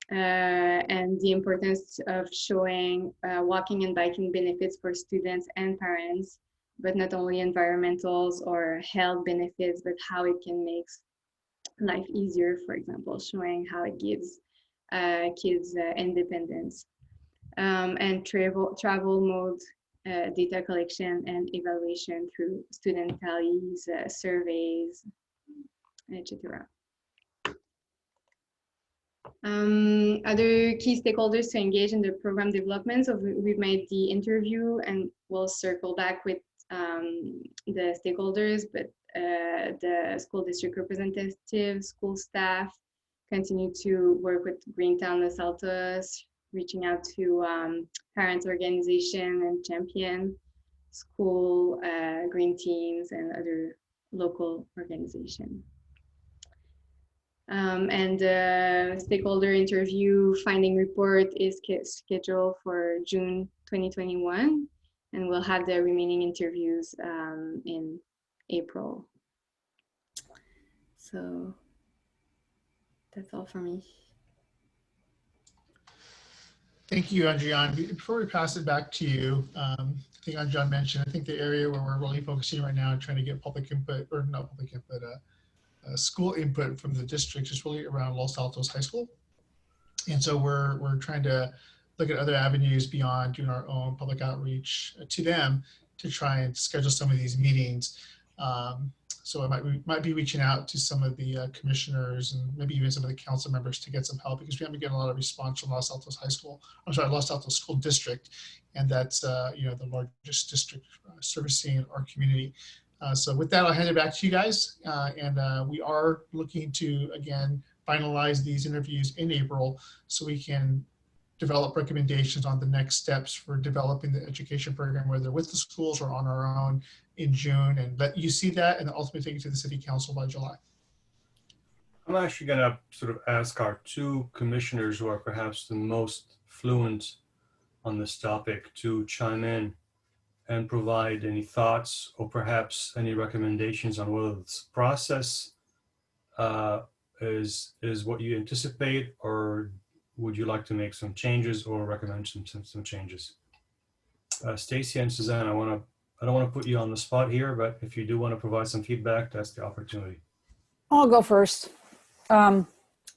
and the importance of showing walking and biking benefits for students and parents, but not only environmentals or health benefits, but how it can make life easier, for example, showing how it gives kids independence, and travel mode data collection and evaluation through student tallies, surveys, etc. Other key stakeholders to engage in the program development. So we've made the interview and we'll circle back with the stakeholders, but the school district representatives, school staff, continue to work with Greentown Los Altos, reaching out to parents organization and champion, school green teams and other local organizations. And the stakeholder interview finding report is scheduled for June 2021, and we'll have the remaining interviews in April. So that's all for me. Thank you, Andrian. Before we pass it back to you, I think Andrian mentioned, I think the area where we're really focusing right now and trying to get public input, or not public input, school input from the districts is really around Los Altos High School. And so we're trying to look at other avenues beyond doing our own public outreach to them to try and schedule some of these meetings. So we might be reaching out to some of the commissioners and maybe even some of the council members to get some help, because we haven't getting a lot of response from Los Altos High School. I'm sorry, Los Altos School District, and that's the largest district servicing our community. So with that, I'll hand it back to you guys, and we are looking to again finalize these interviews in April so we can develop recommendations on the next steps for developing the education program, whether with the schools or on our own in June, and let you see that and ultimately take it to the city council by July. I'm actually going to sort of ask our two commissioners who are perhaps the most fluent on this topic to chime in and provide any thoughts or perhaps any recommendations on whether this process is what you anticipate, or would you like to make some changes or recommend some changes? Stacy and Suzanne, I don't want to put you on the spot here, but if you do want to provide some feedback, that's the opportunity. I'll go first.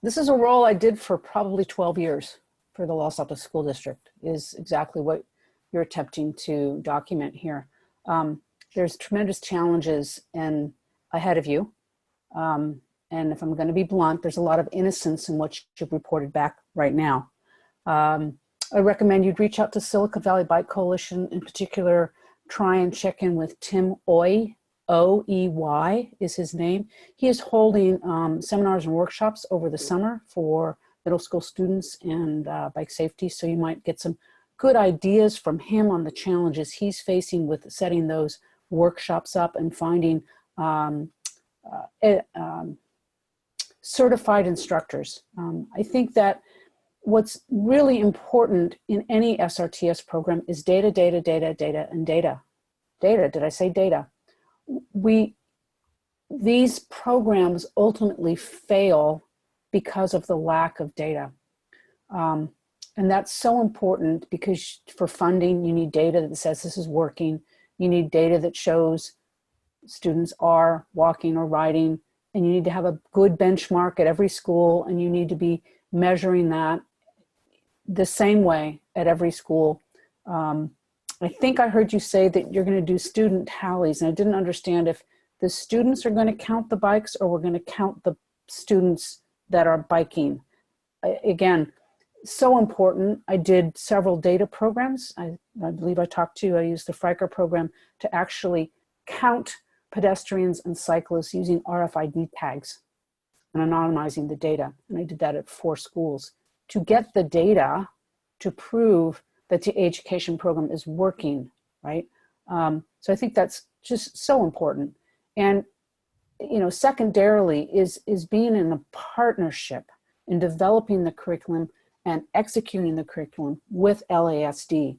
This is a role I did for probably 12 years for the Los Altos School District, is exactly what you're attempting to document here. There's tremendous challenges ahead of you. And if I'm going to be blunt, there's a lot of innocence in what you've reported back right now. I recommend you'd reach out to Silicon Valley Bike Coalition, in particular, try and check in with Tim Oey, O-E-Y is his name. He is holding seminars and workshops over the summer for middle school students and bike safety. So you might get some good ideas from him on the challenges he's facing with setting those workshops up and finding certified instructors. I think that what's really important in any SRTS program is data, data, data, data, and data. Data, did I say data? These programs ultimately fail because of the lack of data. And that's so important because for funding, you need data that says this is working. You need data that shows students are walking or riding, and you need to have a good benchmark at every school, and you need to be measuring that the same way at every school. I think I heard you say that you're going to do student tallies, and I didn't understand if the students are going to count the bikes or we're going to count the students that are biking. Again, so important. I did several data programs. I believe I used the Friker program to actually count pedestrians and cyclists using RFID tags and anonymizing the data. And I did that at 4 schools to get the data to prove that the education program is working, right? So I think that's just so important. And, secondarily is being in a partnership in developing the curriculum and executing the curriculum with LASD.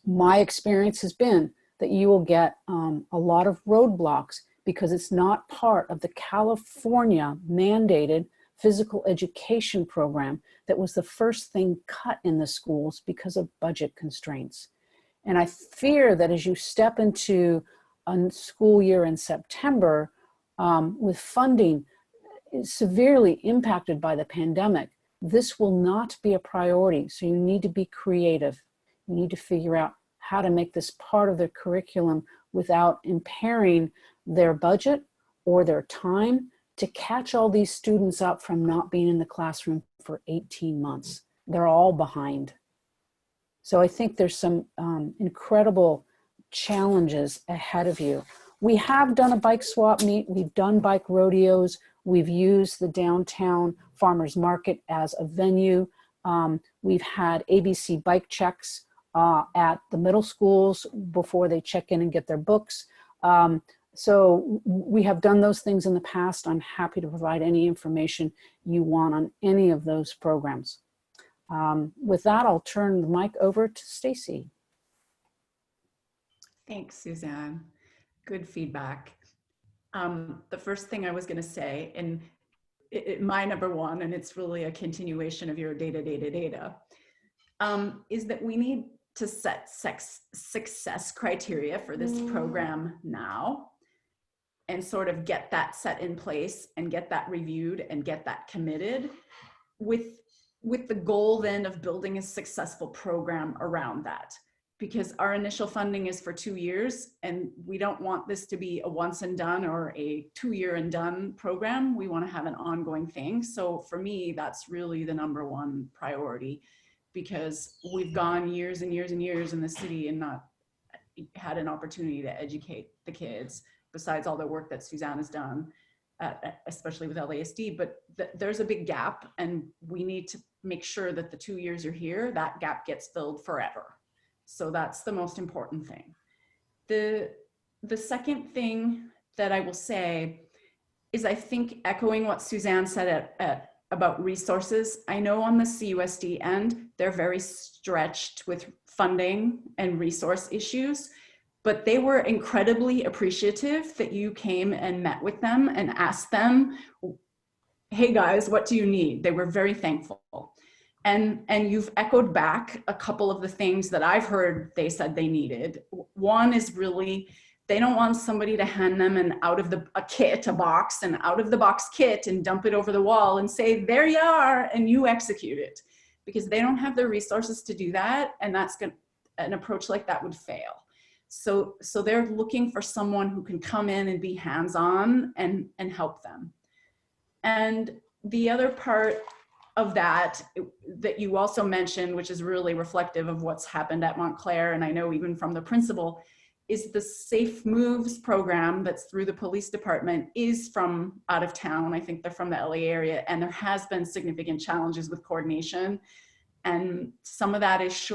My experience has been that you will get a lot of roadblocks because it's not part of the California mandated physical education program that was the first thing cut in the schools because of budget constraints. And I fear that as you step into a school year in September with funding severely impacted by the pandemic, this will not be a priority. So you need to be creative. You need to figure out how to make this part of their curriculum without impairing their budget or their time to catch all these students up from not being in the classroom for 18 months. They're all behind. So I think there's some incredible challenges ahead of you. We have done a bike swap meet. We've done bike rodeos. We've used the downtown farmers market as a venue. We've had ABC bike checks at the middle schools before they check in and get their books. So we have done those things in the past. I'm happy to provide any information you want on any of those programs. With that, I'll turn the mic over to Stacy. Thanks, Suzanne. Good feedback. The first thing I was going to say, and my number one, and it's really a continuation of your data, is that we need to set success criteria for this program now and sort of get that set in place and get that reviewed and get that committed with the goal then of building a successful program around that. Because our initial funding is for 2 years and we don't want this to be a once and done or a 2-year and done program. We want to have an ongoing thing. So for me, that's really the number one priority, because we've gone years and years and years in the city and not had an opportunity to educate the kids besides all the work that Suzanne has done, especially with LASD, but there's a big gap and we need to make sure that the 2 years you're here, that gap gets filled forever. So that's the most important thing. The second thing that I will say is, I think echoing what Suzanne said about resources, I know on the CUSD end, they're very stretched with funding and resource issues, but they were incredibly appreciative that you came and met with them and asked them, hey guys, what do you need? They were very thankful. And you've echoed back a couple of the things that I've heard they said they needed. One is really, they don't want somebody to hand them a box, and out of the box kit and dump it over the wall and say, there you are, and you execute it. Because they don't have the resources to do that, and an approach like that would fail. So they're looking for someone who can come in and be hands-on and help them. And the other part of that you also mentioned, which is really reflective of what's happened at Montclair, and I know even from the principal, is the Safe Moves program that's through the police department is from out of town. I think they're from the LA area, and there has been significant challenges with coordination. And some of that is,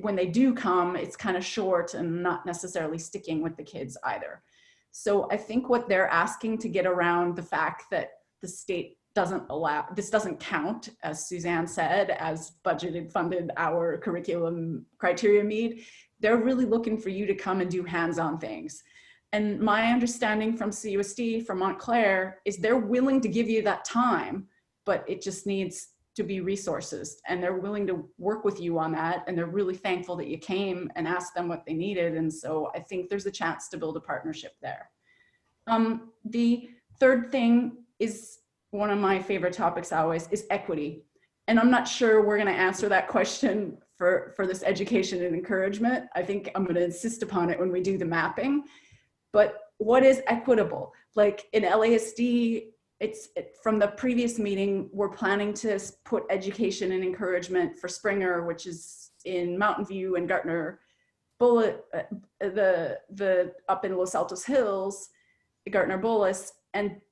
when they do come, it's kind of short and not necessarily sticking with the kids either. So I think what they're asking to get around the fact that the state doesn't allow, this doesn't count, as Suzanne said, as budgeted, funded, our curriculum criteria meet. They're really looking for you to come and do hands-on things. And my understanding from CUSD, from Montclair, is they're willing to give you that time, but it just needs to be resources, and they're willing to work with you on that. And they're really thankful that you came and asked them what they needed. And so I think there's a chance to build a partnership there. The third thing is, one of my favorite topics always, is equity. And I'm not sure we're going to answer that question for this education and encouragement. I think I'm going to insist upon it when we do the mapping. But what is equitable? Like in LASD, from the previous meeting, we're planning to put education and encouragement for Springer, which is in Mountain View and Gardner Bullet, up in Los Altos Hills, Gardner Bullis,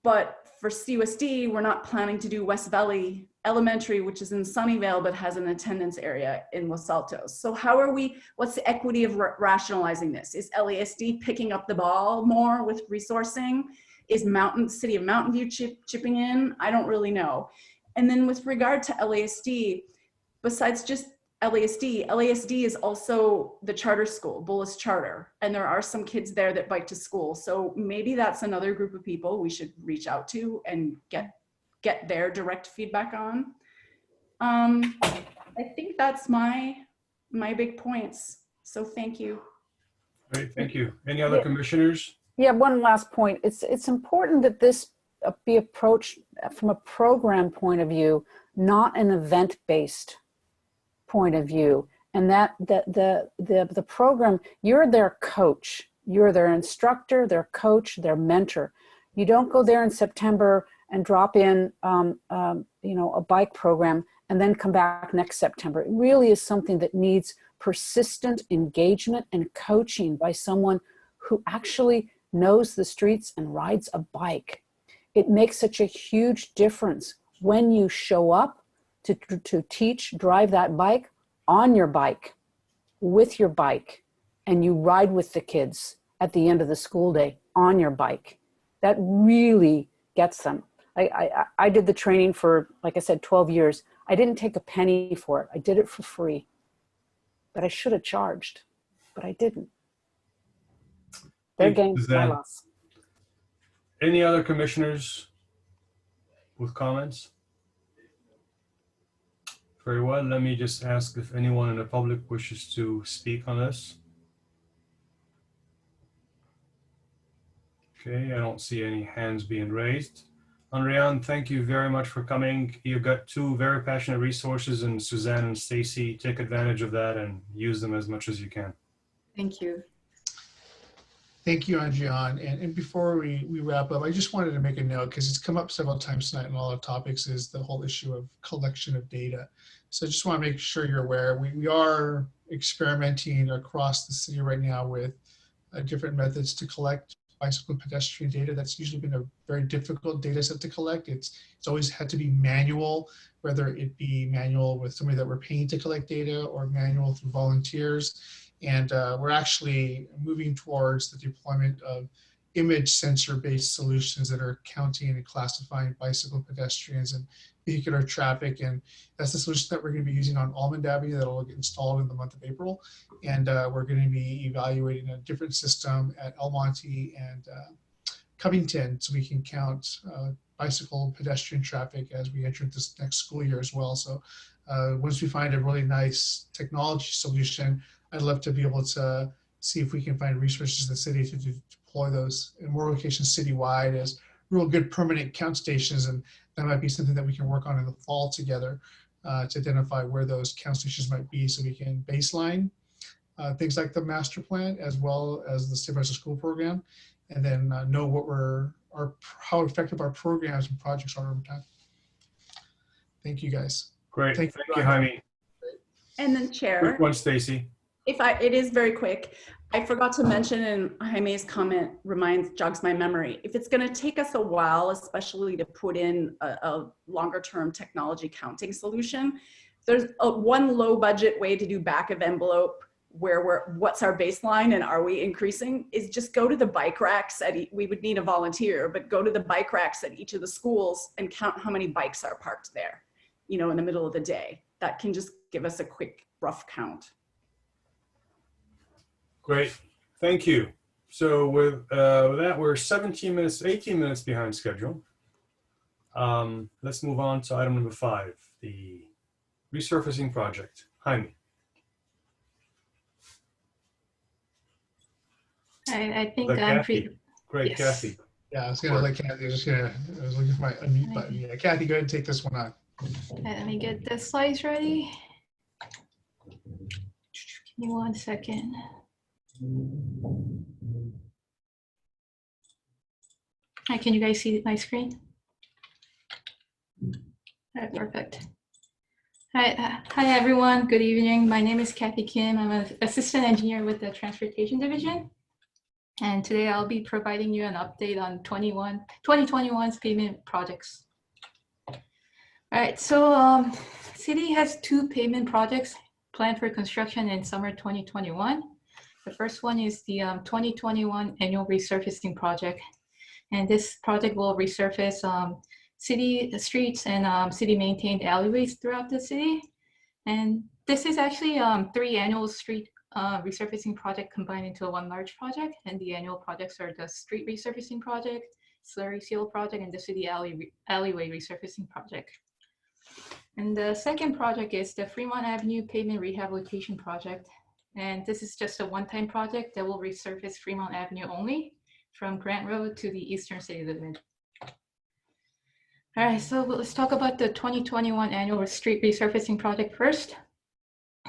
but for CUSD, we're not planning to do West Valley Elementary, which is in Sunnyvale, but has an attendance area in Los Altos. So what's the equity of rationalizing this? Is LASD picking up the ball more with resourcing? Is City of Mountain View chipping in? I don't really know. And then with regard to LASD, besides just LASD. LASD is also the charter school, Bullis Charter, and there are some kids there that bike to school. So maybe that's another group of people we should reach out to and get their direct feedback on. I think that's my big points. So thank you. Great, thank you. Any other commissioners? Yeah, one last point. It's important that this be approached from a program point of view, not an event-based point of view. And that the program, you're their coach, you're their instructor, their coach, their mentor. You don't go there in September and drop in you know, a bike program and then come back next September. It really is something that needs persistent engagement and coaching by someone who actually knows the streets and rides a bike. It makes such a huge difference when you show up to teach, drive that bike on your bike, with your bike, and you ride with the kids at the end of the school day on your bike. That really gets them. I did the training for, like I said, 12 years. I didn't take a penny for it. I did it for free. But I should have charged, but I didn't. Their game, my loss. Any other commissioners with comments? Very well, let me just ask if anyone in the public wishes to speak on this. Okay, I don't see any hands being raised. Andrian, thank you very much for coming. You've got two very passionate resources, and Suzanne and Stacy, take advantage of that and use them as much as you can. Thank you. Thank you, Andrian. And before we wrap up, I just wanted to make a note, because it's come up several times tonight in all our topics, is the whole issue of collection of data. So I just want to make sure you're aware. We are experimenting across the city right now with different methods to collect bicycle and pedestrian data. That's usually been a very difficult data set to collect. It's always had to be manual, whether it be manual with somebody that we're paying to collect data or manual through volunteers. And we're actually moving towards the deployment of image sensor-based solutions that are counting and classifying bicycle, pedestrians, and vehicular traffic. And that's the solution that we're going to be using on Almond Avenue that will get installed in the month of April. And we're going to be evaluating a different system at El Monte and Covington, so we can count bicycle and pedestrian traffic as we enter this next school year as well. So once we find a really nice technology solution, I'd love to be able to see if we can find resources in the city to deploy those in more locations citywide as real good permanent count stations. And that might be something that we can work on in the fall together to identify where those count stations might be, so we can baseline things like the master plan as well as the Safe Routes to School program, and then know what how effective our programs and projects are over time. Thank you, guys. Great. Thank you, Jaime. And then Chair. Quick one, Stacy. It is very quick. I forgot to mention, and Jaime's comment jogs my memory. If it's going to take us a while, especially to put in a longer term technology counting solution, there's one low budget way to do back of envelope where what's our baseline and are we increasing, is just go to the bike racks we would need a volunteer, but go to the bike racks at each of the schools and count how many bikes are parked there, you know, in the middle of the day. That can just give us a quick rough count. Great, thank you. So with that, we're 18 minutes behind schedule. Let's move on to item number 5, the resurfacing project. Jaime. I think I'm free. Great, yes. Kathy. Yeah, I was gonna let Kathy, I was looking for my unmute button. Yeah, Kathy, go ahead and take this one on. Okay, let me get the slides ready. Give me 1 second. Hi, can you guys see my screen? All right, perfect. Hi everyone. Good evening. My name is Kathy Kim. I'm an assistant engineer with the Transportation Division. And today I'll be providing you an update on 2021's pavement projects. All right, so City has 2 pavement projects planned for construction in summer 2021. The first one is the 2021 annual resurfacing project. And this project will resurface city streets and city maintained alleyways throughout the city. And this is actually 3 annual street resurfacing project combined into one large project, and the annual projects are the street resurfacing project, slurry seal project, and the city alleyway resurfacing project. And the second project is the Fremont Avenue Pavement Rehabilitation Project. And this is just a one-time project that will resurface Fremont Avenue only from Grant Road to the eastern city limit. All right, so let's talk about the 2021 annual street resurfacing project first.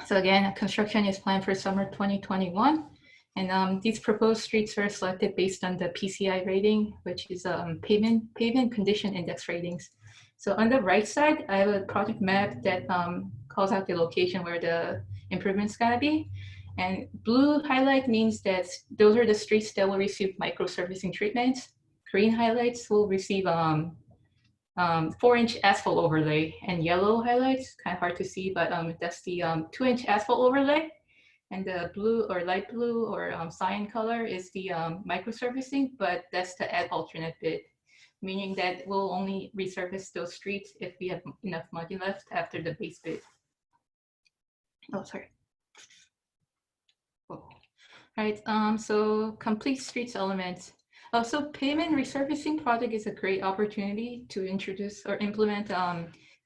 So again, construction is planned for summer 2021. And these proposed streets are selected based on the PCI rating, which is pavement condition index ratings. So on the right side, I have a project map that calls out the location where the improvement's gonna be. And blue highlight means that those are the streets that will receive micro-surfacing treatments. Green highlights will receive 4-inch asphalt overlay, and yellow highlights, kind of hard to see, but that's the 2-inch asphalt overlay. And the blue or light blue or cyan color is the micro-surfacing, but that's the add alternate bid, meaning that we'll only resurface those streets if we have enough money left after the base bid. Oh, sorry. Oh. All right, so complete streets elements. So pavement resurfacing project is a great opportunity to introduce or implement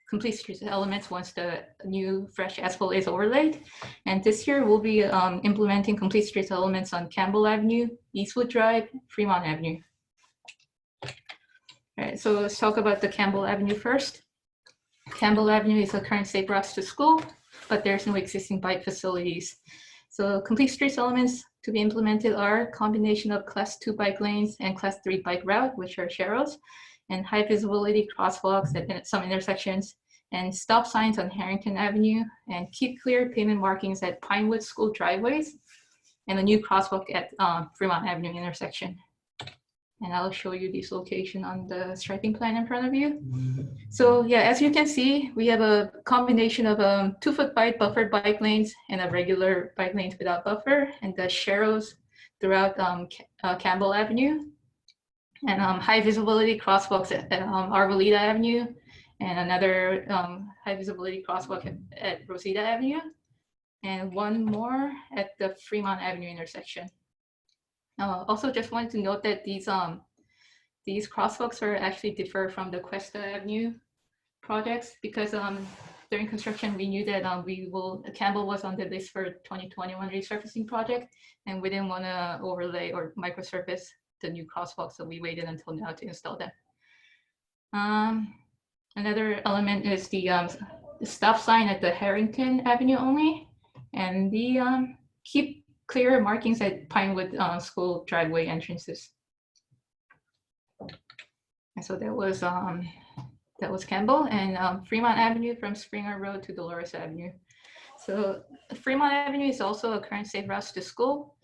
complete streets elements once the new fresh asphalt is overlaid. And this year we'll be implementing complete streets elements on Campbell Avenue, Eastwood Drive, Fremont Avenue. All right, so let's talk about the Campbell Avenue first. Campbell Avenue is a current safe routes to school, but there's no existing bike facilities. So complete streets elements to be implemented are a combination of class 2 bike lanes and class 3 bike route, which are sharrows, and high visibility crosswalks at some intersections, and stop signs on Harrington Avenue, and keep clear pavement markings at Pinewood School driveways, and a new crosswalk at Fremont Avenue intersection. And I'll show you this location on the striping plan in front of you. So yeah, as you can see, we have a combination of 2-foot wide buffered bike lanes and a regular bike lanes without buffer, and the sharrows throughout Campbell Avenue, and high visibility crosswalks at Arboleda Avenue, and another high visibility crosswalk at Rosita Avenue, and one more at the Fremont Avenue intersection. Also, just wanted to note that these crosswalks are actually differ from the Cuesta Avenue projects, because during construction we knew that Campbell was on the list for 2021 resurfacing project, and we didn't want to overlay or microsurface the new crosswalks, so we waited until now to install them. Another element is the stop sign at the Harrington Avenue only, and the keep clear markings at Pinewood School driveway entrances. And so that was Campbell, and Fremont Avenue from Springer Road to Dolores Avenue. So Fremont Avenue is also a current safe route to school.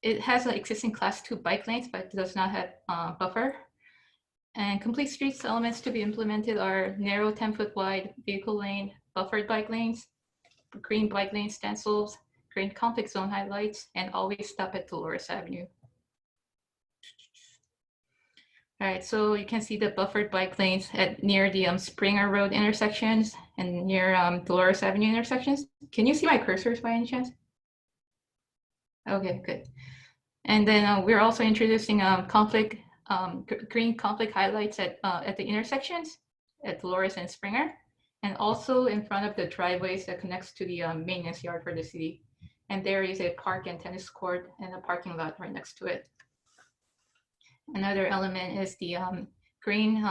It has an existing class 2 bike lanes, but it does not have buffer. And complete streets elements to be implemented are narrow 10-foot wide vehicle lane, buffered bike lanes, green bike lane stencils, green conflict zone highlights, and always stop at Dolores Avenue. All right, so you can see the buffered bike lanes at near the Springer Road intersections and near Dolores Avenue intersections. Can you see my cursors by any chance? Okay, good. And then we're also introducing green conflict highlights at the intersections at Dolores and Springer, and also in front of the driveways that connects to the maintenance yard for the city. And there is a park and tennis court and a parking lot right next to it. Another element is the green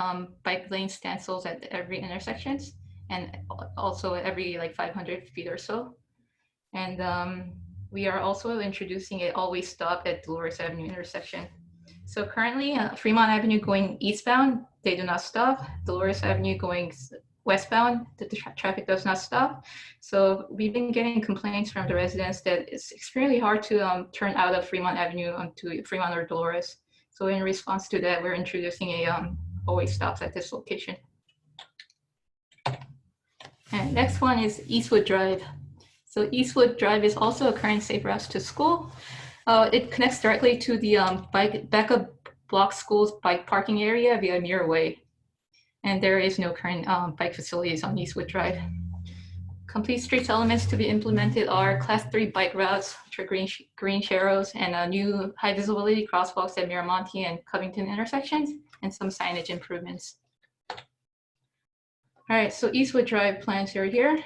bike lane stencils at every intersections, and also every like 500 feet or so. And we are also introducing a always stop at Dolores Avenue intersection. So currently Fremont Avenue going eastbound, they do not stop. Dolores Avenue going westbound, the traffic does not stop. So we've been getting complaints from the residents that it's extremely hard to turn out of Fremont Avenue onto Fremont or Dolores. So in response to that, we're introducing a always stops at this location. And next one is Eastwood Drive. So Eastwood Drive is also a current safe route to school. It connects directly to the backup block school's bike parking area via Muir Way. And there is no current bike facilities on Eastwood Drive. Complete streets elements to be implemented are class 3 bike routes, which are green sharrows, and new high visibility crosswalks at Miramonte and Covington intersections, and some signage improvements. All right, so Eastwood Drive plans are here.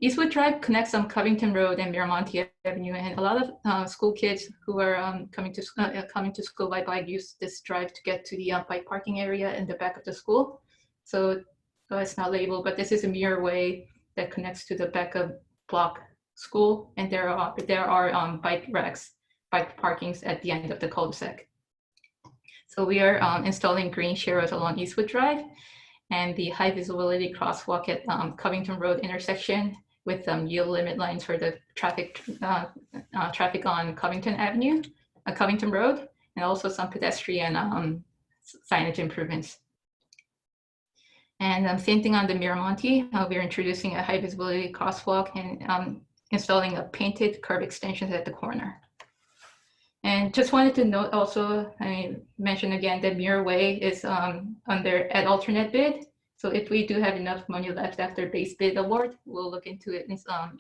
Eastwood Drive connects Covington Road and Miramonte Avenue, and a lot of school kids who are coming to school by bike use this drive to get to the bike parking area in the back of the school. So it's not labeled, but this is a mirror way that connects to the back of block school, and there are bike racks, bike parkings at the end of the cul-de-sac. So we are installing green sharrows along Eastwood Drive and the high visibility crosswalk at Covington Road intersection with yield limit lines for the traffic on Covington Avenue, Covington Road, and also some pedestrian signage improvements. And same thing on the Miramonte, we're introducing a high visibility crosswalk and installing a painted curb extensions at the corner. And just wanted to note also, I mentioned again that Muir Way is under at alternate bid. So if we do have enough money left after base bid award, we'll look into it and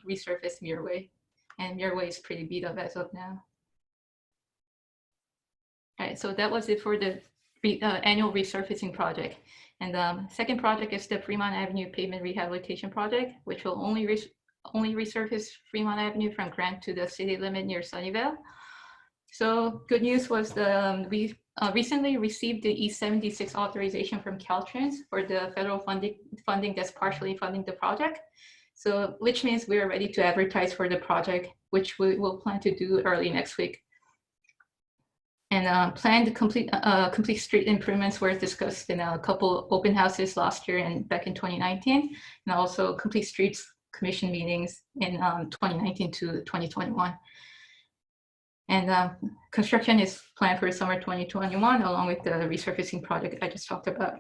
resurface Muir Way. And Muir Way is pretty beat up as of now. All right, so that was it for the annual resurfacing project. And the second project is the Fremont Avenue Pavement Rehabilitation Project, which will only resurface Fremont Avenue from Grant to the city limit near Sunnyvale. So good news was we recently received the E76 authorization from Caltrans for the federal funding that's partially funding the project. So which means we are ready to advertise for the project, which we will plan to do early next week. And planned complete street improvements were discussed in a couple open houses last year and back in 2019, and also complete streets commission meetings in 2019 to 2021. And construction is planned for summer 2021, along with the resurfacing project I just talked about.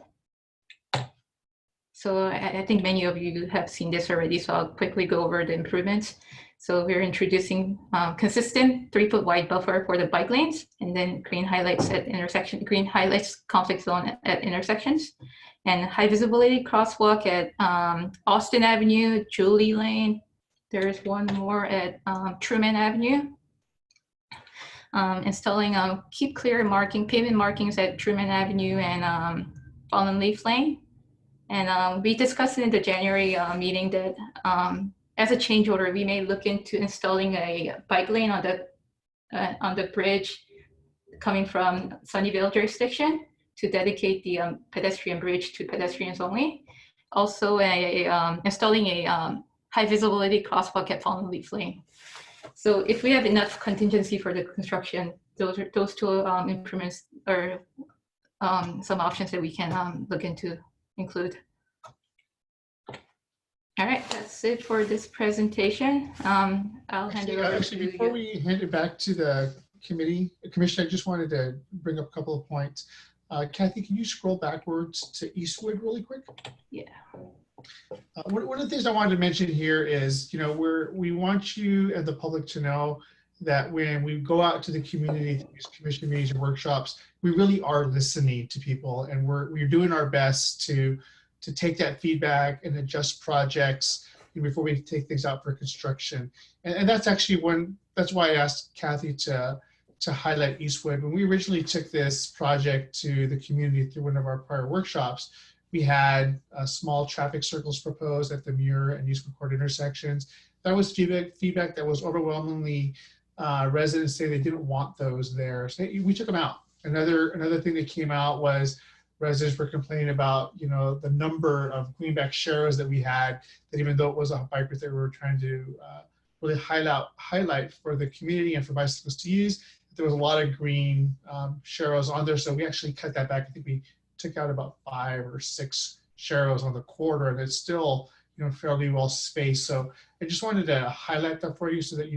So I think many of you have seen this already, so I'll quickly go over the improvements. So we're introducing consistent 3-foot wide buffer for the bike lanes, and then green highlights at intersection, green highlights conflict zone at intersections, and high visibility crosswalk at Austin Avenue, Julie Lane. There's one more at Truman Avenue. Installing keep clear pavement markings at Truman Avenue and Fallen Leaf Lane. And we discussed in the January meeting that as a change order, we may look into installing a bike lane on the bridge coming from Sunnyvale jurisdiction to dedicate the pedestrian bridge to pedestrians only. Also, installing a high visibility crosswalk at Fallen Leaf Lane. So if we have enough contingency for the construction, those two improvements are some options that we can look into include. All right, that's it for this presentation. I'll hand it over actually, to before you. we hand it back to the commission, I just wanted to bring up a couple of points. Kathy, can you scroll backwards to Eastwood really quick? Yeah. One of the things I wanted to mention here is, we want you and the public to know that when we go out to the community, these commission meetings and workshops, we really are listening to people, and we're doing our best to take that feedback and adjust projects before we take things out for construction. And that's actually that's why I asked Kathy to highlight Eastwood. When we originally took this project to the community through one of our prior workshops, we had small traffic circles proposed at the Muir and Eastwood Court intersections. That was feedback that was overwhelmingly residents say they didn't want those there. So we took them out. Another thing that came out was residents were complaining about, the number of greenback sharrows that we had, that even though it was a bike route that we were trying to really highlight for the community and for bicyclists to use, there was a lot of green sharrows on there. So we actually cut that back. I think we took out about 5 or 6 sharrows on the corridor, and it's still, fairly well spaced. So I just wanted to highlight that for you so that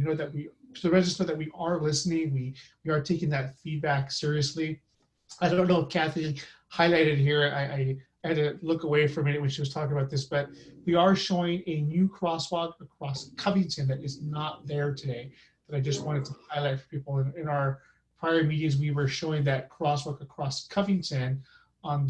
so the residents know that we are listening. We are taking that feedback seriously. I don't know if Kathy highlighted here. I had to look away for a minute when she was talking about this, but we are showing a new crosswalk across Covington that is not there today, that I just wanted to highlight for people. In our prior meetings, we were showing that crosswalk across Covington on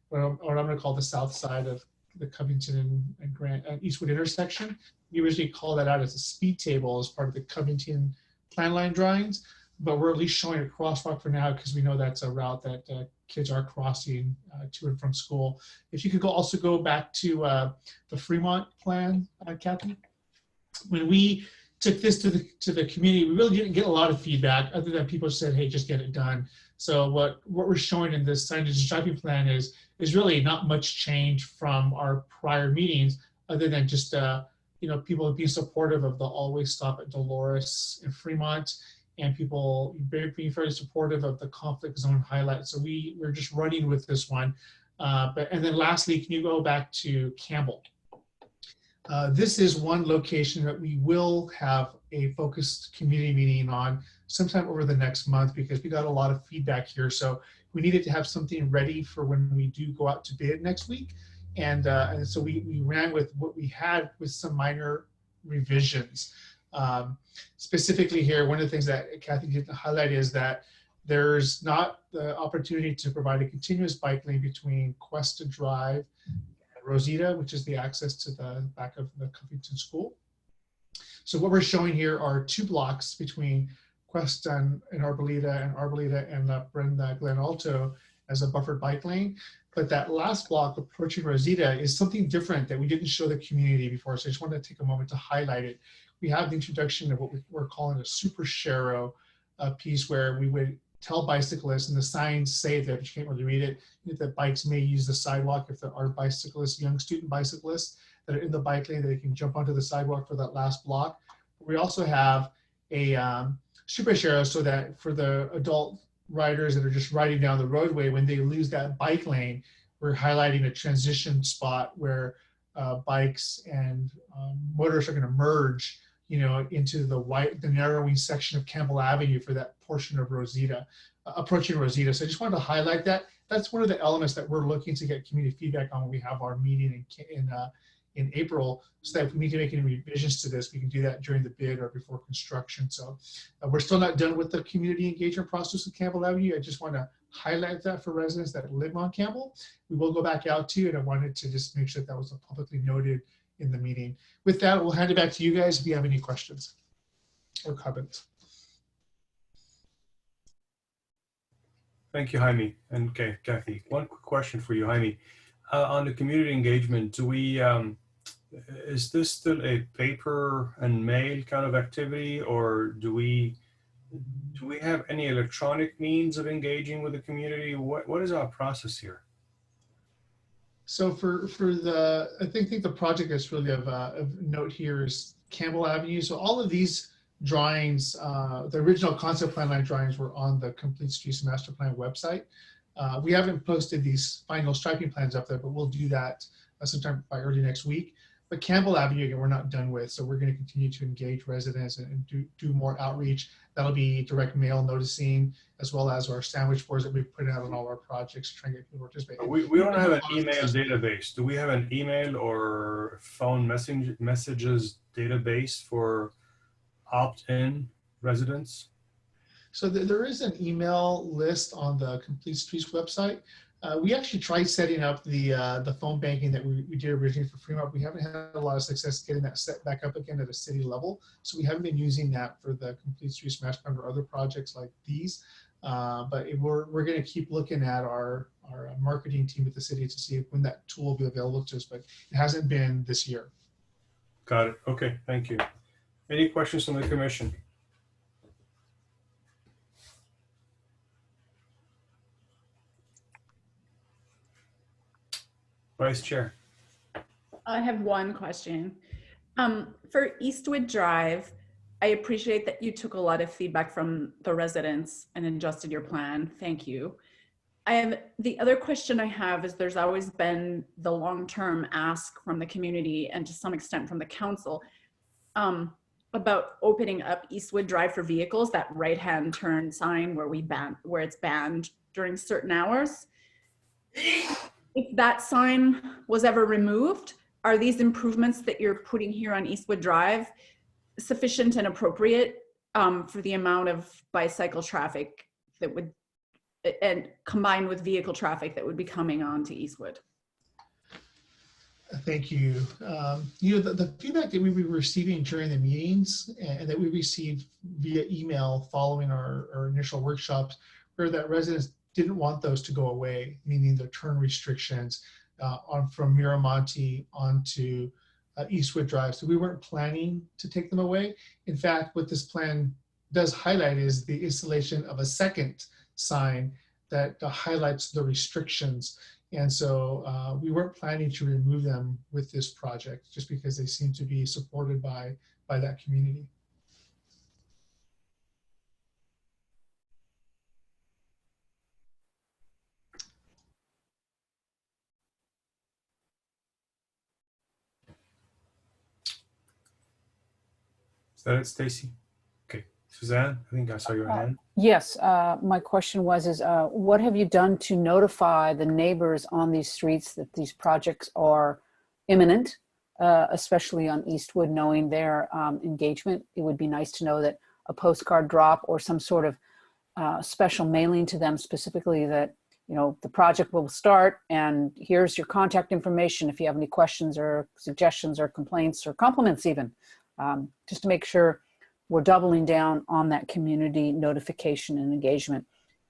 what I'm going to call the south side of the Covington and Grant and Eastwood intersection. We originally call that out as a speed table as part of the Covington plan line drawings, but we're at least showing a crosswalk for now because we know that's a route that kids are crossing to and from school. If you could also go back to the Fremont plan, Kathy. When we took this to the community, we really didn't get a lot of feedback other than people said, hey, just get it done. So what we're showing in this signage and striping plan is really not much change from our prior meetings, other than just people being supportive of the always stop at Dolores and Fremont, and people being very supportive of the conflict zone highlight. So we're just running with this one. And then lastly, can you go back to Campbell? This is one location that we will have a focused community meeting on sometime over the next month, because we got a lot of feedback here. So we needed to have something ready for when we do go out to bid next week. And so we ran with what we had with some minor revisions. Specifically here, one of the things that Kathy didn't highlight is that there's not the opportunity to provide a continuous bike lane between Cuesta Drive and Rosita, which is the access to the back of the Covington School. So what we're showing here are 2 blocks between Cuesta and Arboleda and La Brenda Glen Alto as a buffered bike lane. But that last block approaching Rosita is something different that we didn't show the community before. So I just wanted to take a moment to highlight it. We have the introduction of what we're calling a super sharrow piece, where we would tell bicyclists, and the signs say that, but you can't really read it, that bikes may use the sidewalk if there are bicyclists, young student bicyclists that are in the bike lane, that they can jump onto the sidewalk for that last block. We also have a super sharrow, so that for the adult riders that are just riding down the roadway, when they lose that bike lane, we're highlighting a transition spot where bikes and motorists are going to merge, into the narrowing section of Campbell Avenue for that portion of Rosita, approaching Rosita. So I just wanted to highlight that. That's one of the elements that we're looking to get community feedback on when we have our meeting in April, so that if we need to make any revisions to this, we can do that during the bid or before construction. So we're still not done with the community engagement process with Campbell Avenue. I just want to highlight that for residents that live on Campbell. We will go back out to you, and I wanted to just make sure that was publicly noted in the meeting. With that, we'll hand it back to you guys if you have any questions or comments. Thank you, Jaime. And okay, Kathy, one quick question for you, Jaime. On the community engagement, do we, is this still a paper and mail kind of activity, or do we have any electronic means of engaging with the community? What is our process here? So for the, I think the project that's really of note here is Campbell Avenue. So all of these drawings, the original concept plan line drawings were on the Complete Streets Master Plan website. We haven't posted these final striping plans up there, but we'll do that sometime by early next week. But Campbell Avenue, again, we're not done with. So we're going to continue to engage residents and do more outreach. That'll be direct mail noticing, as well as our sandwich boards that we put out on all our projects to try and get people to participate. We don't have an email database. Do we have an email or phone messages database for opt-in residents? So there is an email list on the Complete Streets website. We actually tried setting up the phone banking that we did originally for Fremont. We haven't had a lot of success getting that set back up again at a city level. So we haven't been using that for the Complete Streets Master Plan or other projects like these. But we're going to keep looking at our marketing team at the city to see when that tool will be available to us, but it hasn't been this year. Got it. Okay, thank you. Any questions from the commission? Vice Chair. I have one question. For Eastwood Drive, I appreciate that you took a lot of feedback from the residents and adjusted your plan. Thank you. The other question I have is, there's always been the long-term ask from the community and to some extent from the council about opening up Eastwood Drive for vehicles, that right-hand turn sign where it's banned during certain hours. If that sign was ever removed, are these improvements that you're putting here on Eastwood Drive sufficient and appropriate for the amount of bicycle traffic that would, and combined with vehicle traffic that would be coming on to Eastwood? Thank you. The feedback that we were receiving during the meetings and that we received via email following our initial workshops were that residents didn't want those to go away, meaning the turn restrictions from Miramonte onto Eastwood Drive. So we weren't planning to take them away. In fact, what this plan does highlight is the installation of a second sign that highlights the restrictions. And so we weren't planning to remove them with this project just because they seem to be supported by that community. Is that it, Stacy? Okay. Suzanne, I think I saw your hand. Yes, my question was, what have you done to notify the neighbors on these streets that these projects are imminent, especially on Eastwood, knowing their engagement? It would be nice to know that a postcard drop or some sort of special mailing to them specifically that, you know, the project will start and here's your contact information if you have any questions or suggestions or complaints or compliments even, just to make sure we're doubling down on that community notification and engagement.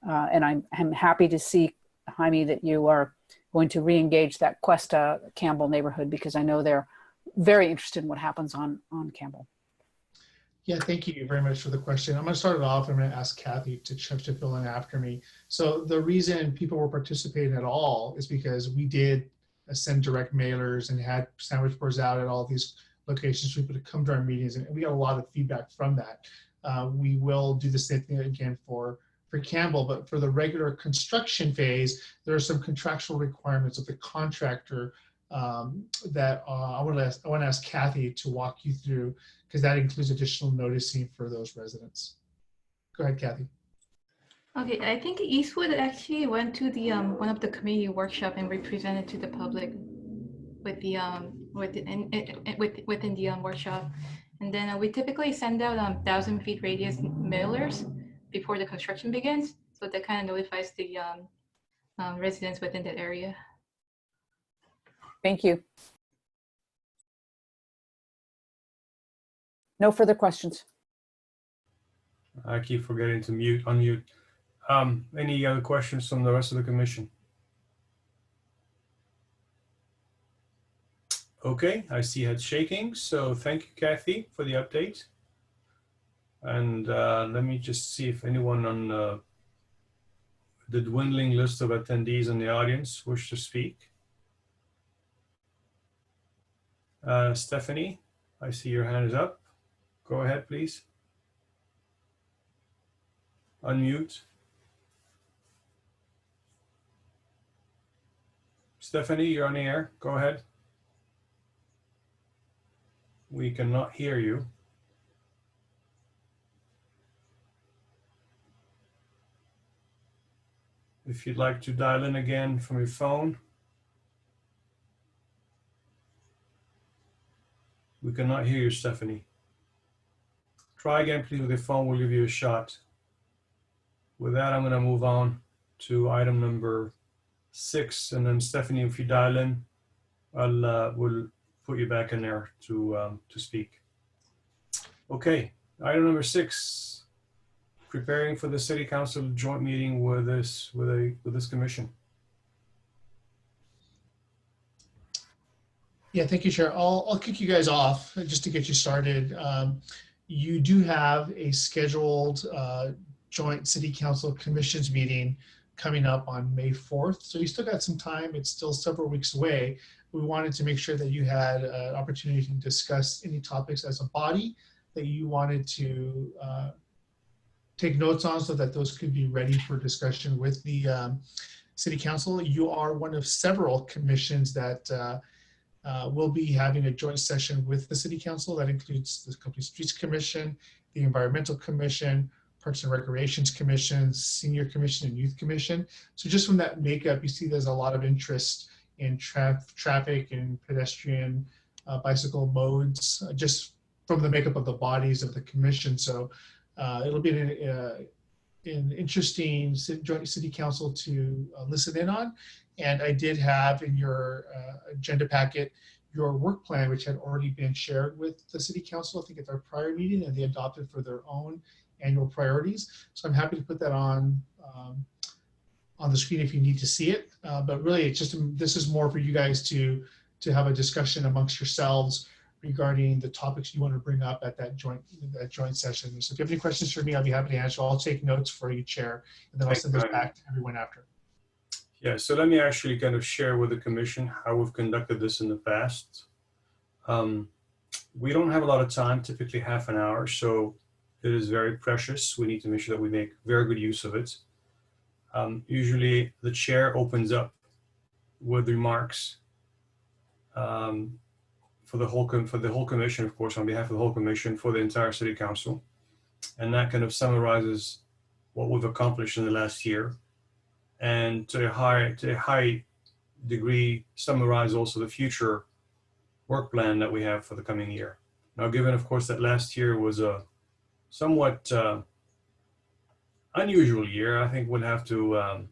And I'm happy to see, Jaime, that you are going to re-engage that Cuesta Campbell neighborhood because I know they're very interested in what happens on Campbell. Yeah, thank you very much for the question. I'm going to start it off. I'm going to ask Kathy to fill in after me. So the reason people were participating at all is because we did send direct mailers and had sandwich boards out at all these locations for people to come to our meetings, and we got a lot of feedback from that. We will do the same thing again for Campbell, but for the regular construction phase, there are some contractual requirements of the contractor that I want to ask Kathy to walk you through, because that includes additional noticing for those residents. Go ahead, Kathy. Okay, I think Eastwood actually went to the one of the community workshop and represented to the public with the within the workshop, and then we typically send out 1,000 feet radius mailers before the construction begins, so that kind of notifies the residents within that area. Thank you. No further questions. I keep forgetting to unmute. Any other questions from the rest of the commission? Okay, I see head shaking. So thank you, Kathy, for the update. And let me just see if anyone on the dwindling list of attendees in the audience wish to speak. Stephanie, I see your hand is up. Go ahead, please. Unmute. Stephanie, you're on the air. Go ahead. We cannot hear you. If you'd like to dial in again from your phone. We cannot hear you, Stephanie. Try again, please, with your phone. We'll give you a shot. With that, I'm going to move on to item number 6. And then, Stephanie, if you dial in, we'll put you back in there to speak. Okay, item number 6, preparing for the City Council joint meeting with this commission. Yeah, thank you, Chair. I'll kick you guys off just to get you started. You do have a scheduled joint City Council Commissions meeting coming up on May 4th. So you still got some time. It's still several weeks away. We wanted to make sure that you had an opportunity to discuss any topics as a body that you wanted to take notes on so that those could be ready for discussion with the City Council. You are one of several commissions that we'll be having a joint session with the City Council. That includes the Complete Streets Commission, the Environmental Commission, Parks and Recreations Commission, Senior Commission, and Youth Commission. So just from that makeup, you see there's a lot of interest in traffic and pedestrian bicycle modes, just from the makeup of the bodies of the commission. So it'll be interesting joint city council to listen in on. And I did have in your agenda packet your work plan, which had already been shared with the city council, I think at our prior meeting, and they adopted for their own annual priorities. So I'm happy to put that on the screen if you need to see it. But really, it's just this is more for you guys to have a discussion amongst yourselves regarding the topics you want to bring up at that joint session. So if you have any questions for me, I'll be happy to answer. I'll take notes for you, Chair, and then I'll send this back to everyone after. Yeah, so let me actually kind of share with the commission how we've conducted this in the past. We don't have a lot of time, typically half an hour, so it is very precious. We need to make sure that we make very good use of it. Usually the chair opens up with remarks for the whole commission, of course, on behalf of the whole commission, for the entire city council. And that kind of summarizes what we've accomplished in the last year. And to a high degree, summarize also the future work plan that we have for the coming year. Now, given, of course, that last year was a somewhat unusual year, I think we'll have to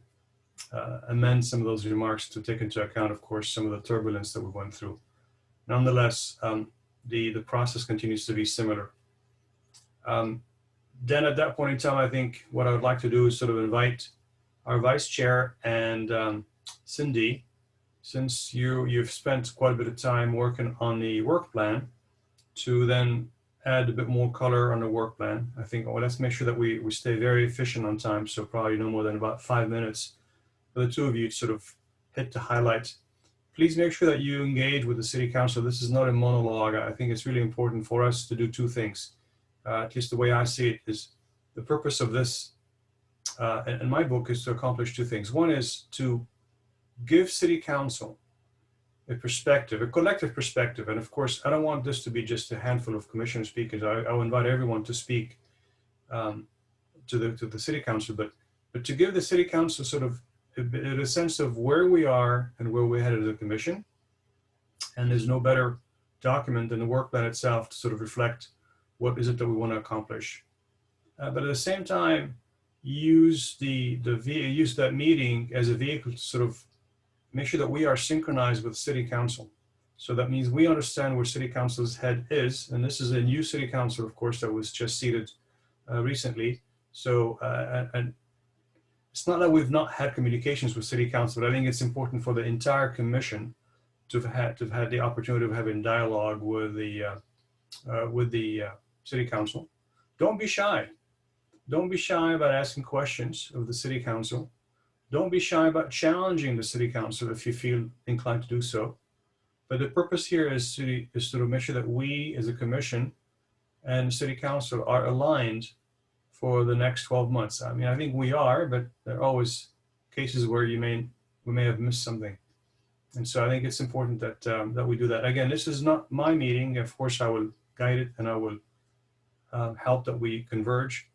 amend some of those remarks to take into account, of course, some of the turbulence that we went through. Nonetheless, the process continues to be similar. Then at that point in time, I think what I would like to do is sort of invite our vice chair and Cindy, since you've spent quite a bit of time working on the work plan, to then add a bit more color on the work plan. I think, well, let's make sure that we stay very efficient on time, so probably no more than about 5 minutes for the two of you to sort of hit the highlights. Please make sure that you engage with the city council. This is not a monologue. I think it's really important for us to do two things. At least the way I see it is the purpose of this in my book is to accomplish two things. One is to give city council a perspective, a collective perspective. And of course, I don't want this to be just a handful of commissioner speakers. I will invite everyone to speak to the city council, but to give the city council sort of a sense of where we are and where we're headed as a commission. And there's no better document than the work plan itself to sort of reflect what is it that we want to accomplish. But at the same time, use use that meeting as a vehicle to sort of make sure that we are synchronized with city council. So that means we understand where city council's head is, and this is a new city council, of course, that was just seated recently. So, and it's not that we've not had communications with city council, but I think it's important for the entire commission to have had the opportunity of having dialogue with the city council. Don't be shy. Don't be shy about asking questions of the city council. Don't be shy about challenging the city council if you feel inclined to do so. But the purpose here is to make sure that we as a commission and the city council are aligned for the next 12 months. I mean, I think we are, but there are always cases where we may have missed something. And so I think it's important that, that we do that. Again, this is not my meeting. Of course, I will guide it and I will help that we converge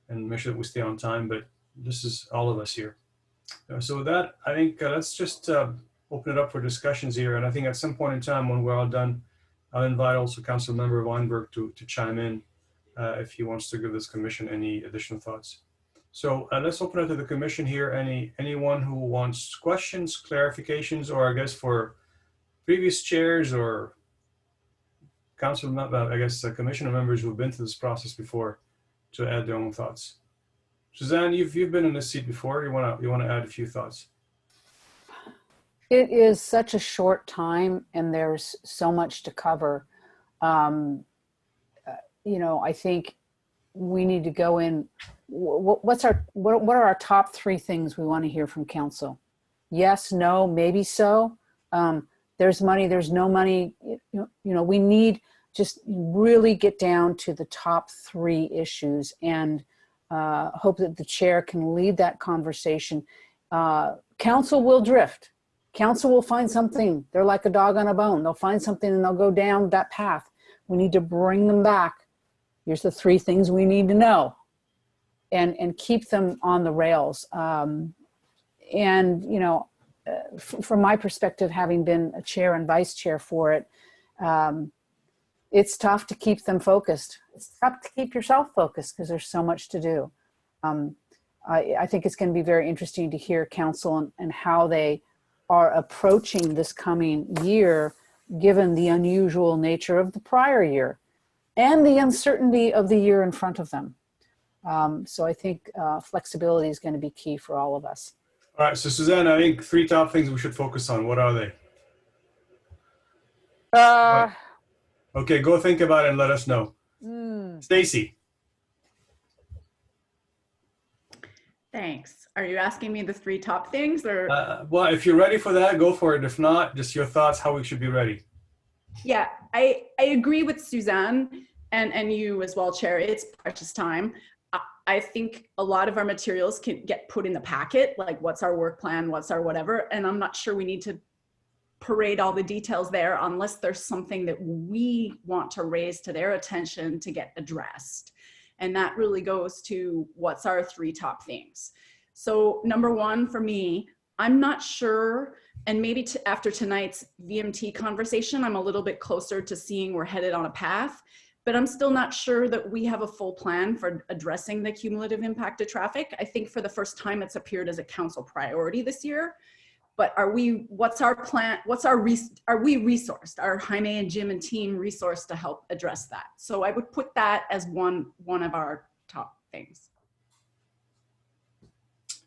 and make sure that we stay on time, but this is all of us here. So with that, I think let's just open it up for discussions here. And I think at some point in time when we're all done, I'll invite also Council Member Weinberg to chime in if he wants to give this commission any additional thoughts. So let's open it to the commission here. Anyone who wants questions, clarifications, or I guess for previous chairs or council, I guess commissioner members who've been through this process before to add their own thoughts. Suzanne, you've been in this seat before. You want to add a few thoughts? It is such a short time, and there's so much to cover. You know, I think we need to go in. What are our top 3 things we want to hear from council? Yes, no, maybe so. There's money, there's no money. You know, we need just really get down to the top 3 issues and hope that the chair can lead that conversation. Council will drift. Council will find something. They're like a dog on a bone. They'll find something and they'll go down that path. We need to bring them back. Here's the 3 things we need to know and keep them on the rails. And, you know, from my perspective, having been a chair and vice chair for it, it's tough to keep them focused. It's tough to keep yourself focused because there's so much to do. I think it's going to be very interesting to hear council and how they are approaching this coming year, given the unusual nature of the prior year and the uncertainty of the year in front of them. So I think flexibility is going to be key for all of us. All right, so Suzanne, I think 3 top things we should focus on. What are they? Okay, go think about it and let us know. Stacy. Thanks. Are you asking me the 3 top things, or? Well, if you're ready for that, go for it. If not, just your thoughts how we should be ready. Yeah, I agree with Suzanne and you as well, Chair. It's precious time. I think a lot of our materials can get put in the packet, like what's our work plan, what's our whatever, and I'm not sure we need to parade all the details there unless there's something that we want to raise to their attention to get addressed. And that really goes to what's our 3 top things. So number 1 for me, I'm not sure, and maybe after tonight's VMT conversation, I'm a little bit closer to seeing we're headed on a path, but I'm still not sure that we have a full plan for addressing the cumulative impact of traffic. I think for the first time it's appeared as a council priority this year. But what's our plan? Are we resourced? Are Jaime and Jim and team resourced to help address that? So I would put that as one of our top things.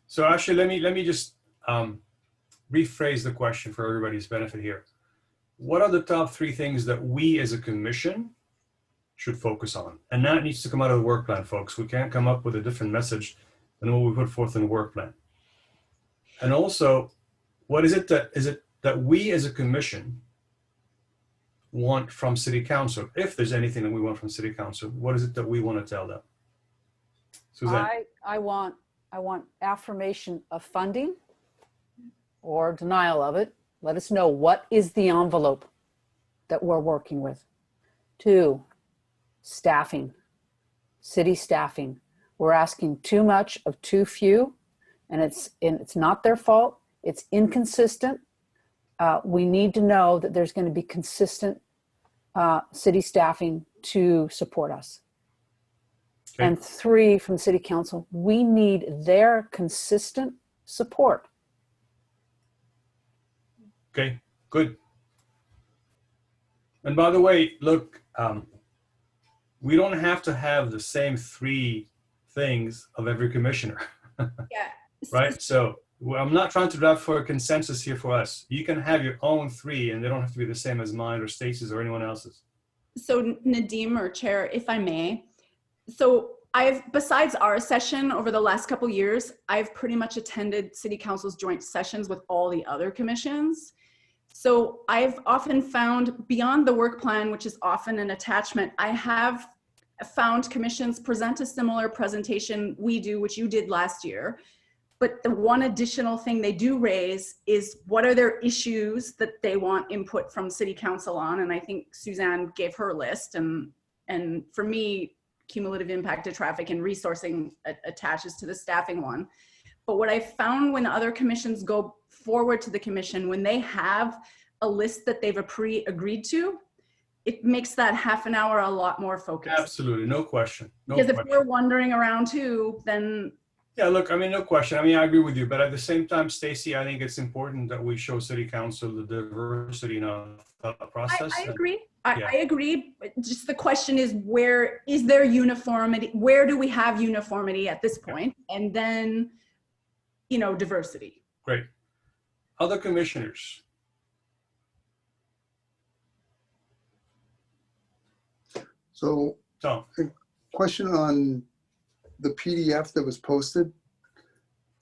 So actually, let me just rephrase the question for everybody's benefit here. What are the top 3 things that we as a commission should focus on? And that needs to come out of the work plan, folks. We can't come up with a different message than what we put forth in the work plan. And also, what is it that we as a commission want from City Council? If there's anything that we want from City Council, what is it that we want to tell them? Suzanne? I want affirmation of funding or denial of it. Let us know what is the envelope that we're working with. 2, staffing, city staffing. We're asking too much of too few, and it's not their fault. It's inconsistent. We need to know that there's going to be consistent city staffing to support us. Okay. And 3, from City Council, we need their consistent support. Okay, good. And by the way, look, we don't have to have the same 3 things of every commissioner. Yeah. Right? So I'm not trying to drive for a consensus here for us. You can have your own 3 and they don't have to be the same as mine or Stacey's or anyone else's. So Nadim or Chair, if I may, so besides our session over the last couple of years, I've pretty much attended City Council's joint sessions with all the other commissions. So I've often found beyond the work plan, which is often an attachment, I have found commissions present a similar presentation we do, which you did last year. But the one additional thing they do raise is what are their issues that they want input from City Council on? And I think Suzanne gave her list. And for me, cumulative impact of traffic and resourcing attaches to the staffing one. But what I found when other commissions go forward to the commission, when they have a list that they've agreed to, it makes that half an hour a lot more focused. Absolutely, no question. Because if we're wandering around too, then... Yeah, look, I mean, no question. I mean, I agree with you, but at the same time, Stacey, I think it's important that we show City Council the diversity in our thought process. I agree. I agree. Just the question is, where is there uniformity? Where do we have uniformity at this point? And then, you know, diversity. Great. Other commissioners? So, Tom. A question on the PDF that was posted.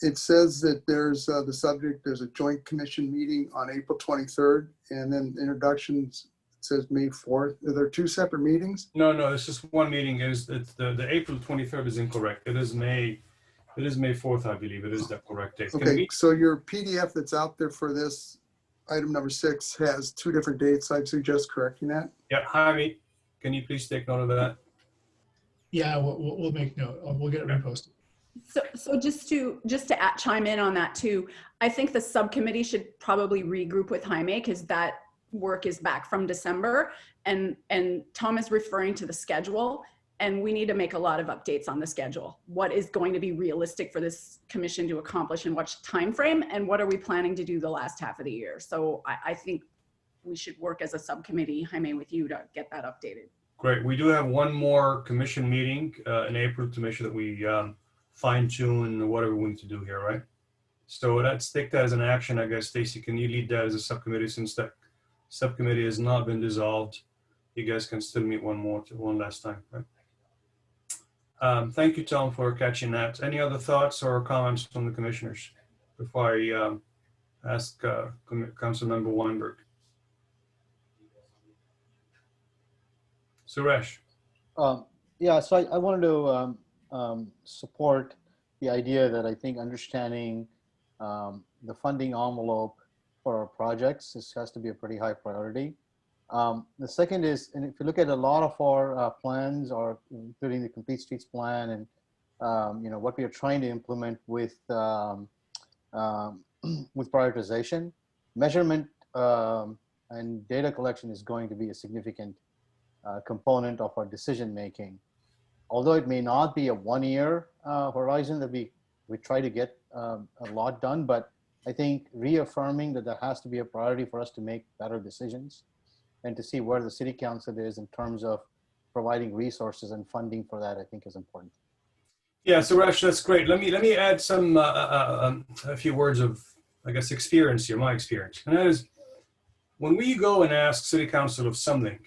It says that there's the subject, there's a joint commission meeting on April 23rd, and then introductions, it says May 4th. Are there 2 separate meetings? No, this is one meeting. It's the April 23rd is incorrect. It is May 4th, I believe. It is the correct date. Okay, so your PDF that's out there for this item number 6 has 2 different dates. I'd suggest correcting that. Yeah, Jaime, can you please take note of that? Yeah, we'll make note. We'll get it reposted. So just to chime in on that too, I think the subcommittee should probably regroup with Jaime because that work is back from December, and Tom is referring to the schedule. and we need to make a lot of updates on the schedule. What is going to be realistic for this commission to accomplish in what time frame, and what are we planning to do the last half of the year? So I think we should work as a subcommittee, Jaime, with you to get that updated. Great. We do have one more commission meeting in April to make sure that we fine tune whatever we need to do here, right? So let's take that as an action. I guess, Stacy, can you lead that as a subcommittee, since that subcommittee has not been dissolved? You guys can still meet one last time, right? Thank you, Tom, for catching that. Any other thoughts or comments from the commissioners before I ask Councilmember Weinberg? Suresh. Yeah, so I wanted to support the idea that I think understanding the funding envelope for our projects, this has to be a pretty high priority. The second is, and if you look at a lot of our plans, or including the Complete Streets Plan, and what we are trying to implement with prioritization, measurement and data collection is going to be a significant component of our decision making. Although it may not be a one-year horizon that we try to get a lot done, but I think reaffirming that there has to be a priority for us to make better decisions and to see where the city council is in terms of providing resources and funding for that, I think is important. Yeah, Suresh, that's great. Let me add some a few words of, I guess, experience here, my experience. And that is, when we go and ask city council of something,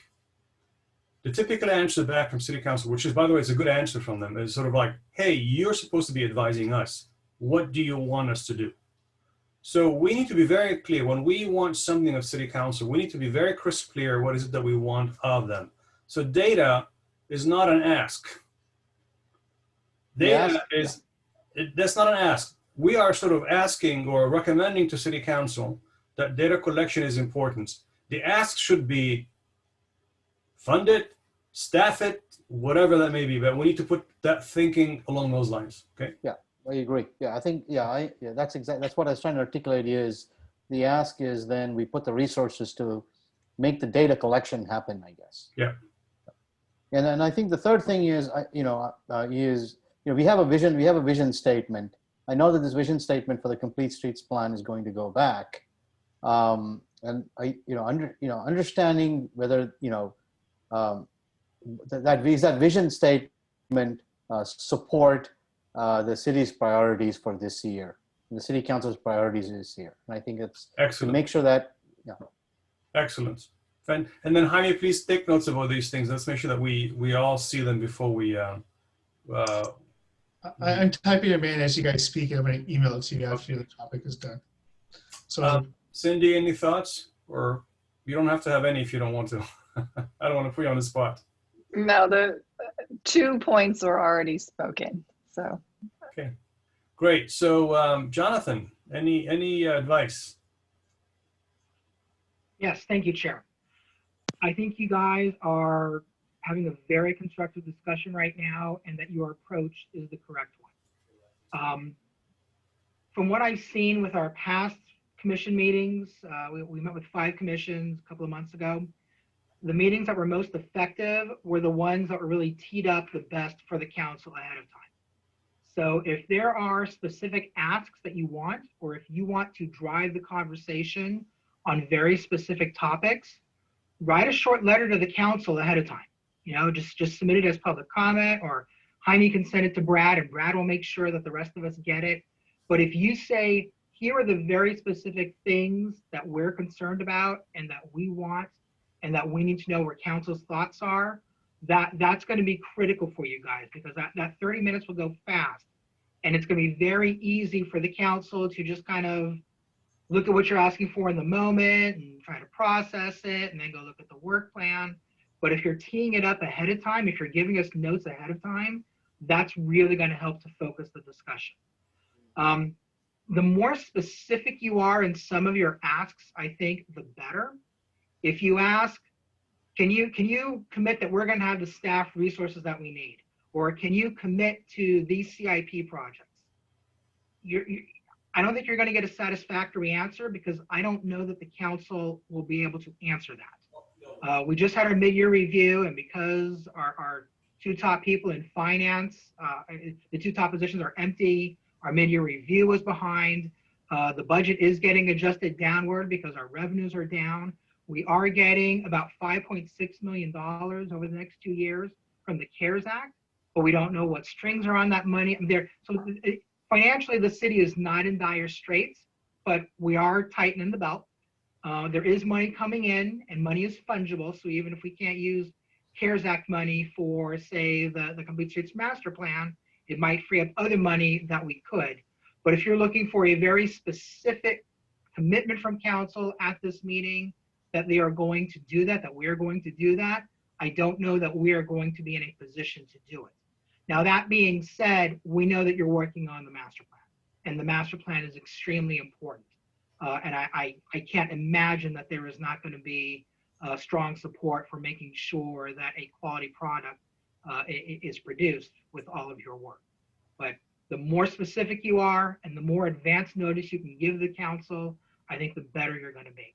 the typical answer back from city council, which is, by the way, it's a good answer from them, is sort of like, hey, you're supposed to be advising us. What do you want us to do? So we need to be very clear. When we want something of city council, we need to be very crisp clear what is it that we want of them. So data is not an ask. Data is, that's not an ask. We are sort of asking or recommending to city council that data collection is important. The ask should be fund it, staff it, whatever that may be, but we need to put that thinking along those lines, okay? Yeah, I agree. Yeah, I think, that's exactly, that's what I was trying to articulate is the ask is then we put the resources to make the data collection happen, I guess. Yeah. And then I think the third thing is, we have a vision statement. I know that this vision statement for the Complete Streets Plan is going to go back. And understanding whether, that vision statement support the city's priorities for this year, the city council's priorities this year. And I think it's excellent to make sure that, Excellent. And then Jaime, please take notes of all these things. Let's make sure that we all see them before we. I'm typing them in as you guys speak. I'm going to email it to you after the topic is done. So, Cindy, any thoughts? Or you don't have to have any if you don't want to. I don't want to put you on the spot. No, the 2 points are already spoken. So. Okay, great. So, Jonathan, any advice? Yes, thank you, Chair. I think you guys are having a very constructive discussion right now, and that your approach is the correct one. From what I've seen with our past commission meetings, we met with 5 commissions a couple of months ago. The meetings that were most effective were the ones that were really teed up the best for the council ahead of time. So if there are specific asks that you want, or if you want to drive the conversation on very specific topics, write a short letter to the council ahead of time. Just submit it as public comment, or Jaime can send it to Brad, and Brad will make sure that the rest of us get it. But if you say, here are the very specific things that we're concerned about and that we want, and that we need to know where council's thoughts are, that's going to be critical for you guys, because that 30 minutes will go fast. And it's going to be very easy for the council to just kind of look at what you're asking for in the moment and try to process it, and then go look at the work plan. But if you're teeing it up ahead of time, if you're giving us notes ahead of time, that's really going to help to focus the discussion. The more specific you are in some of your asks, I think the better. If you ask, can you commit that we're going to have the staff resources that we need? Or can you commit to these CIP projects? I don't think you're going to get a satisfactory answer, because I don't know that the council will be able to answer that. We just had our mid-year review, and because our two top people in finance. The two top positions are empty. Our mid-year review is behind. The budget is getting adjusted downward because our revenues are down. We are getting about $5.6 million over the next 2 years from the CARES Act, but we don't know what strings are on that money. Financially, the city is not in dire straits, but we are tightening the belt. There is money coming in, and money is fungible. So even if we can't use CARES Act money for, say, the Complete Streets Master Plan, it might free up other money that we could. But if you're looking for a very specific commitment from council at this meeting that they are going to do that, that we're going to do that, I don't know that we are going to be in a position to do it. Now, that being said, we know that you're working on the master plan, and the master plan is extremely important. And I can't imagine that there is not going to be strong support for making sure that a quality product is produced with all of your work. But the more specific you are and the more advance notice you can give the council, I think the better you're going to be.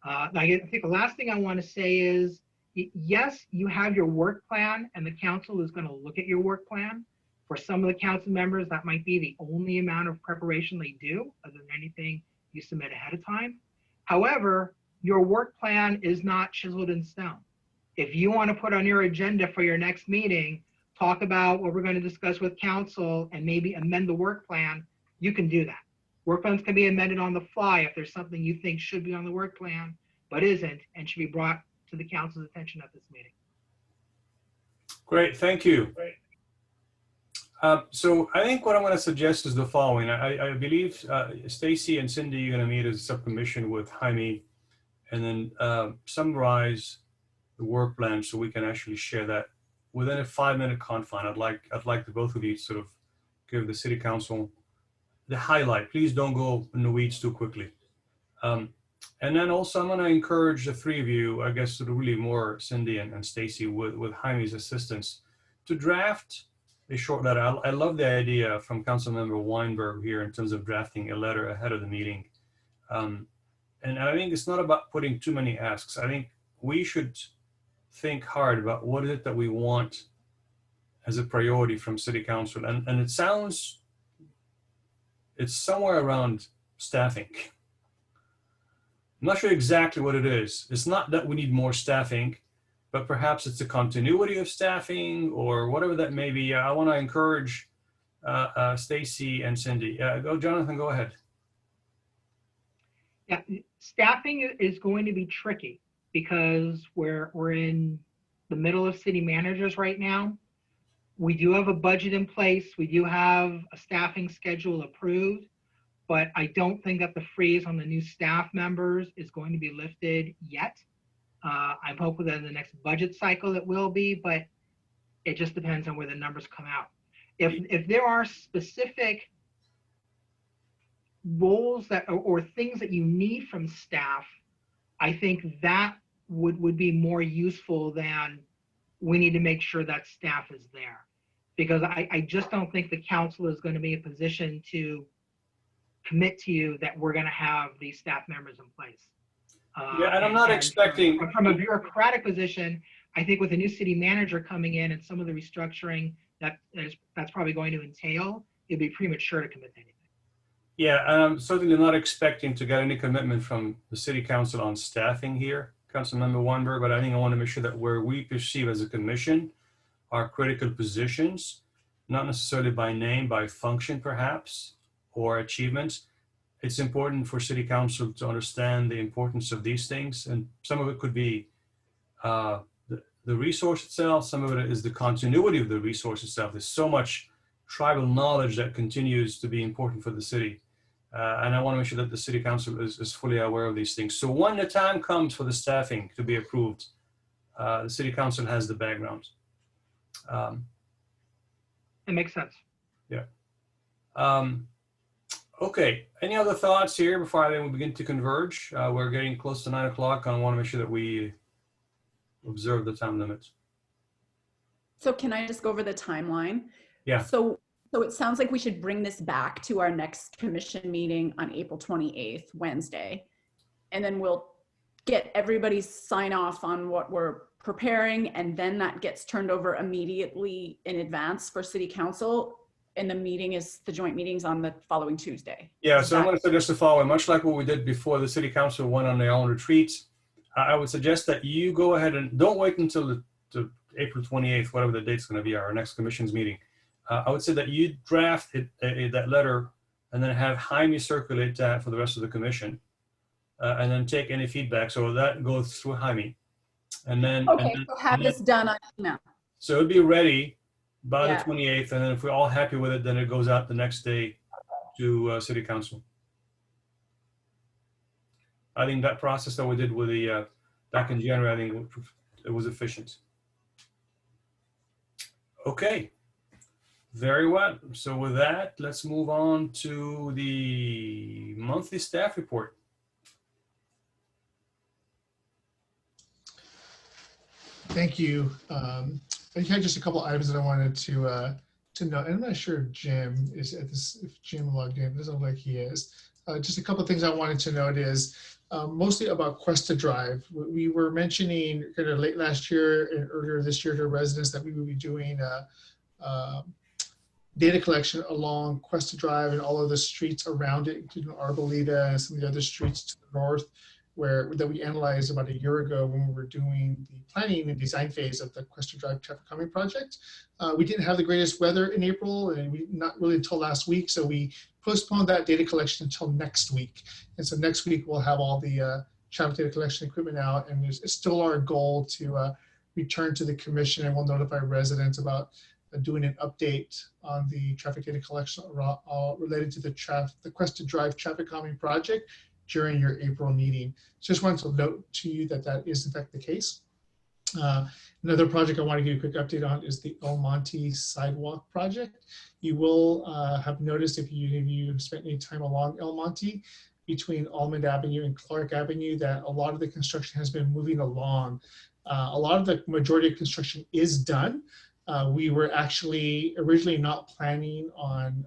I think the last thing I want to say is, yes, you have your work plan, and the council is going to look at your work plan. For some of the council members, that might be the only amount of preparation they do, other than anything you submit ahead of time. However, your work plan is not chiseled in stone. If you want to put on your agenda for your next meeting, talk about what we're going to discuss with council and maybe amend the work plan, you can do that. Work plans can be amended on the fly if there's something you think should be on the work plan, but isn't, and should be brought to the council's attention at this meeting. Great, thank you. So I think what I'm going to suggest is the following. I believe Stacy and Cindy, you're going to meet as a subcommission with Jaime, and then summarize the work plan so we can actually share that within a 5-minute confine. I'd like the both of you to sort of give the city council the highlight. Please don't go in the weeds too quickly. And then also I'm going to encourage the three of you, I guess really more Cindy and Stacy with Jaime's assistance, to draft a short letter. I love the idea from Councilmember Weinberg here in terms of drafting a letter ahead of the meeting. And I think it's not about putting too many asks. I think we should think hard about what is it that we want as a priority from City Council. And it sounds, it's somewhere around staffing. I'm not sure exactly what it is. It's not that we need more staffing, but perhaps it's a continuity of staffing or whatever that may be. I want to encourage Stacy and Cindy. Jonathan, go ahead. Yeah, staffing is going to be tricky because we're in the middle of city managers right now. We do have a budget in place. We do have a staffing schedule approved, but I don't think that the freeze on the new staff members is going to be lifted yet. I'm hoping that in the next budget cycle it will be, but it just depends on where the numbers come out. If there are specific roles that or things that you need from staff, I think that would be more useful than we need to make sure that staff is there. Because I just don't think the council is going to be in a position to commit to you that we're going to have these staff members in place. Yeah, and I'm not expecting... From a bureaucratic position, I think with the new city manager coming in and some of the restructuring that's probably going to entail, it'd be premature to commit to anything. Yeah, and I'm certainly not expecting to get any commitment from the city council on staffing here, Councilmember Weinberg, but I think I want to make sure that where we perceive as a commission are critical positions, not necessarily by name, by function perhaps, or achievements. It's important for city council to understand the importance of these things, and some of it could be the resource itself, some of it is the continuity of the resource itself. There's so much tribal knowledge that continues to be important for the city. And I want to make sure that the city council is fully aware of these things. So when the time comes for the staffing to be approved, the city council has the background. It makes sense. Yeah. Okay, any other thoughts here before I then begin to converge? We're getting close to 9 o'clock. I want to make sure that we observe the time limits. So can I just go over the timeline? Yeah. So it sounds like we should bring this back to our next commission meeting on April 28th, Wednesday. And then we'll get everybody's sign off on what we're preparing, and then that gets turned over immediately in advance for city council, and the joint meeting's on the following Tuesday. Yeah, so I'm going to suggest the following. Much like what we did before the city council went on their own retreats, I would suggest that you go ahead and don't wait until the April 28th, whatever the date's going to be, our next commission's meeting. I would say that you draft that letter and then have Jaime circulate that for the rest of the commission, and then take any feedback. So that goes through Jaime. And then, Okay, so have this done on email. So it'll be ready by the 28th, and then if we're all happy with it, then it goes out the next day to city council. I think that process that we did with the back in January, I think it was efficient. Okay, very well. So with that, let's move on to the monthly staff report. Thank you. I had just a couple items that I wanted to note. And I'm not sure if Jim is at this. If Jim logged in, it doesn't look like he is. Just a couple of things I wanted to note is mostly about Quest to Drive. We were mentioning kind of late last year and earlier this year to residents that we would be doing data collection along Quest to Drive and all of the streets around it, including Arboleda and some of the other streets to the north, that we analyzed about a year ago when we were doing the planning and design phase of the Quest to Drive traffic calming project. We didn't have the greatest weather in April, and not really until last week, so we postponed that data collection until next week. And so next week we'll have all the traffic data collection equipment out, and it's still our goal to return to the commission, and we'll notify residents about doing an update on the traffic data collection related to the Quest to Drive traffic calming project during your April meeting. Just wanted to note to you that that is in fact the case. Another project I want to give you a quick update on is the El Monte sidewalk project. You will have noticed if you have spent any time along El Monte between Almond Avenue and Clark Avenue that a lot of the construction has been moving along. A lot of the majority of construction is done. We were actually originally not planning on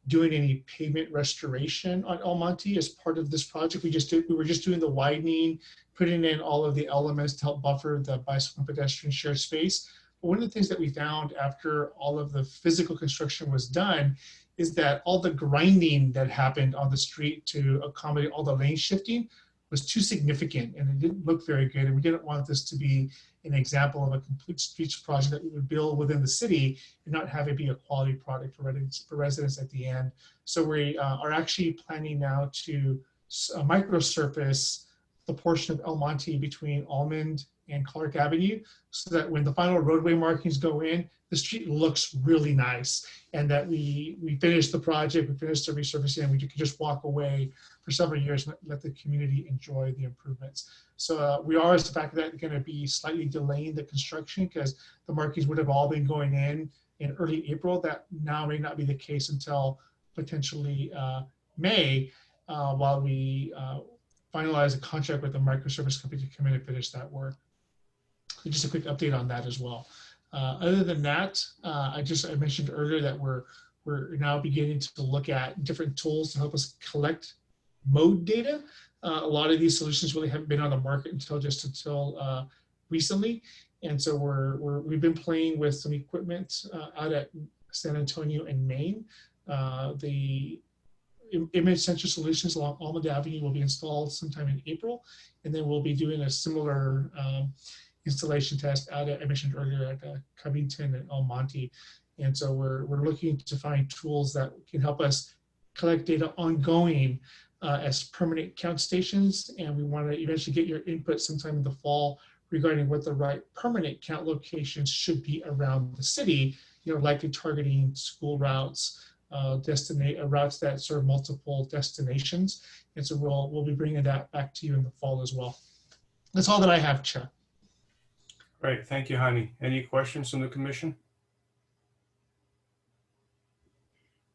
doing any pavement restoration on El Monte as part of this project. We were just doing the widening, putting in all of the elements to help buffer the bicycle and pedestrian shared space. But one of the things that we found after all of the physical construction was done is that all the grinding that happened on the street to accommodate all the lane shifting was too significant, and it didn't look very good. And we didn't want this to be an example of a complete streets project that we would build within the city and not have it be a quality product for residents at the end. So we are actually planning now to microsurface the portion of El Monte between Almond and Clark Avenue, so that when the final roadway markings go in, the street looks really nice, and that we finished the project, we finished the resurfacing, and we could just walk away for several years and let the community enjoy the improvements. So we are, as a fact of that, going to be slightly delaying the construction because the markings would have all been going in early April. That now may not be the case until potentially May, while we finalize a contract with the microservice company to come in and finish that work. So just a quick update on that as well. Other than that, I mentioned earlier that we're now beginning to look at different tools to help us collect mode data. A lot of these solutions really haven't been on the market until recently, and so we've been playing with some equipment out at San Antonio and Maine. The image sensor solutions along Almond Avenue will be installed sometime in April, and then we'll be doing a similar installation test out at, I mentioned earlier, at Covington and El Monte. And so we're looking to find tools that can help us collect data ongoing as permanent count stations, and we want to eventually get your input sometime in the fall regarding what the right permanent count locations should be around the city, likely targeting school routes, routes that serve multiple destinations. And so we'll be bringing that back to you in the fall as well. That's all that I have, Chair. Great, thank you, Jaime. Any questions from the commission?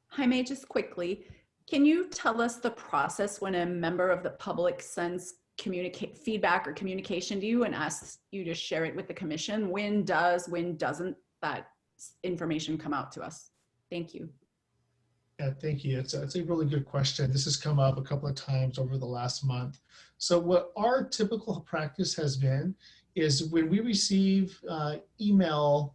Jaime, just quickly, can you tell us the process when a member of the public sends feedback or communication to you and asks you to share it with the commission? When doesn't that information come out to us? Thank you. Yeah, thank you. It's a really good question. This has come up a couple of times over the last month. So what our typical practice has been is when we receive email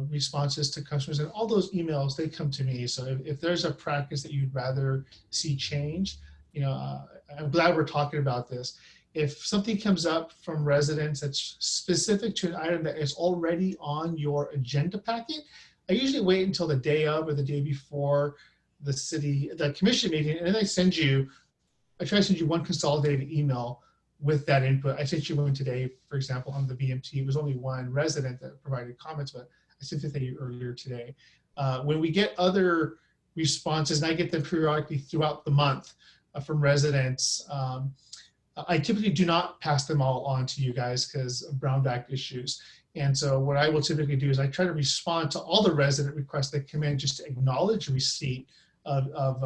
responses to customers, and all those emails, they come to me. So if there's a practice that you'd rather see change, I'm glad we're talking about this. If something comes up from residents that's specific to an item that is already on your agenda packet, I usually wait until the day of or the day before the commission meeting, and then I try to send you one consolidated email with that input. I sent you one today, for example, on the VMT. It was only one resident that provided comments, but I sent it to you earlier today. When we get other responses, and I get them periodically throughout the month from residents, I typically do not pass them all on to you guys because of Brown Act issues. And so what I will typically do is I try to respond to all the resident requests that come in just to acknowledge receipt of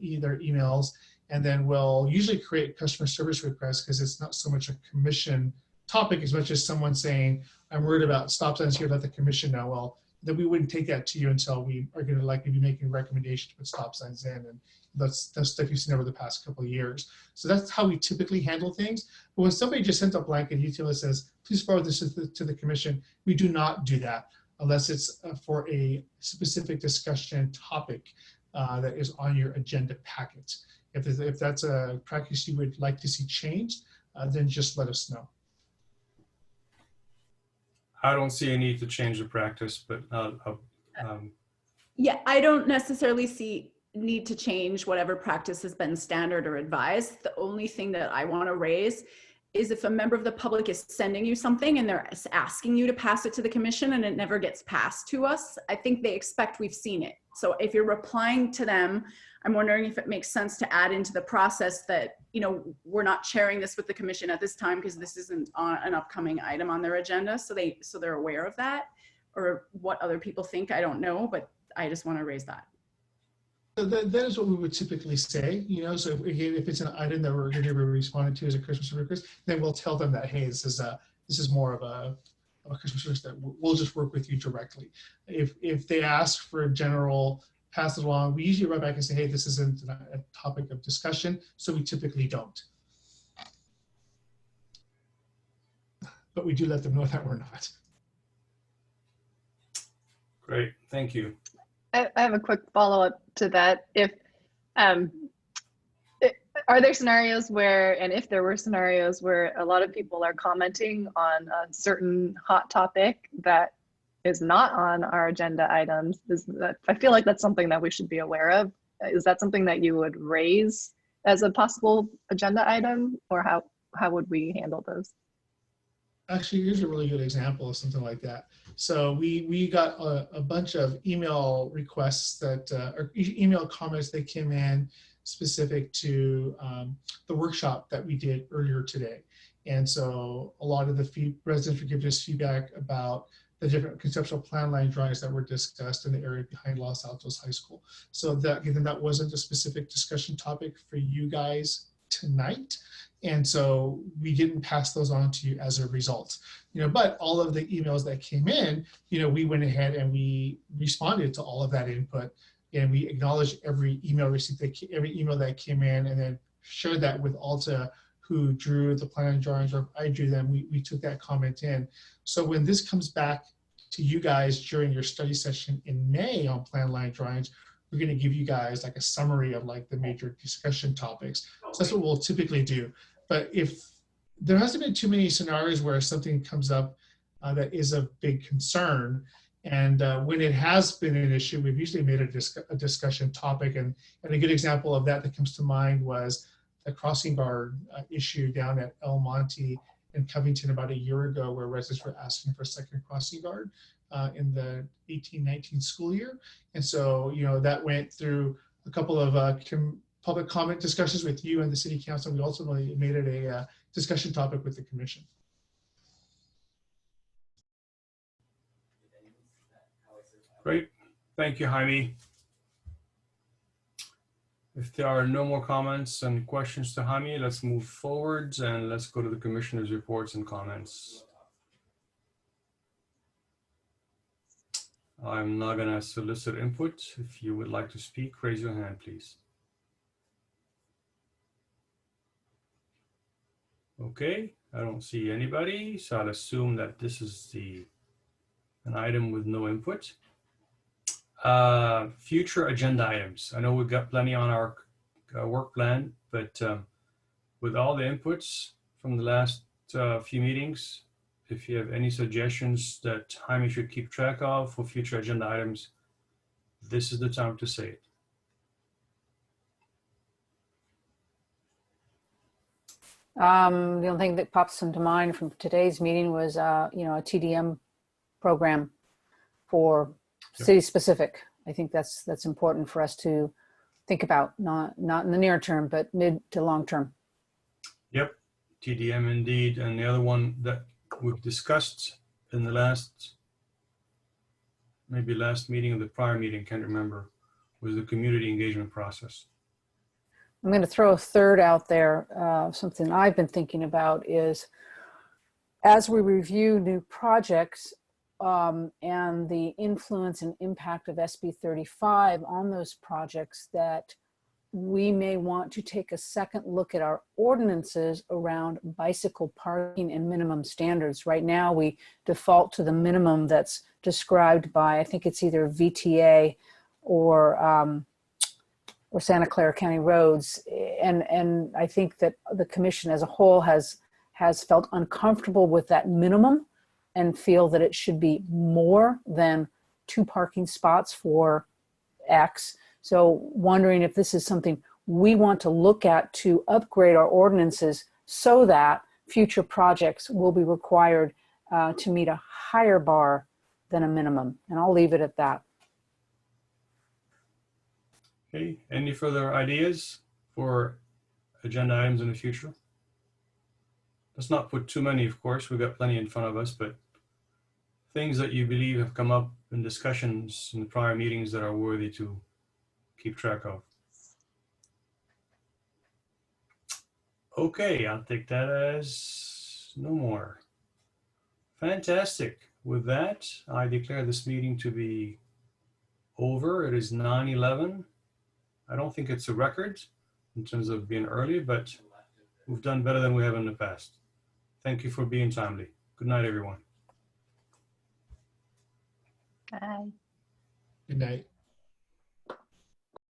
either emails, and then we'll usually create customer service requests because it's not so much a commission topic as much as someone saying, I'm worried about stop signs here, let the commission know. Well, then we wouldn't take that to you until we are going to likely be making recommendations to put stop signs in, and that's stuff you've seen over the past couple of years. So that's how we typically handle things. But when somebody just sends a blanket detail that says, please forward this to the commission, we do not do that unless it's for a specific discussion topic that is on your agenda packet. If that's a practice you would like to see changed, then just let us know. I don't see a need to change the practice, but yeah, I don't necessarily need to change whatever practice has been standard or advised. The only thing that I want to raise is if a member of the public is sending you something and they're asking you to pass it to the commission and it never gets passed to us, I think they expect we've seen it. So if you're replying to them, I'm wondering if it makes sense to add into the process that, we're not sharing this with the commission at this time because this isn't on an upcoming item on their agenda. So they're aware of that, or what other people think, I don't know, but I just want to raise that. So that is what we would typically say, so if it's an item that we're going to be responding to as a customer service request, then we'll tell them that, hey, this is more of a customer service that we'll just work with you directly. If they ask for a general pass it along, we usually write back and say, hey, this isn't a topic of discussion, so we typically don't. But we do let them know that we're not. Great, thank you. I have a quick follow-up to that. Are there scenarios where, and if there were scenarios where a lot of people are commenting on a certain hot topic that is not on our agenda items, I feel like that's something that we should be aware of. Is that something that you would raise as a possible agenda item, or how would we handle those? Actually, here's a really good example of something like that. So we got a bunch of email requests or email comments that came in specific to the workshop that we did earlier today. And so a lot of the residents were giving us feedback about the different conceptual plan line drawings that were discussed in the area behind Los Altos High School. So that, given that wasn't a specific discussion topic for you guys tonight, and so we didn't pass those on to you as a result. But all of the emails that came in, we went ahead and we responded to all of that input, and we acknowledged every email receipt, every email that came in, and then shared that with Alta, who drew the plan drawings, or if I drew them, we took that comment in. So when this comes back to you guys during your study session in May on plan line drawings, we're going to give you guys like a summary of like the major discussion topics. So that's what we'll typically do. But if there hasn't been too many scenarios where something comes up that is a big concern, and when it has been an issue, we've usually made a discussion topic. And a good example of that comes to mind was the crossing guard issue down at El Monte in Covington about a year ago, where residents were asking for a second crossing guard in the 18-19 school year. And so, that went through a couple of public comment discussions with you and the city council. We ultimately made it a discussion topic with the commission. Great, thank you, Jaime. If there are no more comments and questions to Jaime, let's move forwards and let's go to the commissioner's reports and comments. I'm not going to solicit input. If you would like to speak, raise your hand, please. Okay, I don't see anybody, so I'll assume that this is an item with no input. Future agenda items. I know we've got plenty on our work plan, but with all the inputs from the last few meetings, if you have any suggestions that Jaime should keep track of for future agenda items, this is the time to say it. The only thing that pops into mind from today's meeting was, a TDM program for city specific. I think that's important for us to think about, not in the near term, but mid to long term. Yep, TDM indeed. And the other one that we've discussed in the last meeting or the prior meeting, can't remember, was the community engagement process. I'm going to throw a third out there. Something I've been thinking about is, as we review new projects and the influence and impact of SB 35 on those projects, that we may want to take a second look at our ordinances around bicycle parking and minimum standards. Right now, we default to the minimum that's described by, I think it's either VTA or Santa Clara County Roads. And I think that the commission as a whole has felt uncomfortable with that minimum and feel that it should be more than 2 parking spots for X. So wondering if this is something we want to look at to upgrade our ordinances so that future projects will be required to meet a higher bar than a minimum. And I'll leave it at that. Okay, any further ideas for agenda items in the future? Let's not put too many, of course, we've got plenty in front of us, but things that you believe have come up in discussions in the prior meetings that are worthy to keep track of. Okay, I'll take that as no more. Fantastic. With that, I declare this meeting to be over. It is 9:11. I don't think it's a record in terms of being early, but we've done better than we have in the past. Thank you for being timely. Good night, everyone. Bye. Good night.